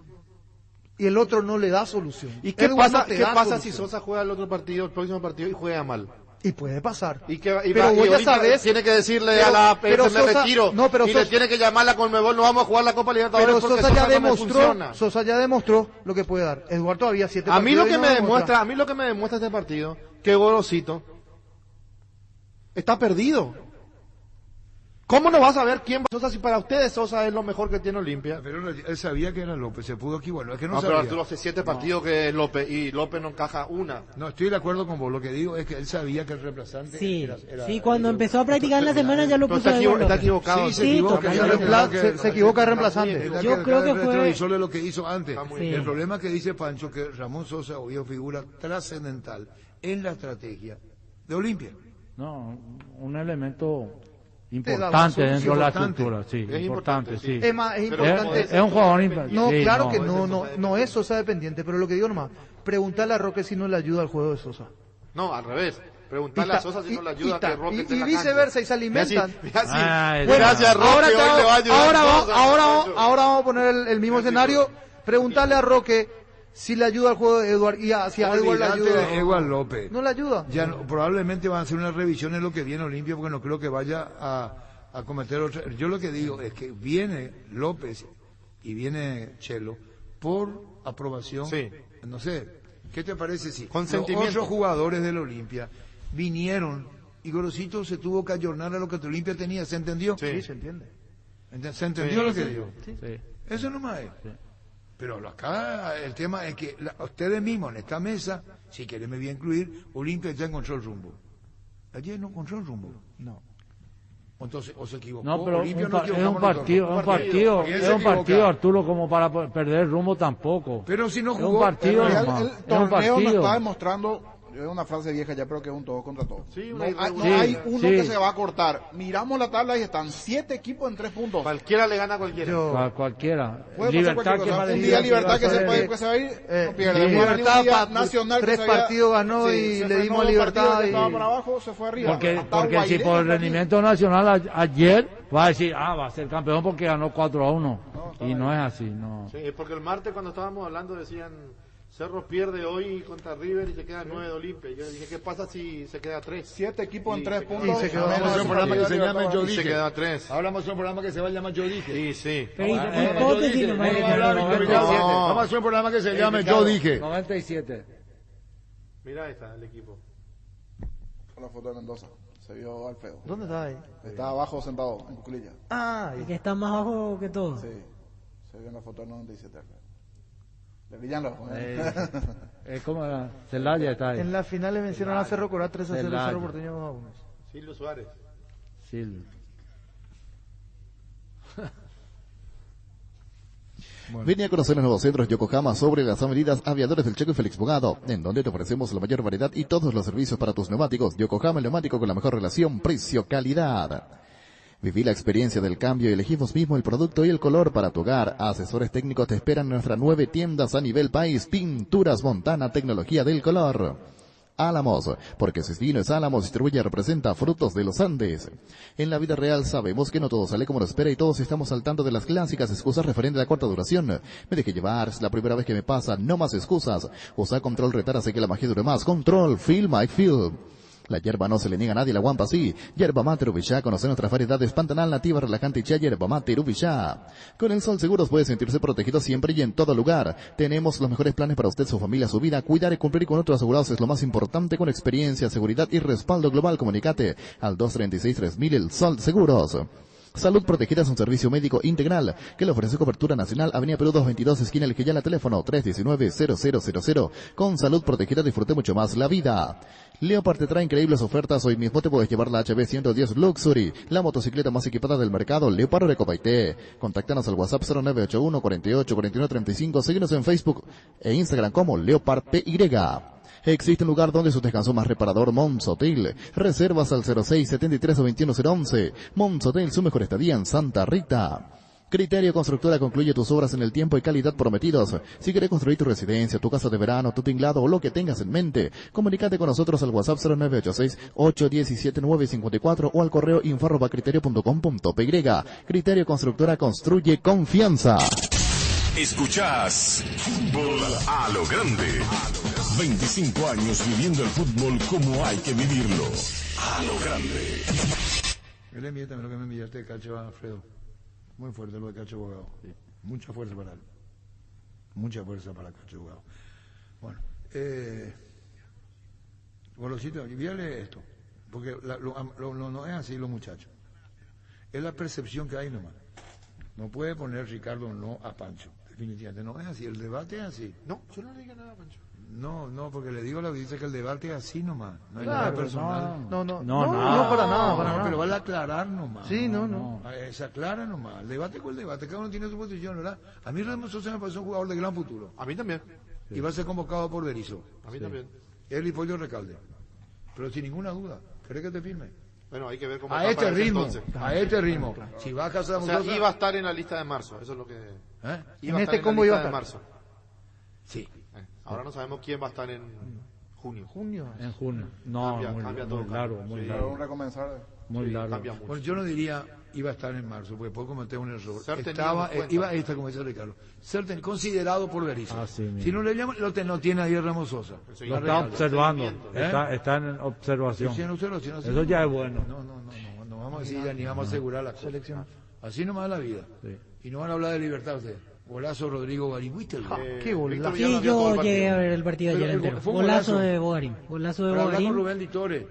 Y el otro no le da solución. ¿Y qué Edward pasa, no te qué da pasa solución. si Sosa juega el otro partido, el próximo partido y juega mal? Y puede pasar. Pero Pero vos ya Olimpia sabes. tiene que decirle Pero- a la pero PS, me Sosa- retiro. no, pero y le Sosa- tiene que llamar a la Conmebol, no vamos a jugar la Copa Libertadores Pero porque Sosa ya no me demostró, funciona. Sosa ya demostró lo que puede dar. Eduardo todavía 7 A mí lo partidos y que no me demuestra. demuestra, a mí lo que me demuestra este partido, que Gorosito está perdido. ¿Cómo no vas a ver quién va a Sosa si para ustedes Sosa es lo mejor que tiene Olimpia? Pero él sabía que era López, se pudo equivocar. Es que no, No, sabía. pero Arturo hace 7 partidos que es López y López no encaja una. No, estoy de acuerdo con vos. Lo que digo es que él sabía que el reemplazante Sí, era sí, cuando empezó a practicar en la semana ya lo Pero puso está de Eduardo. está equivocado. Sí, se equivoca. totalmente. Se equivoca el reemplazante. Yo creo que fue- retrovisor de lo que hizo antes. bien. El problema es que dice Pancho que Ramón Sosa hoy es figura trascendental en la estrategia de Olimpia. No, un elemento Te da importante más dentro de la importante. estructura, sí. Es importante, sí. Es más, es importante. Es un jugador importante. No, sí, claro no. que no es Sosa dependiente, pero lo que digo nomás, preguntarle a Roque si no le ayuda al juego de Sosa. No, al revés. Preguntarle a Sosa si no le ayuda a que Roque esté en la viceversa, cancha. y se alimentan. Mira si- Ay, Bueno, gracias, Roque, ahora, hoy le va a ayudar Sosa, ahora vamos a poner el mismo escenario. Preguntarle a Roque si le ayuda al juego de Eduardo y si a Eduardo le Olvídate ayuda. de Eduardo López. No le ayuda. Ya probablemente van a hacer una revisión en lo que viene Olimpia porque no creo que vaya a cometer otra. Yo lo que digo es que viene López y viene Chelo por aprobación. Sí. No sé, ¿qué te parece si los Consentimiento. otros jugadores del Olimpia vinieron y Gorosito se tuvo que ayornar a lo que el Olimpia tenía? ¿Se entendió? Sí, se entiende. ¿Se entendió Sí, lo que sí. digo? Sí. Eso nomás es. Pero acá el tema es que ustedes mismos en esta mesa, si quieren me voy a incluir, Olimpia ya encontró el rumbo. Ayer no encontró el rumbo. No. Entonces, o se equivocó. No, pero Olimpia un no pa- es equivocamos un partido, nosotros. es un partido, ¿Quién es se un partido, equivoca? Arturo, como para perder el rumbo tampoco. Pero si no Es jugó, un partido, Pero ya nomás. el Es un torneo nos partido. está demostrando, es una frase vieja ya, pero que es un todo contra todo. Sí, no una hay, irregularidad. no hay uno Sí. que se va a cortar. Miramos la tabla y están 7 equipos en 3 puntos. Cualquiera le gana a cualquiera. Cualquiera. Puede pasar Libertad cualquier que cosa. parecía Un día que Libertad iba a que se ser- puede que se va a ir, no pierde. sí, Bueno, Libertad, un día Nacional que 3 se había- partidos ganó y se le frenó dimos dos Libertad partidos que y- estaba para abajo, se fue arriba. Porque Hasta si Guairé por el está aquí. rendimiento nacional ayer va a decir, va a ser campeón porque ganó 4-1. Y no es así, no. Sí, porque el martes cuando estábamos hablando decían Cerro pierde hoy contra River y se queda 9 de Olimpia. Yo dije, ¿qué pasa si se queda 3? 7 equipos en 3 se puntos. y se quedó menos Vamos a hacer un de programa que se Libertad. llame Yo Y se Dije. queda 3. Ahora vamos a hacer un programa que se va a llamar Yo Dije. Sí, sí. Pero Yo hipótesis dije, nomás. vamos a hablar, No, Ricardo. no. Vamos a hacer un programa que se llame Yo Dije. 97. Mira, ahí está el equipo. Con la foto de Mendoza. Se vio al feo. ¿Dónde está ahí? Está abajo sentado en cuclilla. Ah, El que está más bajo que todo. Sí. Se vio en la foto del 97 al feo. Le brillan los ojos. Es como la Celaya está ahí. en la final le vencieron a Cerro Corá 3-0 Celaya. Cerro Porteño 2-1. Silvio Suárez. Sí. Vení a conocer los nuevos centros Yokohama sobre las avenidas Aviadores del Checo y Félix Bogado, en donde te ofrecemos la mayor variedad y todos los servicios para tus neumáticos. Yokohama, el neumático con la mejor relación precio-calidad. Viví la experiencia del cambio y elegí vos mismo el producto y el color para tu hogar. Asesores técnicos te esperan en nuestras 9 tiendas a nivel país. Pinturas Montana, tecnología del color. Álamos, porque si es vino es Álamos, distribuye y representa Frutos de los Andes. En la vida real sabemos que no todo sale como lo espera y todos estamos al tanto de las clásicas excusas referentes a la corta duración. Me dejé llevar, es la primera vez que me pasa, no más excusas. Usa Control Retar, hace que la magia dure más. Control, Feel My Feel. La hierba no se le niega a nadie, la guampa sí. Yerba mate Ubishá, conoce nuestras variedades Pantanal, nativa, relajante y chá, yerba mate Ubishá. Con el Sol Seguros puede sentirse protegido siempre y en todo lugar. Tenemos los mejores planes para usted, su familia, su vida. Cuidar y cumplir con otros asegurados es lo más importante, con experiencia, seguridad y respaldo global. Comunicate al 236-3000, el Sol Seguros. Salud Protegida es un servicio médico integral que le ofrece cobertura nacional. Avenida Perú 222, esquina El Quillala, teléfono 319-0000. Con Salud Protegida disfrute mucho más la vida. Leopard te trae increíbles ofertas. Hoy mismo te puedes llevar la HB 110 Luxury, la motocicleta más equipada del mercado. Leopard de Copaité. Contáctanos al WhatsApp 0981 48 49 35. Síguenos en Facebook e Instagram como Leopard PY. Existe un lugar donde su descanso más reparador, Mons Hotel. Reservas al 06-73-21011. Mons Hotel, su mejor estadía en Santa Rita. Criterio Constructora concluye tus obras en el tiempo y calidad prometidos. Si quieres construir tu residencia, tu casa de verano, tu tinglado o lo que tengas en mente, comunícate con nosotros al WhatsApp 0986-817-954 o al correo info@criterio.com.py. Criterio Constructora construye confianza. Escuchás Fútbol a lo Grande. 25 años viviendo el fútbol como hay que vivirlo. A lo Grande. Él envía también lo que me enviaste de Cacho Alfredo. Muy fuerte lo de Cacho Bogado. Sí. Mucha fuerza para él. Mucha fuerza para Cacho Bogado. Bueno, Golosito, envíale esto. Porque no es así los muchachos. Es la percepción que hay nomás. No puede poner Ricardo no a Pancho. Definitivamente no es así. El debate es así. No, yo no le digo nada a Pancho. No, porque le digo a la audiencia que el debate es así nomás. No hay Claro, nada personal. No, para nada, para nada. Pero vale a aclarar nomás. Sí, no. Se aclara nomás. El debate con el debate. Cada uno tiene su posición, ¿verdad? A mí Ramos Sosa me parece un jugador de gran futuro. A mí también. Y va a ser convocado por Berizzo. A mí también. Él y Pollo Recalde. Pero sin ninguna duda. ¿Querés que te firme? Bueno, hay que ver cómo A está este para ese ritmo. entonces. A este ritmo. Si va a casa de O sea, Sosa, iba a estar en la lista de marzo. Eso es lo que... ¿Eh? En este combo iba a estar. De marzo. Sí. Ahora no sabemos quién va a estar en junio. En junio. No, cambia todo. muy largo, muy largo. Recomenzar. Muy largo. Cambia mucho. Bueno, yo no diría iba a estar en marzo, porque puedo cometer un error. Certen Iba a estar, como dice Ricardo, Certen, considerado por Berizzo. Así Si no le llaman, no tiene ahí Ramos Sosa. Lo está observando. Está en observación. Sí, en observación, así Eso ya es bueno. No vamos a decir ya ni vamos a asegurar la selección. Así nomás es la vida. Sí. Y no van a hablar de libertad ustedes. Golazo Rodrigo Garín. ¿Viste el gol? Qué golazo. Sí, yo llegué a ver el partido ayer entero. Fue un Golazo de Bogarín. Golazo de Para hablar con Bogarín. Rubén Ditore.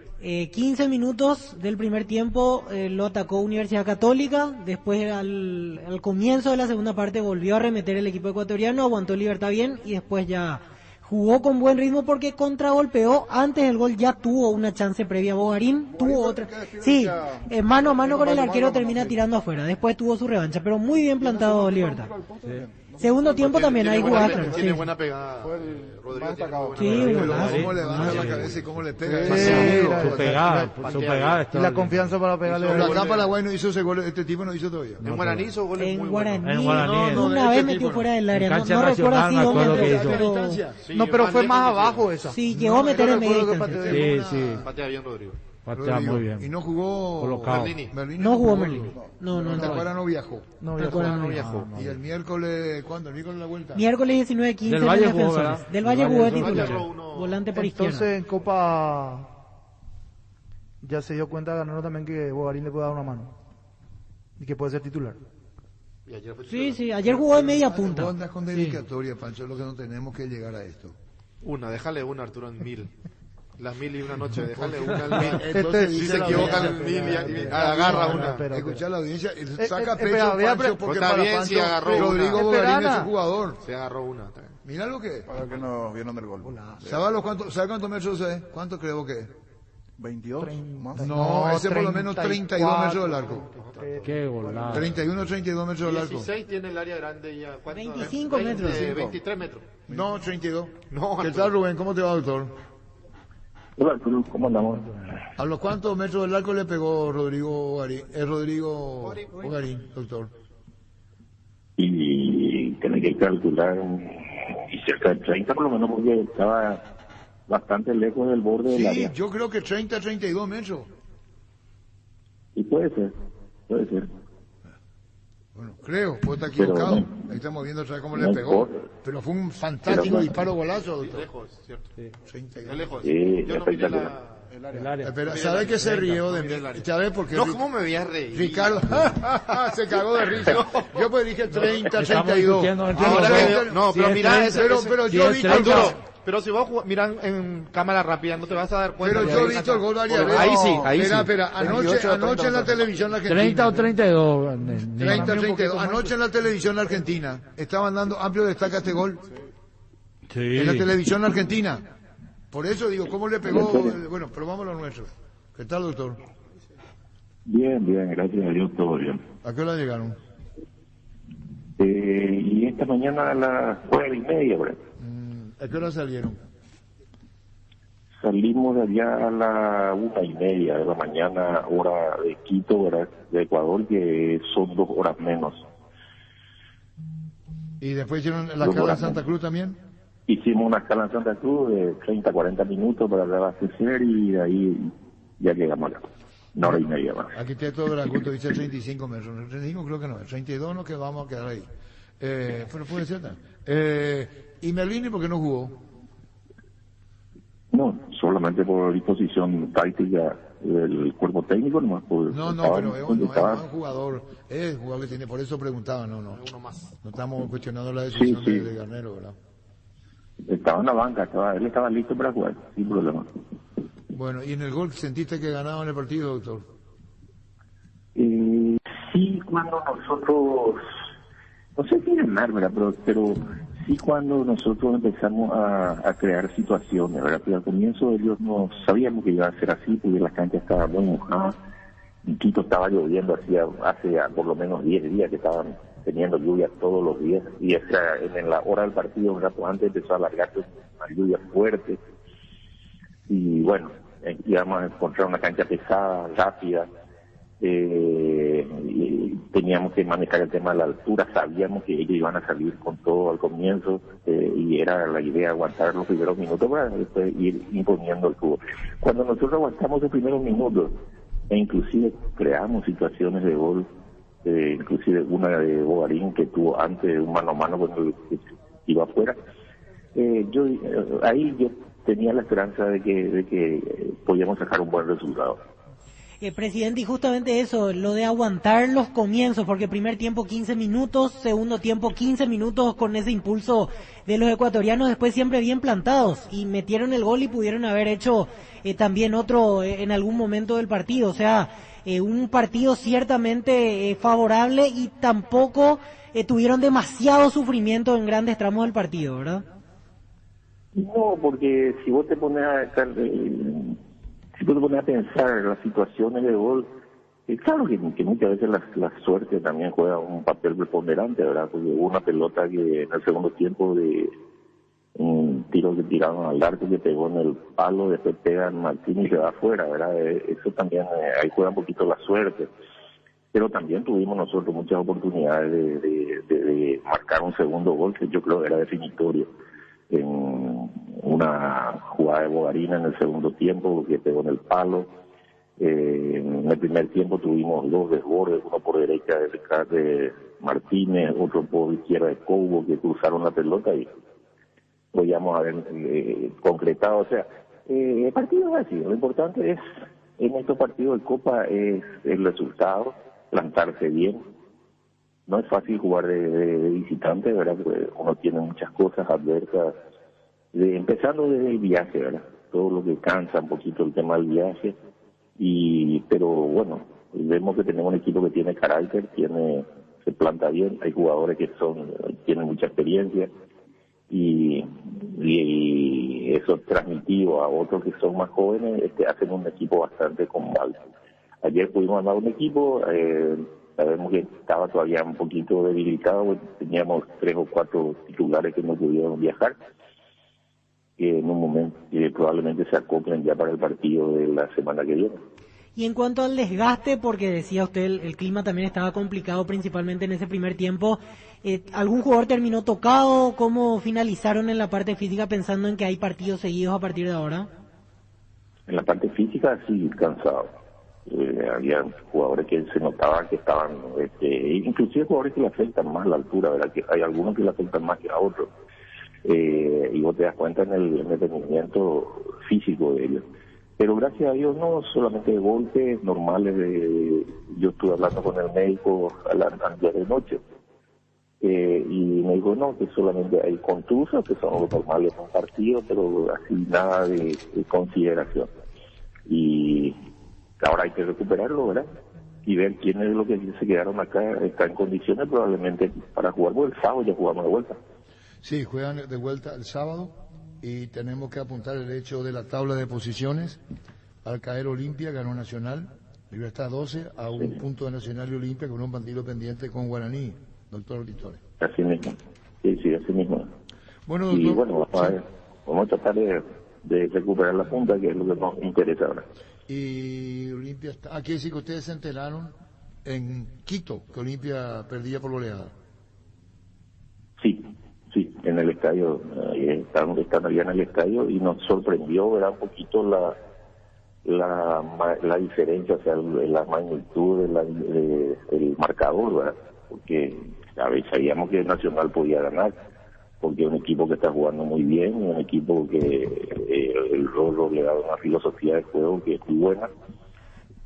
15 minutos del primer tiempo lo atacó Universidad Católica. Después, al comienzo de la segunda parte, volvió a arremeter el equipo ecuatoriano. Aguantó Libertad bien y después ya jugó con buen ritmo porque contragolpeó. Antes del gol ya tuvo una chance previa Bogarín. Tuvo otra. Sí, mano a mano con el arquero termina tirando afuera. Después tuvo su revancha, pero muy bien plantado Libertad. Segundo tiempo también hay jugadas. Tiene buena pegada. Rodrigo. Sí, Cómo levanta la cabeza y cómo le pega. Su pegada. Y la confianza para pegarle. Pero acá Paraguay no hizo ese gol, este tipo no hizo todavía. En Guaraní hizo goles muy buenos. En Guaraní, una vez metió fuera del área. No recuerdo así dónde. No, pero fue más abajo esa. Sí, llegó a meter en media distancia. Sí. Patea bien Rodrigo. Patea muy bien. Y no jugó Merlini. No jugó Merlini. No. Tacuara no viajó. Tacuara no viajó. Y el miércoles, ¿cuándo? ¿El miércoles la vuelta? Miércoles 19-15 Del Valle jugó, Defensores. ¿verdad? Del Valle jugó de Valle titular. jugó Volante por izquierda. Entonces en Copa ya se dio cuenta Ganero también que Bogarín le puede dar una mano. Y que puede ser titular. Y ayer fue titular. Sí, ayer jugó de media punta. Vos andás con dedicatoria, Pancho, es lo que no tenemos que llegar a esto. Déjale una, Arturo, en 1000. Las 1000 noche, déjale una al 1000. Entonces, si se equivoca en 1000 y agarra una. Escuchar la audiencia, saca espera, pecho Pancho, porque está para bien Pancho si agarró Rodrigo una. Bogarín es su jugador. Se agarró una. Mira lo que es. Para que nos vieron del gol. ¿Sabes cuántos metros es? ¿Cuánto creo que es? 22 más. No, ese por lo menos 32 metros del arco. Qué golada. 31, 32 metros del arco. 16 tiene el área grande ya. 25 metros. 23 metros. No, 32. No, ¿Qué tal, Rubén? ¿Cómo te va, doctor? Hola, Arturo, ¿cómo andamos? ¿A los cuántos metros del arco le pegó Rodrigo Bogarín, doctor? Y tiene que calcular y cerca de 30 por lo menos, porque estaba bastante lejos del borde del área. Sí, yo creo que 30, 32 metros. Y puede ser. Bueno, creo, puede estar equivocado. Pero, ahí estamos viendo otra vez cómo no le pegó. importa. Pero fue un fantástico Pero, disparo golazo, doctor. Lejos, ¿cierto? Sí. 32. Lejos. Sí, Yo no miré espectacular. el área. Pero ¿sabe que se rió de mí? ¿Sabe por qué? No, ¿cómo me voy a reír? Ricardo se cagó de risa. Yo pues dije 30, 32. Ahora no, pero mira, pero yo vi pero si vos miran en cámara rápida no te vas a dar cuenta. Pero yo he visto el gol varias veces. Ahí sí, ahí sí. Espera, anoche en la televisión argentina. 30 o 32. 30 o 32. Anoche en la televisión argentina estaban dando amplio destaca este gol. Sí. En la televisión argentina. Por eso digo, ¿cómo le pegó? Bueno, pero vamos a lo nuestro. ¿Qué tal, doctor? Bien, gracias a Dios, todo bien. ¿A qué hora llegaron? Y esta mañana a las 9:30, ¿verdad? ¿A qué hora salieron? Salimos de allá a las 1:30 de la mañana, hora de Quito, ¿verdad? De Ecuador, que son 2 horas menos. ¿Y después hicieron la escala en Santa Cruz también? Hicimos una escala en Santa Cruz de 30, 40 minutos para reabastecer y de ahí ya llegamos acá. 1:30 más. Aquí está todo el gusto, dice 35 metros. 35 creo que no, 32 no, que vamos a quedar ahí. Pero puede ser también. ¿Y Merlini por qué no jugó? No, solamente por disposición táctica del cuerpo técnico nomás. No, pero es un jugador, es un jugador que tiene, por eso preguntaba, no estamos cuestionando la decisión de Garnero, ¿verdad? Estaba en la banca, él estaba listo para jugar, sin problema. Bueno, ¿y en el gol sentiste que ganaban el partido, doctor? Sí, cuando nosotros, no sé si ganar, ¿verdad? Pero sí cuando nosotros empezamos a crear situaciones, ¿verdad? Pero al comienzo ellos no sabíamos que iba a ser así, porque la cancha estaba muy mojada. En Quito estaba lloviendo hace por lo menos 10 días que estaban teniendo lluvia todos los días, y en la hora del partido, un rato antes, empezó a alargarse una lluvia fuerte, y bueno, íbamos a encontrar una cancha pesada, rápida, y teníamos que manejar el tema de la altura, sabíamos que ellos iban a salir con todo al comienzo, y era la idea aguantar los primeros minutos para después ir imponiendo el fútbol. Cuando nosotros aguantamos los primeros minutos, e inclusive creamos situaciones de gol, inclusive una de Bogarín que tuvo antes un mano a mano cuando iba afuera, ahí yo tenía la esperanza de que podíamos sacar un buen resultado. Presidente, y justamente eso, lo de aguantar los comienzos, porque primer tiempo 15 minutos, segundo tiempo 15 minutos con ese impulso de los ecuatorianos, después siempre bien plantados, y metieron el gol y pudieron haber hecho también otro en algún momento del partido. O sea, un partido ciertamente favorable, y tampoco tuvieron demasiado sufrimiento en grandes tramos del partido, ¿verdad? No, porque si vos te pones a pensar las situaciones de gol, claro que muchas veces la suerte también juega un papel preponderante, ¿verdad? Porque hubo una pelota que en el segundo tiempo de un tiro que tiraron al arco que pegó en el palo, después pegan Martín y se va afuera, ¿verdad? Eso también, ahí juega un poquito la suerte. Pero también tuvimos nosotros muchas oportunidades de marcar un segundo gol que yo creo era definitorio. En una jugada de Bogarín en el segundo tiempo que pegó en el palo. En el primer tiempo tuvimos 2 desbordes, uno por derecha de Martínez, otro por izquierda de Cobo, que cruzaron la pelota y podíamos haber concretado. O sea, el partido es así. Lo importante es, en estos partidos de Copa, es el resultado, plantarse bien. No es fácil jugar de visitante, ¿verdad? Porque uno tiene muchas cosas adversas, empezando desde el viaje, ¿verdad? Todo lo que cansa un poquito el tema del viaje, pero bueno, vemos que tenemos un equipo que tiene carácter, se planta bien, hay jugadores que tienen mucha experiencia, y eso transmitido a otros que son más jóvenes, hacen un equipo bastante combate. Ayer pudimos armar un equipo, sabemos que estaba todavía un poquito debilitado, teníamos 3 o 4 titulares que no pudieron viajar, que en un momento probablemente se acoplen ya para el partido de la semana que viene. Y en cuanto al desgaste, porque decía usted el clima también estaba complicado principalmente en ese primer tiempo, ¿algún jugador terminó tocado? ¿Cómo finalizaron en la parte física pensando en que hay partidos seguidos a partir de ahora? En la parte física sí, cansado. Había jugadores que se notaban que estaban, inclusive jugadores que le afectan más la altura, ¿verdad? Que hay algunos que le afectan más que a otros. Y vos te das cuenta en el rendimiento físico de ellos. Pero gracias a Dios no solamente de golpes normales. Yo estuve hablando con el médico ayer de noche y me dijo no, que solamente hay contusos, que son los normales en un partido, pero así nada de consideración. Y ahora hay que recuperarlo, ¿verdad? Y ver quiénes de los que se quedaron acá están en condiciones probablemente para jugar. Bueno, el sábado ya jugamos de vuelta. Sí, juegan de vuelta el sábado y tenemos que apuntar el hecho de la tabla de posiciones. Al caer Olimpia, ganó Nacional, Libre está 12 a un punto de Nacional y Olimpia con un partido pendiente con Guaraní, doctor Litore. Así mismo, sí, así mismo. Bueno, doctor, y bueno, vamos a tratar de recuperar la punta, que es lo que nos interesa ahora. Y Olimpia está, aquí sí que ustedes se enteraron en Quito que Olimpia perdía por goleada. Sí, en el estadio, están allá en el estadio y nos sorprendió, ¿verdad? Un poquito la diferencia, o sea, la magnitud del marcador, ¿verdad? Porque a veces sabíamos que el Nacional podía ganar, porque es un equipo que está jugando muy bien, un equipo que el Rolo le da una filosofía de juego que es muy buena,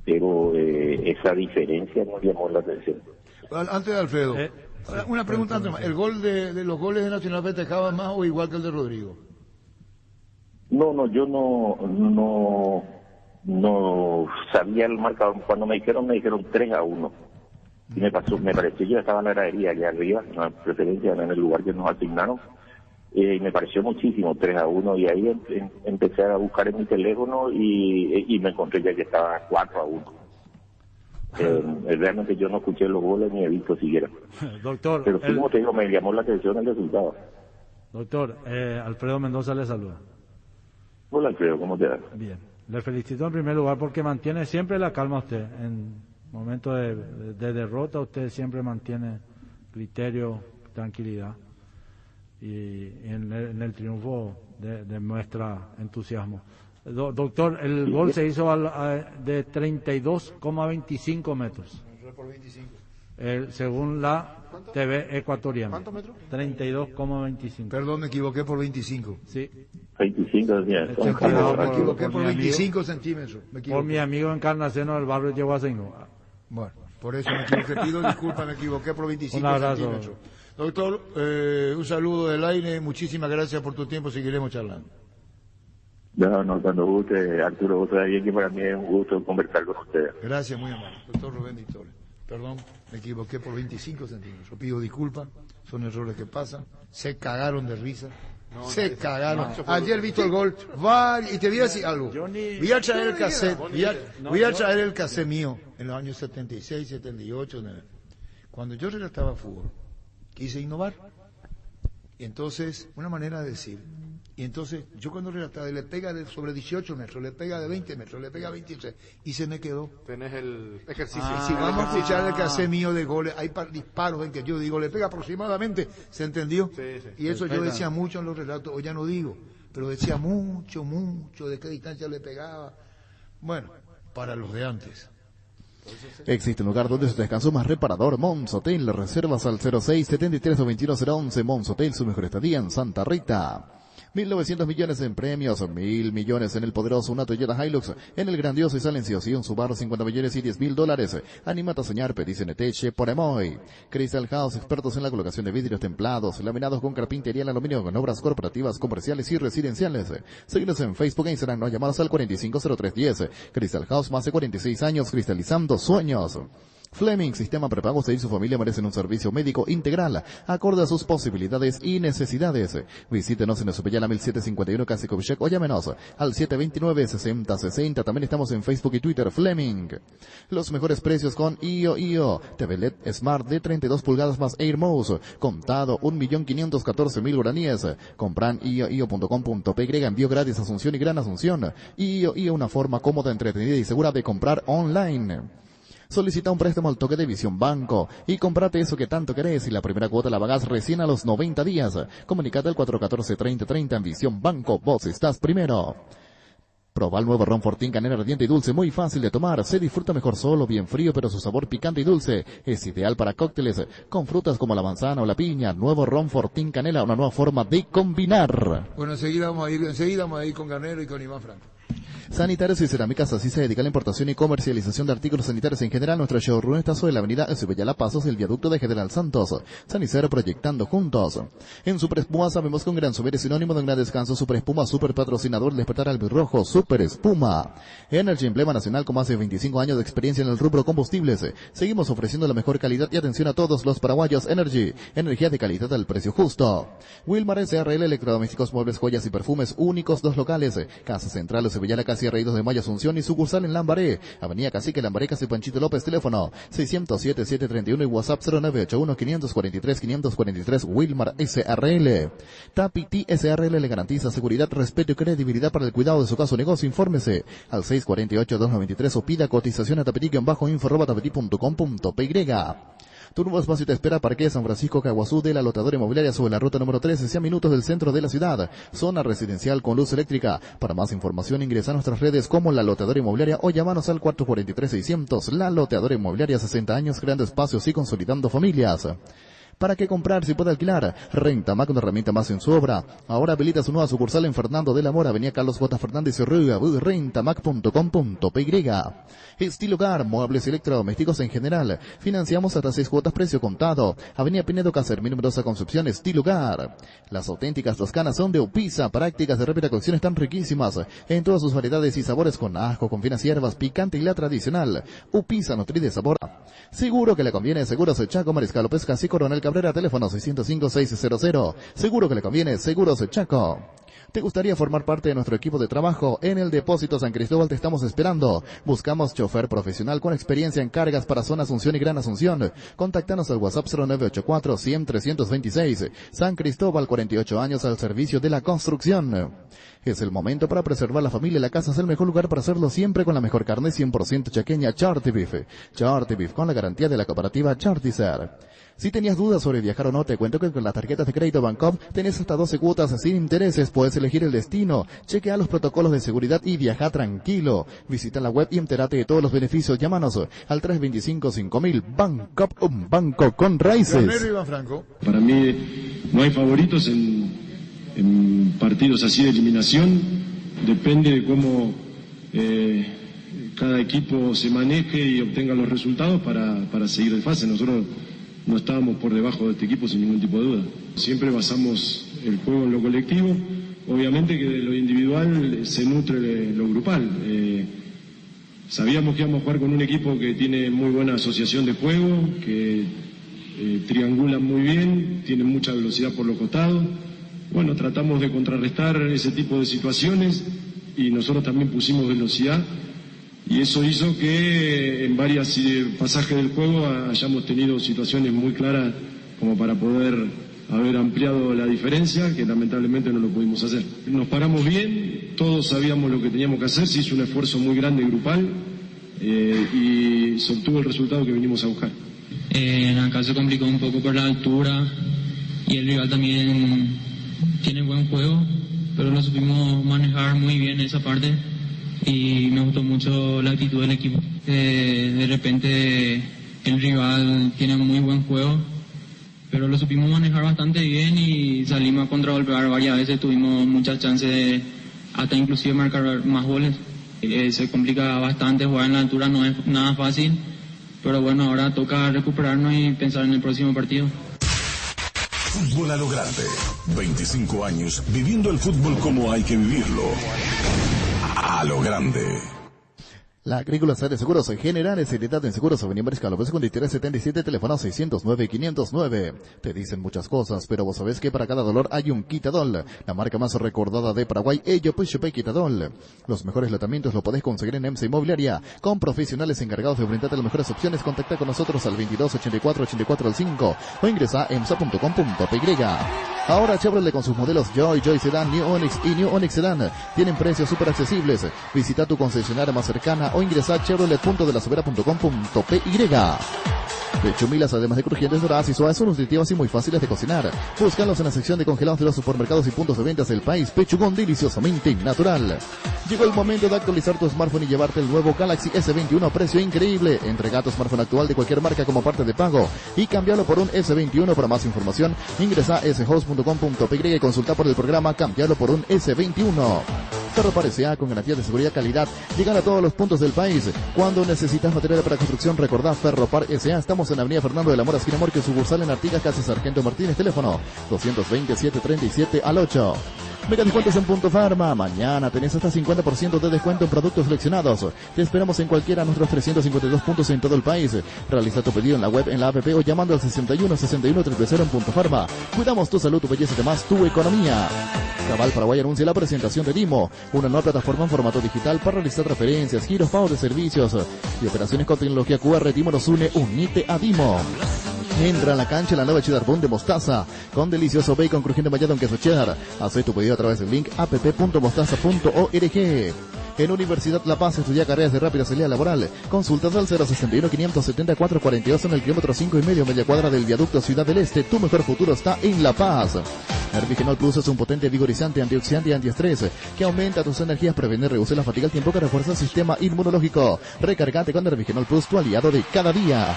pero esa diferencia nos llamó la atención. Antes de Alfredo, una pregunta antes más. ¿El gol de los goles de Nacional festejaba más o igual que el de Rodrigo? No, yo no sabía el marcador. Cuando me dijeron 3-1. Y me pareció, yo estaba en la gradería allá arriba, en la preferencia, en el lugar que nos asignaron, y me pareció muchísimo, 3-1, y ahí empecé a buscar en mi teléfono y me encontré ya que estaba 4-1. Realmente yo no escuché los goles ni he visto siquiera. Doctor, pero sí, como te digo, me llamó la atención el resultado. Doctor, Alfredo Mendoza le saluda. Hola Alfredo, ¿cómo te va? Bien, le felicito en primer lugar porque mantiene siempre la calma usted. En momentos de derrota usted siempre mantiene criterio, tranquilidad. Y en el triunfo demuestra entusiasmo. Doctor, el gol se hizo de 32,25 metros. Por 25. Según la TV ecuatoriana. ¿Cuántos metros? 32,25. Perdón, me equivoqué por 25. Sí. 25, me equivoqué por 25 centímetros. Por mi amigo Encarnación del barrio de Yehuaseino. Bueno, por eso me equivoqué. Pido disculpas, me equivoqué por 25 centímetros. Doctor, un saludo del aire. Muchísimas gracias por tu tiempo. Seguiremos charlando. No, cuando guste, Arturo, vos sabés bien que para mí es un gusto conversar con ustedes. Gracias, muy amable. Doctor Rubén Ditore. Perdón, me equivoqué por 25 centímetros. Pido disculpas, son errores que pasan. Se cagaron de risa. Se cagaron. Ayer visto el gol. Y te voy a decir algo. Voy a traer el cassette. Voy a traer el cassette mío en los años 76, 78. Cuando yo relataba fútbol, quise innovar. Y entonces, una manera de decir. Y entonces, yo cuando relataba, le pega sobre 18 metros, le pega de 20 metros, le pega 23, y se me quedó. Tenés el ejercicio. Y si vamos a escuchar el que hace mío de goles, hay disparos en que yo digo, le pega aproximadamente, ¿se entendió? Sí. Y eso yo decía mucho en los relatos, hoy ya no digo, pero decía mucho, de qué distancia le pegaba. Bueno, para los de antes. Existe un lugar donde se descanso más reparador, Mons Hotel. Reservas al 06-73 o 21011. Mons Hotel, su mejor estadía en Santa Rita. 1.900 millones en premios, 1.000 millones en el poderoso, una Toyota Hilux, en el grandioso y silencioso, y un Subaru, 50 millones y $10,000. Anímate a soñar, pedís NTH por Emoy. Crystal House, expertos en la colocación de vidrios templados, laminados con carpintería en aluminio, con obras corporativas, comerciales y residenciales. Síguenos en Facebook e Instagram, no llamadas al 450310. Crystal House, más de 46 años, cristalizando sueños. Fleming, sistema prepago. Usted y su familia merecen un servicio médico integral, acorde a sus posibilidades y necesidades. Visítenos en Esopeyala 1751 Casi Covichec o llámenos al 729-6060. También estamos en Facebook y Twitter. Fleming. Los mejores precios con IO. TV LED Smart de 32 pulgadas más Air Mouse. Contado 1.514.000 guaraníes. Compran io.com.py. Envío gratis a Asunción y Gran Asunción. IO, una forma cómoda, entretenida y segura de comprar online. Solicita un préstamo al toque de Visión Banco y comprate eso que tanto querés y la primera cuota la pagás recién a los 90 días. Comunicate al 414-3030 en Visión Banco. Vos estás primero. Proba el nuevo ron Fortín Canela ardiente y dulce, muy fácil de tomar. Se disfruta mejor solo, bien frío, pero su sabor picante y dulce es ideal para cócteles con frutas como la manzana o la piña. Nuevo ron Fortín Canela, una nueva forma de combinar. Bueno, enseguida vamos a ir con Garnero y con Iván Franco. Sanitarios y Cerámicas, así se dedica a la importación y comercialización de artículos sanitarios en general. Nuestro showroom está sobre la avenida Esopeyala Pasos, el viaducto de General Santos. Sanicero, proyectando juntos. En Super Espuma sabemos con gran subir es sinónimo de un gran descanso. Super Espuma, super patrocinador, despertar al birrojo. Super Espuma. Energy, emblema nacional con más de 25 años de experiencia en el rubro combustibles. Seguimos ofreciendo la mejor calidad y atención a todos los paraguayos. Energy, energía de calidad al precio justo. Wilmar SRL, electrodomésticos, muebles, joyas y perfumes únicos, 2 locales. Casa Central, Esopeyala, casi Reídos de Mayo, Asunción y sucursal en Lambaré, Avenida Cacique, Lambaré, casi Panchito López, teléfono 607-731 y WhatsApp 0981-543-543, Wilmar SRL. Tapiti SRL le garantiza seguridad, respeto y credibilidad para el cuidado de su caso o negocio. Infórmese al 648-293 o pida cotización a tapeti-info@tapeti.com.py. Tu nuevo espacio te espera. Parque San Francisco Caguazú de la Lotadora Inmobiliaria sobre la ruta número 13, 100 minutos del centro de la ciudad. Zona residencial con luz eléctrica. Para más información ingresa a nuestras redes como La Lotadora Inmobiliaria o llámanos al 443-600. La Lotadora Inmobiliaria, 60 años, creando espacios y consolidando familias. ¿Para qué comprar si puede alquilar? Rentamac, una herramienta más en su obra. Ahora habilita su nueva sucursal en Fernando de la Mora, avenida Carlos J. Fernández y Ruga, rentamac.com.py. Estilo Hogar, muebles y electrodomésticos en general. Financiamos hasta 6 cuotas, precio contado. Avenida Pinedo Casermí, numerosa Concepción, Estilo Hogar. Las auténticas toscanas son de Upisa, prácticas de rápida cocción están riquísimas, en todas sus variedades y sabores, con ajo, con finas hierbas, picante y la tradicional. Upisa, nutrida de sabor. Seguro que le conviene, Seguros Chaco, Mariscal López Casi, Coronel Cabrera, teléfono 605-600. Seguro que le conviene, Seguros Chaco. ¿Te gustaría formar parte de nuestro equipo de trabajo? En el Depósito San Cristóbal te estamos esperando. Buscamos chofer profesional con experiencia en cargas para Zona Asunción y Gran Asunción. Contáctanos al WhatsApp 0984-100-326. San Cristóbal, 48 años al servicio de la construcción. Es el momento para preservar la familia. La casa es el mejor lugar para hacerlo, siempre con la mejor carne 100% chaqueña, Charty Beef. Charty Beef, con la garantía de la cooperativa Chartizer. Si tenías dudas sobre viajar o no, te cuento que con las tarjetas de crédito Bancopp tenés hasta 12 cuotas sin intereses. Puedes elegir el destino, chequea los protocolos de seguridad y viaja tranquilo. Visita la web y entérate de todos los beneficios. Llámanos al 325-5000. Bancopp, un banco con raíces. Para mí no hay favoritos en partidos así de eliminación. Depende de cómo cada equipo se maneje y obtenga los resultados para seguir de fase. Nosotros no estábamos por debajo de este equipo sin ningún tipo de duda. Siempre basamos el juego en lo colectivo. Obviamente que de lo individual se nutre lo grupal. Sabíamos que íbamos a jugar con un equipo que tiene muy buena asociación de juego, que triangula muy bien, tiene mucha velocidad por los costados. Bueno, tratamos de contrarrestar ese tipo de situaciones y nosotros también pusimos velocidad. Y eso hizo que en varios pasajes del juego hayamos tenido situaciones muy claras como para poder haber ampliado la diferencia, que lamentablemente no lo pudimos hacer. Nos paramos bien, todos sabíamos lo que teníamos que hacer, se hizo un esfuerzo muy grande grupal y se obtuvo el resultado que vinimos a buscar. Acá se complicó un poco por la altura y el rival también tiene buen juego, pero lo supimos manejar muy bien esa parte. Y me gustó mucho la actitud del equipo. De repente el rival tiene muy buen juego, pero lo supimos manejar bastante bien y salimos a contragolpear varias veces. Tuvimos muchas chances de hasta inclusive marcar más goles. Se complica bastante, jugar en la altura no es nada fácil, pero bueno, ahora toca recuperarnos y pensar en el próximo partido. Fútbol a lo grande. 25 años viviendo el fútbol como hay que vivirlo. A lo grande. La Agrícola de Seguros Generales, Seriedad en Seguros, Avenida Mariscal López 5377, teléfono 609-509. Te dicen muchas cosas, pero vos sabés que para cada dolor hay un Quitadol, la marca más recordada de Paraguay, Ello Pushupé Quitadol. Los mejores tratamientos lo podés conseguir en EMSA Inmobiliaria, con profesionales encargados de brindarte las mejores opciones. Contacta con nosotros al 2284-8405 o ingresa a emsa.com.py. Ahora Chevrolet con sus modelos Joy Sedan, New Onix y New Onix Sedan tienen precios súper accesibles. Visita tu concesionaria más cercana o ingresa a chevrolet.delasobera.com.py. Pechumilas, además de crujientes, doradas y suaves, son nutritivas y muy fáciles de cocinar. Búscalos en la sección de congelados de los supermercados y puntos de ventas del país. Pechugón deliciosamente natural. Llegó el momento de actualizar tu smartphone y llevarte el nuevo Galaxy S21 a precio increíble. Entrega tu smartphone actual de cualquier marca como parte de pago y cámbialo por un S21. Para más información, ingresa a shows.com.py y consulta por el programa Cámbialo por un S21. Ferropar S.A. con garantía de seguridad y calidad. Llegan a todos los puntos del país. Cuando necesitas material para construcción, recordá Ferropar S.A. Estamos en Avenida Fernando de la Mora, esquina Morque, sucursal en Artigas, Casa Sargento Martínez, teléfono 227-37 Mega descuentos en Punto Farma. Mañana tenés hasta 50% de descuento en productos seleccionados. Te esperamos en cualquiera de nuestros 352 puntos en todo el país. Realiza tu pedido en la web, en la app o llamando al 61-61-30 en Punto Farma. Cuidamos tu salud, tu belleza y además tu economía. Cabal Paraguay anuncia la presentación de Dimo, una nueva plataforma en formato digital para realizar transferencias, giros, pagos de servicios y operaciones con tecnología QR. Dimo nos une, unite a Dimo. Entra a la cancha la nueva cheddar bun de mostaza con delicioso bacon crujiente mallado en queso cheddar. Haz tu pedido a través del link app.mostaza.org. En Universidad La Paz estudia carreras de rápida salida laboral. Consultas al 061-574-42 en el kilómetro 5,5, media cuadra del viaducto Ciudad del Este. Tu mejor futuro está en La Paz. Nervigenol Plus es un potente vigorizante, antioxidante y antiestrés que aumenta tus energías, previene y reduce la fatiga al tiempo que refuerza el sistema inmunológico. Recargate con Nervigenol Plus, tu aliado de cada día.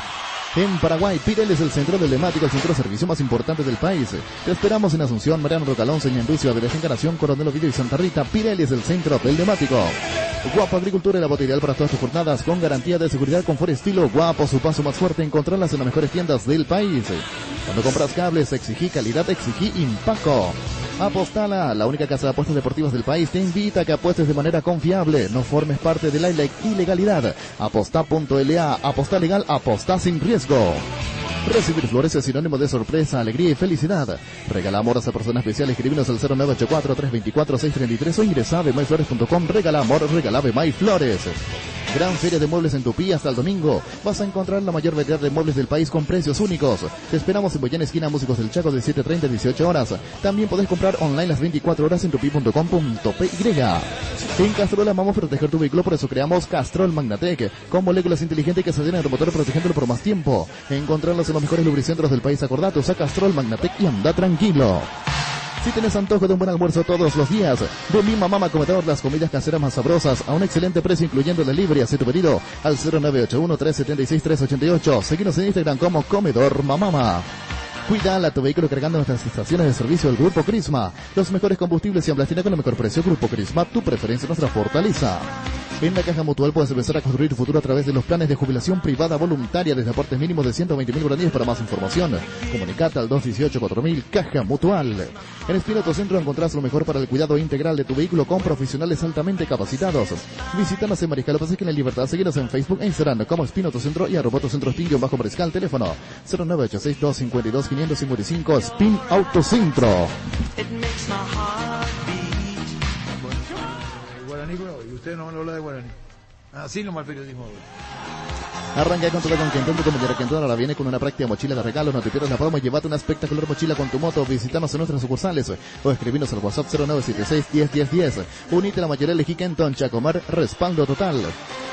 En Paraguay, Pirelli es el centro del Demático, el centro de servicio más importante del país. Te esperamos en Asunción, Mariano Rocalón, Ñanducio, Avelés, Encarnación, Coronel Ovidio y Santa Rita. Pirelli es el centro del Demático. Guapo Agricultura y la bota ideal para todas tus jornadas, con garantía de seguridad, confort, estilo. Guapo, su paso más fuerte, encontrarlas en las mejores tiendas del país. Cuando compras cables, exigí calidad, exigí Impaco. Apostala, la única casa de apuestas deportivas del país, te invita a que apuestes de manera confiable, no formes parte de la ilegalidad. Aposta.la, aposta legal, aposta sin riesgo. Recibir flores es sinónimo de sorpresa, alegría y felicidad. Regala amor a esa persona especial, escribinos al 0984-324-633 o ingresa a myflores.com. Regala amor, regala MyFlores. Gran feria de muebles en Tupí hasta el domingo. Vas a encontrar la mayor variedad de muebles del país con precios únicos. Te esperamos en Boyán, esquina Músicos del Chaco, de 7:30 a 18 horas. También podés comprar online las 24 horas en tupi.com.py. En Castrol amamos proteger tu vehículo, por eso creamos Castrol Magnatec, con moléculas inteligentes que se adhieren al motor protegiéndolo por más tiempo. Encontrarlos en los mejores lubricentros del país. Acordate, usa Castrol Magnatec y anda tranquilo. Si tenés antojo de un buen almuerzo todos los días, de Mi Mamá Comedor, las comidas caseras más sabrosas a un excelente precio incluyendo el delivery. Haz tu pedido al 0981-376-388. Seguinos en Instagram como Comedor Mamama. Cuida tu vehículo cargando nuestras estaciones de servicio del Grupo Crisma. Los mejores combustibles y amblastina con el mejor precio. Grupo Crisma, tu preferencia, nuestra fortaleza. En la Caja Mutual puedes empezar a construir tu futuro a través de los planes de jubilación privada voluntaria desde aportes mínimos de 120.000 guaraníes. Para más información, comunicate al 218-4000. Caja Mutual. En Espinoto Centro encontrás lo mejor para el cuidado integral de tu vehículo con profesionales altamente capacitados. Visítanos en Mariscal López, en la Libertad. Seguinos en Facebook e Instagram como Espinoto Centro y @Centro Spin Mariscal. Teléfono 0986-252-555. Spin Autocentro. Y usted no me habla de guaraní. Así nomás el periodismo. Arranca con todo con Quentón, tu comodidad Quentón ahora viene con una práctica mochila de regalo. No te pierdas la promo y llévate una espectacular mochila con tu moto. Visítanos en nuestras sucursales o escribinos al WhatsApp 0976-101010. Unite a la mayoría, elegí Quentón, Chacomar, respaldo total.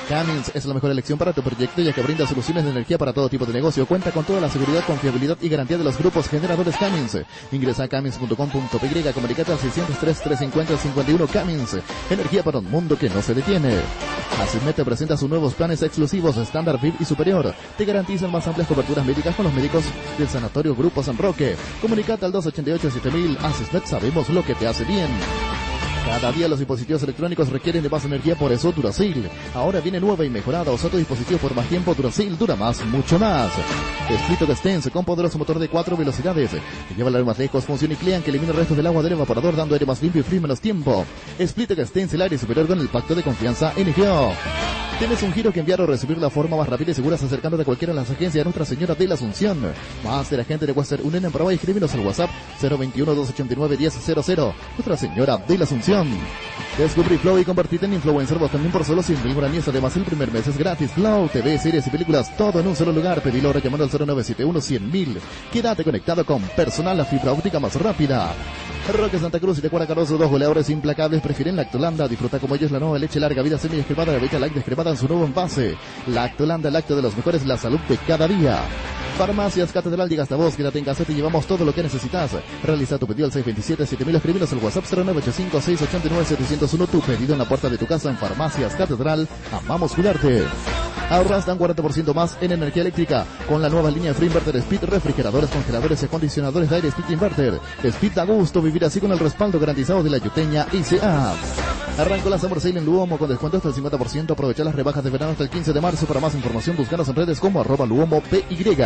Cummins es la mejor elección para tu proyecto, ya que brinda soluciones de energía para todo tipo de negocio. Cuenta con toda la seguridad, confiabilidad y garantía de los grupos generadores Cummins. Ingresa a cummins.com.py, comunicate al 603-350-51. Cummins, energía para un mundo que no se detiene. Asismet te presenta sus nuevos planes exclusivos, estándar, VIP y superior. Te garantizan más amplias coberturas médicas con los médicos del Sanatorio Grupo San Roque. Comunicate al 288-7000. Asismet, sabemos lo que te hace bien. Cada día los dispositivos electrónicos requieren de más energía, por eso Duracell ahora viene nueva y mejorada. Usa tu dispositivo por más tiempo. Duracell dura más, mucho más. Splitoc Stance con poderoso motor de 4 velocidades que lleva el aire más lejos, funciona y clean, que elimina restos del agua del evaporador, dando aire más limpio y frío menos tiempo. Splitoc Stance, el aire superior con el pacto de confianza NGO. ¿Tienes un giro que enviar o recibir la forma más rápida y segura acercándote a cualquiera de las agencias de Nuestra Señora de la Asunción? Más de la gente de Western Union en Paraguay, escríbenos al WhatsApp 021-289-1000. Nuestra Señora de la Asunción. Descubrí Flow y convertirte en influencer vos también por solo 100.000 guaraníes. Además, el primer mes es gratis. Flow, TV, series y películas, todo en un solo lugar. Pedilo ahora llamando al 0971-100.000. Quédate conectado con personal, la fibra óptica más rápida. Roque Santa Cruz y Tecuara Cardoso, dos goleadores implacables, prefieren Lactolanda. Disfruta como ellos la nueva leche larga vida semi-descremada de Beta Light descremada en su nuevo envase. Lactolanda, lácteo de los mejores, la salud de cada día. Farmacias Catedral, llega hasta vos, quédate en casa, te llevamos todo lo que necesitas. Realiza tu pedido al 627-7000, escribinos al WhatsApp 0985-689-701. Tu pedido en la puerta de tu casa en Farmacias Catedral. Amamos cuidarte. Ahorras dan 40% más en energía eléctrica con la nueva línea Free Inverter Speed, refrigeradores, congeladores y acondicionadores de aire Speed Inverter. Speed da gusto vivir así con el respaldo garantizado de la yuteña ICA. Arrancó la Summer Sale en Luomo con descuento hasta el 50%. Aprovecha las rebajas de verano hasta el 15 de marzo. Para más información, búscanos en redes como @LuomoPY.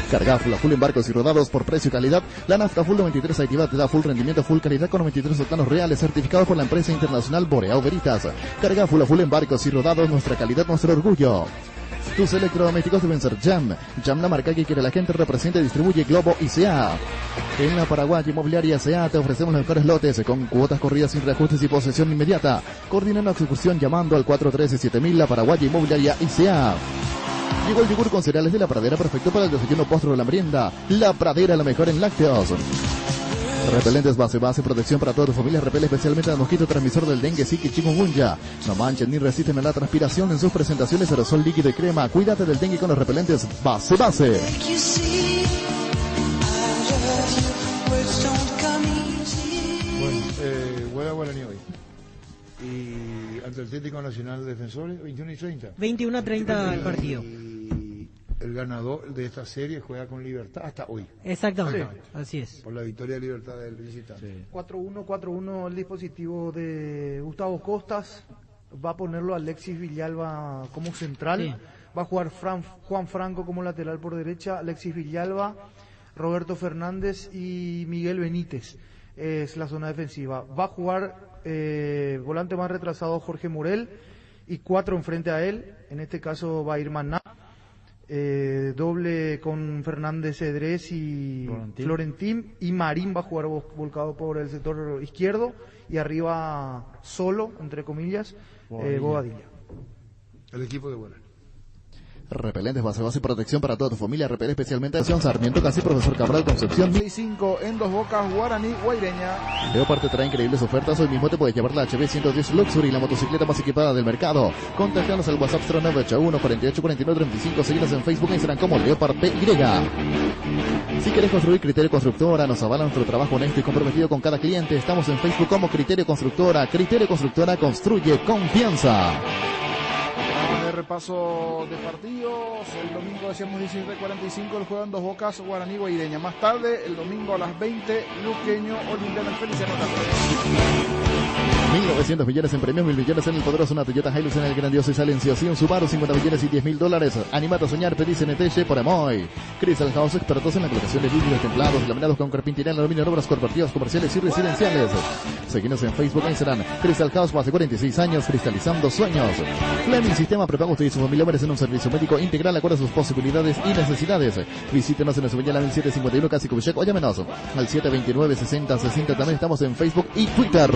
Carga full en barcos y rodados por precio y calidad. La nafta full 93 activa te da full rendimiento, full calidad con 93 octanos reales, certificado por la empresa internacional Boreao Veritas. Carga full en barcos y rodados, nuestra calidad, nuestro orgullo. Tus electrodomésticos deben ser Jam. Jam, la marca que quiere la gente, representa y distribuye Globo ICA. En la Paraguay Inmobiliaria ICA te ofrecemos los mejores lotes con cuotas corridas sin reajustes y posesión inmediata. Coordina una ejecución llamando al 413-7000. La Paraguay Inmobiliaria ICA. Llegó el yogur con cereales de La Pradera, perfecto para el desayuno, postre o la merienda. La Pradera, la mejor en lácteos. Repelentes base, protección para toda tu familia. Repele especialmente al mosquito transmisor del dengue, zika y chikungunya. No manchen ni resisten a la transpiración en sus presentaciones aerosol, líquido y crema. Cuídate del dengue con los repelentes base. Bueno, juega Guaraní hoy. Y ante el Atlético Nacional de Defensores, 21 y 30. 21 a 30 el partido. El ganador de esta serie juega con Libertad hasta hoy. Exactamente, así es. Por la victoria de Libertad del visitante. 4-1 el dispositivo de Gustavo Costas. Va a ponerlo Alexis Villalba como central. Sí. Va a jugar Juan Franco como lateral por derecha. Alexis Villalba, Roberto Fernández y Miguel Benítez. Es la zona defensiva. Va a jugar volante más retrasado Jorge Morel y 4 enfrente a él. En este caso va a ir Maná. Doble con Fernández Cedrés y Florentín, y Marín va a jugar volcado por el sector izquierdo, y arriba solo, entre comillas, Bobadilla. El equipo de Guaraní. Repelentes base y protección para toda tu familia. Repele especialmente a Sarmiento, casi Profesor Cabral, Concepción. 5 en Dos Bocas, Guaraní, Guaireña. Leopard te trae increíbles ofertas. Hoy mismo te puedes llevar la HB110 Luxury, la motocicleta más equipada del mercado. Contactanos al WhatsApp 0981 48 49 35. Seguinos en Facebook e Instagram como Leopard PY. Si querés construir, Criterio Constructora nos avala nuestro trabajo honesto y comprometido con cada cliente. Estamos en Facebook como Criterio Constructora. Criterio Constructora construye confianza. De repaso de partidos, el domingo decíamos 17:45 el juego en Dos Bocas, Guaraní, Guaireña. Más tarde, el domingo a las 20, Luqueño, Olimpiano, Feliciano Castro. 1.900 millones en premios, 1.000 millones en el poderoso, una Toyota Hilux en el grandioso y silencioso, y un Subaru, 50 millones y $10.000. Animate a soñar, pedís NTG por Amoy. Crystal House, expertos en la colocación de vidrios templados, laminados con carpintería, aluminio, obras corporativas, comerciales y residenciales. Seguinos en Facebook e Instagram. Crystal House, más de 46 años, cristalizando sueños. Fleming Sistema Prepago, usted y su familia merecen un servicio médico integral acorde a sus posibilidades y necesidades. Visítenos en nuestra la 1751 Casi Kubishek, o llámenos al 729-6060. También estamos en Facebook y Twitter.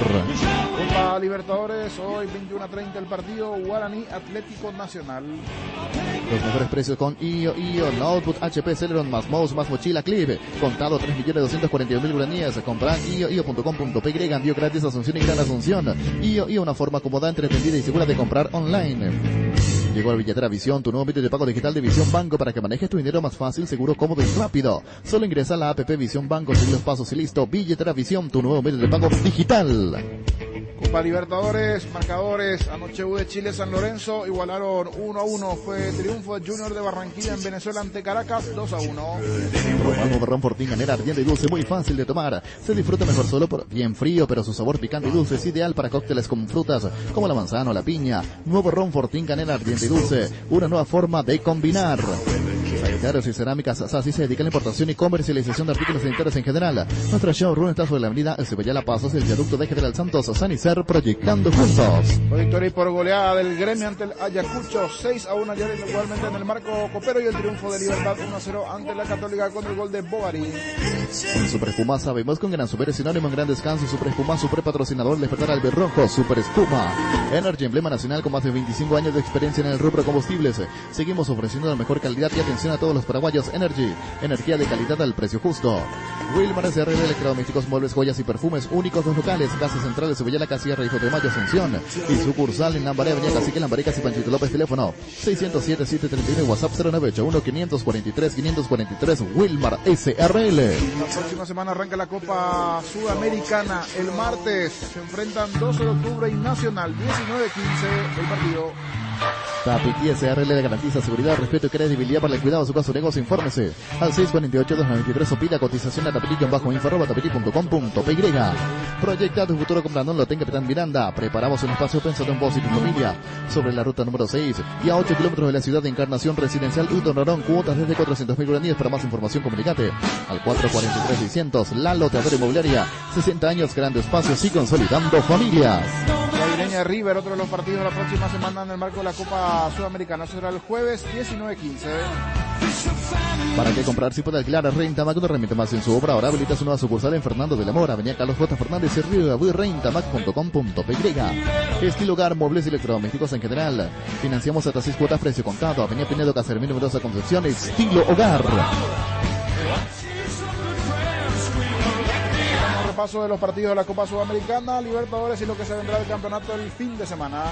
Copa Libertadores, hoy 21:30 el partido, Guaraní Atlético Nacional. Los mejores precios con IO, Notebook, HP, Celeron, más mouse, más mochila, clip. Contado 3.241.000 guaraníes. Comprar IO.com.py, envío gratis a Asunción y Gran Asunción. IO, una forma cómoda, entretenida y segura de comprar online. Llegó a Billetera Visión, tu nuevo medio de pago digital de Visión Banco para que manejes tu dinero más fácil, seguro, cómodo y rápido. Solo ingresa a la app Visión Banco, sigue los pasos y listo. Billetera Visión, tu nuevo medio de pago digital. Copa Libertadores, marcadores, anoche U de Chile, San Lorenzo, igualaron 1-1, fue triunfo de Junior de Barranquilla en Venezuela ante Caracas, 2-1. Probando ron Fortín, Canela ardiente y dulce, muy fácil de tomar. Se disfruta mejor solo, bien frío, pero su sabor picante y dulce es ideal para cócteles con frutas, como la manzana o la piña. Nuevo ron Fortín, Canela ardiente y dulce, una nueva forma de combinar. sanitarios y cerámicas Sasi se dedica a la importación y comercialización de artículos sanitarios en general. Nuestro showroom está sobre la avenida El Cebollala Pasos, el viaducto de General Santos, Sanicer, proyectando juntos. Victoria y por goleada del Gremio ante el Ayacucho, 6-1 ayer, igualmente en el marco copero, y el triunfo de Libertad 1-0 ante la Católica con el gol de Bovary. Con Super Espuma sabemos con Gran Super es sinónimo en gran descanso. Super Espuma, super patrocinador, despertar al berrojo. Super Espuma, Energy, emblema nacional con más de 25 años de experiencia en el rubro combustibles. Seguimos ofreciendo la mejor calidad y atención a todos los paraguayos. Energy, energía de calidad al precio justo. Wilmar SR de electrodomésticos, muebles, joyas y perfumes únicos, 2 locales, Casa Central de Cebollala, Casilla, Hijo de Mayo, Asunción, y sucursal en Lambaré, Avenida Cacique, Lambaré, y Panchito López, teléfono 607-731, WhatsApp 0981-543-543, Wilmar SRL. La próxima semana arranca la Copa Sudamericana. El martes se enfrentan 12 de octubre y Nacional, 19-15 el partido. Tapiti SRL le garantiza seguridad, respeto y credibilidad para el cuidado de su caso de negocio. Infórmese al 648-293 o pida cotización a tapiti-info@tapiti.com.py. Proyecta tu futuro comprando en Loten Capitán Miranda. Preparamos un espacio pensado en vos y tu familia. Sobre la ruta número 6 y a 8 kilómetros de la ciudad de Encarnación Residencial Hito Norón. Cuotas desde 400.000 guaraníes. Para más información comunicate al 443-600. La Loteadora Inmobiliaria. 60 años, grandes espacios y consolidando familias. La Ireña River, otro de los partidos de la próxima semana en el marco de la Copa Sudamericana. Eso será el jueves 19-15. ¿Para qué comprar si puede alquilar? Rentamac, una herramienta más en su obra. Ahora habilita su nueva sucursal en Fernando de la Mora, Avenida Carlos J. Fernández y Río de Abuy, rentamac.com.py. Estilo hogar, muebles y electrodomésticos en general. Financiamos hasta 6 cuotas, precio contado. Avenida Pinedo, Casermín, numerosa Concepción. Estilo hogar. Repaso de los partidos de la Copa Sudamericana, Libertadores y lo que se vendrá del campeonato el fin de semana.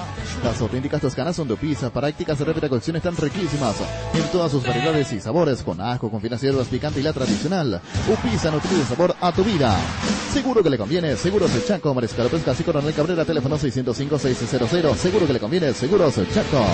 Las auténticas toscanas son de Upisa, prácticas de rápida cocción están riquísimas en todas sus variedades y sabores, con ajo, con finas hierbas, picante y la tradicional. Upisa nutrice sabor a tu vida. Seguro que le conviene, Seguros Chaco, Mariscal López, Casi Coronel Cabrera, teléfono 605-600. Seguro que le conviene, Seguros Chaco.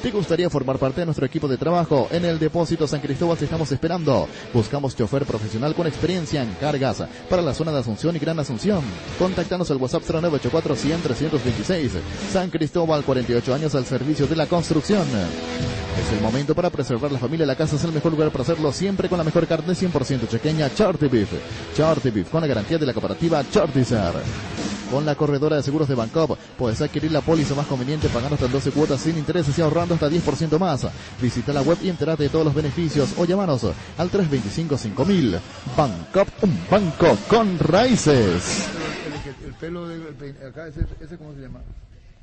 ¿Te gustaría formar parte de nuestro equipo de trabajo? En el Depósito San Cristóbal te estamos esperando. Buscamos chofer profesional con experiencia en cargas para la zona de Asunción y Gran Asunción. Contáctanos al WhatsApp 0984-100-326. San Cristóbal, 48 años al servicio de la construcción. Es el momento para preservar la familia. La casa es el mejor lugar para hacerlo, siempre con la mejor carne 100% chequeña, Charty Beef. Charty Beef, con la garantía de la cooperativa Chartizer. Con la corredora de seguros de Bancop puedes adquirir la póliza más conveniente pagando hasta 12 cuotas sin intereses y ahorrando hasta 10% más. Visita la web y entérate de todos los beneficios o llámanos al 325-5000. Bancop, un banco con raíces. El pelo de acá, ese ¿cómo se llama?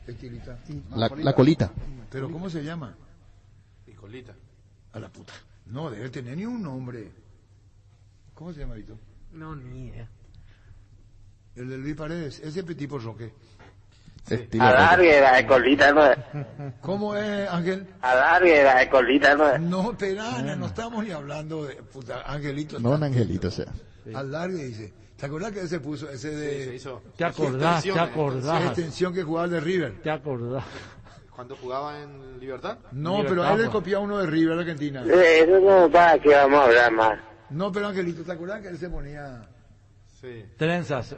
Estilita. La colita. ¿Pero cómo se llama? Picolita. A la puta. No, debe tener ni un nombre. ¿Cómo se llama, Vito? No, ni idea. El de Luis Paredes, ese tipo Roque. Alargue la colita, ¿no? ¿Cómo es, Ángel? Alargue la colita, ¿no? No, espera, no estamos ni hablando de puta, Angelito. No, un Angelito, o sea. Alargue, dice. ¿Te acordás que se puso ese de... Sí, se hizo. ¿Te acordás? Extensión que jugaba el de River. ¿Te acordás? ¿Cuándo jugaba en Libertad? No, Libertad, pero a él le pues. copiaba uno de River, Argentina. Eso no va, que vamos a hablar más. No, pero Angelito, ¿te acordás que él se ponía...? Sí. Trenzas.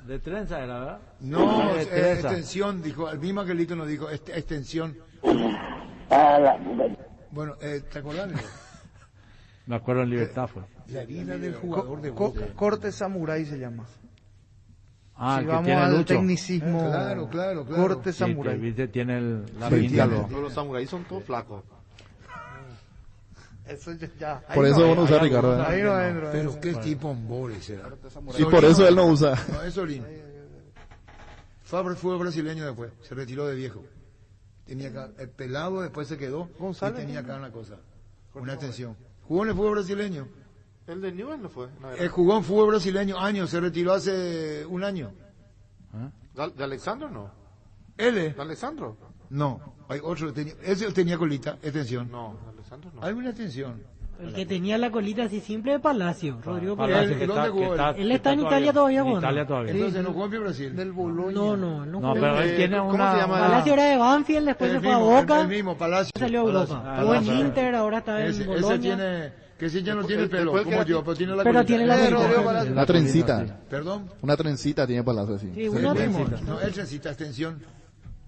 De trenza era, ¿verdad? No, de trenza. extensión, dijo, el mismo Angelito nos dijo, extensión. Bueno, ¿te acordás? Me acuerdo en Libertad fue. La vida del jugador de Boca. Corte Samurai se llama. Ah, si el que vamos tiene al Lucho. tecnicismo, Claro. Corte Sí, Samurai. que, viste, tiene la Sí, pinta. tiene. Todos los samuráis son todos flacos. Eso ya. Por eso vos no usas, Ricardo. Ahí no entro. Pero qué tipo Mbores será. Y por eso él no usa. No, es Solín. Fue brasileño después, se retiró de viejo. Tenía acá, el pelado después se quedó y tenía acá una cosa, una extensión. Jugó en el fútbol brasileño. El de Newell no fue. Jugó en fútbol brasileño años, se retiró hace un año. ¿De Alexandro no? ¿Él? ¿De Alexandro? No, hay otro, ese tenía colita, extensión. No, de Alexandro no. Alguna extensión. El que tenía la colita así simple de Palacio, Rodrigo Palacio, Palacio. ¿Dónde jugó él? Él está en Italia todavía En jugando. Italia todavía. Entonces no jugó en Brasil. Del Bologna. No No, jugó. pero él tiene ¿cómo una... se llama? Palacio era de Banfield, después se fue a Boca, El mismo, Palacio. salió a Europa. Palacio. Jugó en Inter, ahora está en Ese Bologna. tiene, que sí ya no tiene pelo, después como que yo, pero tiene la Pero colita. tiene la Rodrigo colita. Palacio. Una trencita. ¿Perdón? Una trencita tiene Palacio así. Sí, El una mismo. trencita. No, él necesita extensión.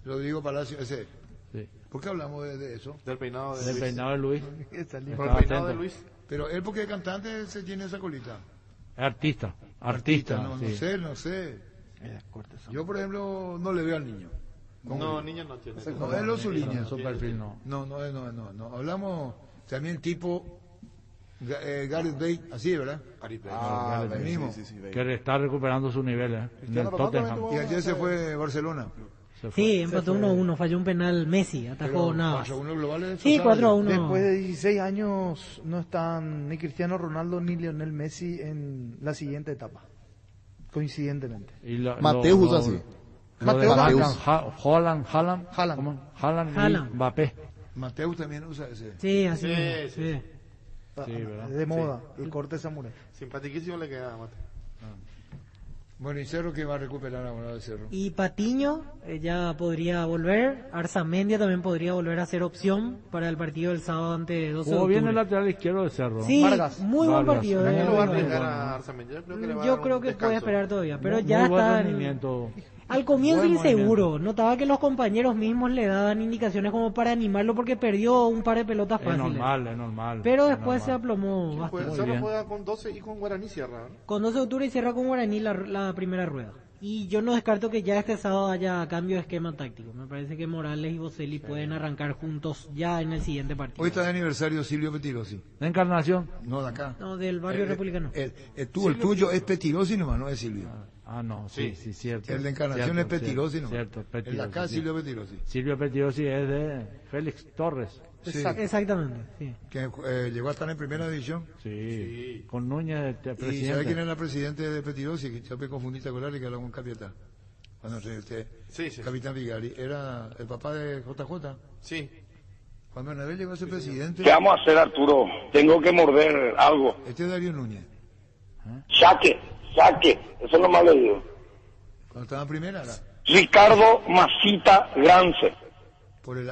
Rodrigo Palacio, ese. Sí. ¿Por qué hablamos de eso? Del peinado de Del Luis. peinado de Luis. Por el Estaba peinado de atento. Luis. Pero él, porque cantante, se tiene esa colita. Artista. No, sí. no sé. Yo, por ejemplo, no le veo al niño. No, niño no tiene. No, él o su línea. Su perfil no. No. Hablamos también tipo Gareth Bale, así, ¿verdad? Ah, el mismo. sí, Que está recuperando sus niveles. En el Tottenham. Y ayer se fue a Barcelona. Sí, empató 1-1, falló un penal Messi, atajó Navas. 4-1 globales. Sí, 4-1. Después de 16 años no están ni Cristiano Ronaldo ni Lionel Messi en la siguiente etapa, coincidentemente. Y Mateus así. Mateus. Haaland y Mbappé. Mateus también usa ese. Sí, así Sí, mismo, sí. sí. Sí, ¿verdad? De moda, el corte samurai. Simpatiquísimo le queda, Mate. Bueno, y Cerro que va a recuperar ahora de Cerro. Y Patiño ya podría volver. Arzamendia también podría volver a ser opción para el partido del sábado ante 12 de Jugó bien el octubre. lateral izquierdo de Cerro. Sí, Vargas. muy buen Vargas. partido. Muy No va a bueno. arriesgar a Arzamendi. Yo creo que puede esperar todavía, pero Muy ya buen está en- rendimiento. al comienzo Buen inseguro. Notaba que los compañeros mismos le daban indicaciones como para animarlo porque perdió un par de pelotas Es fáciles. normal. Pero es después se normal. aplomó bastante. Cerro juega con 12 y con Guaraní cierra. ¿no? Con 12 de octubre y cierra con Guaraní la primera rueda. Y yo no descarto que ya este sábado haya cambio de esquema táctico. Me parece que Morales y Boselli pueden arrancar juntos ya en el siguiente partido. Hoy está de aniversario Silvio Petirosi. ¿De Encarnación? No, de acá. No, del barrio republicano. El tuyo es Petirosi nomás, no es Silvio. No, sí, cierto. El de Encarnación es Petirosi nomás. Cierto, El de Petirosi, acá sí. Silvio Petirosi. Silvio Petirosi es de Félix Torres. Sí. Exactamente, sí. Que llegó a estar en primera división. Sí. Con Núñez de ¿Y presidente. sabe quién era el presidente de Petirosi? Que yo me confundiste con él y que hablaba con Capiatá. Cuando Capitán Vigari. Era el papá de JJ. Sí. Cuando Anabel llegó a ser presidente. ¿Qué vamos a hacer, Arturo? Tengo que morder algo. Este es Darío Núñez. Saque. Eso no me ha leído. Cuando estaba en primera era. Ricardo Masita Grance. Por el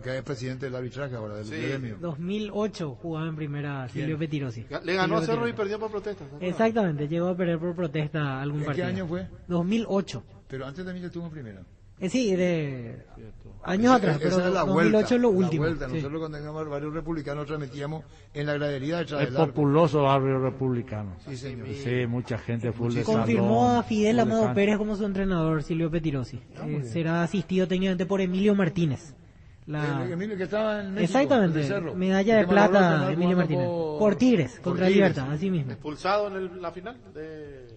que es presidente del arbitraje ahora, del gremio. 2008 jugaba en primera Silvio Petirosi. Le ganó a Silvio Cerro y Petirosi. perdió por protesta. ¿se acuerdan? Exactamente, llegó a perder por protesta algún ¿En qué partido. año fue? 2008. Pero antes también estuvo en primera. Sí, de años atrás, pero Esa es la 2008 es lo último. La vuelta. Sí. Nosotros cuando teníamos varios republicanos transmitíamos en la gradería detrás Es del arco. populoso barrio republicano. Sí, señor. Sí, mucha gente full de Confirmó salón, a Fidel full de Amado cancha. Pérez como su entrenador, Silvio Petirosi. Será asistido técnicamente por Emilio Martínez. El Emilio que estaba en México, Exactamente, el de Cerro. medalla de Que malogró el plata, penal Emilio jugando Martínez. Por Tigres, contra Tigres. Libertad, así mismo. Expulsado en la final.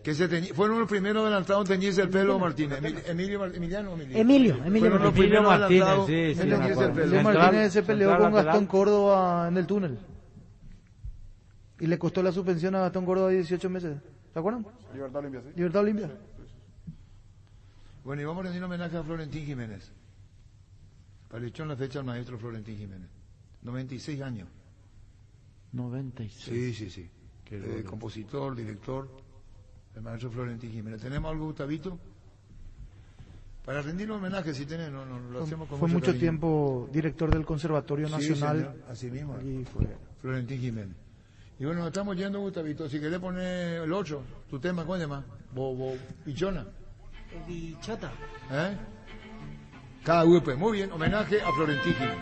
Que fueron los primeros adelantados en teñirse el pelo, Martínez. Emilio. Emilio Fueron los Martínez. primeros Martínez, adelantados sí, en sí, teñirse me el acuerdo. pelo. Emilio Central- Martínez se peleó central con lateral. Gastón Córdoba en el túnel. Y le costó la suspensión a Gastón Córdoba 18 meses. ¿Se acuerdan? Libertad Olimpia, sí. Libertad Olimpia. Bueno, y vamos a rendir homenaje a Florentín Jiménez. Palichó en la fecha al maestro Florentín Jiménez. 96 años. 96. Sí. Qué gloria. Compositor, director, el maestro Florentín Jiménez. ¿Tenemos algo, Gustavito? Para rendirle homenaje, si tenés, no, lo hacemos con Fue mucho cariño. tiempo director del Conservatorio Sí, Nacional. señor, así mismo. Allí fue. Florentín Jiménez. Y bueno, nos estamos yendo, Gustavito. Si querés poner el 8, tu tema, ¿cómo se llama? Bichona. Bichota. ¿Eh? Cada grupo. Muy bien, homenaje a Florentín Jiménez.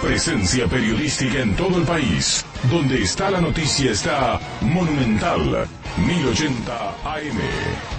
Presencia periodística en todo el país. Donde está la noticia está Monumental 1080 AM.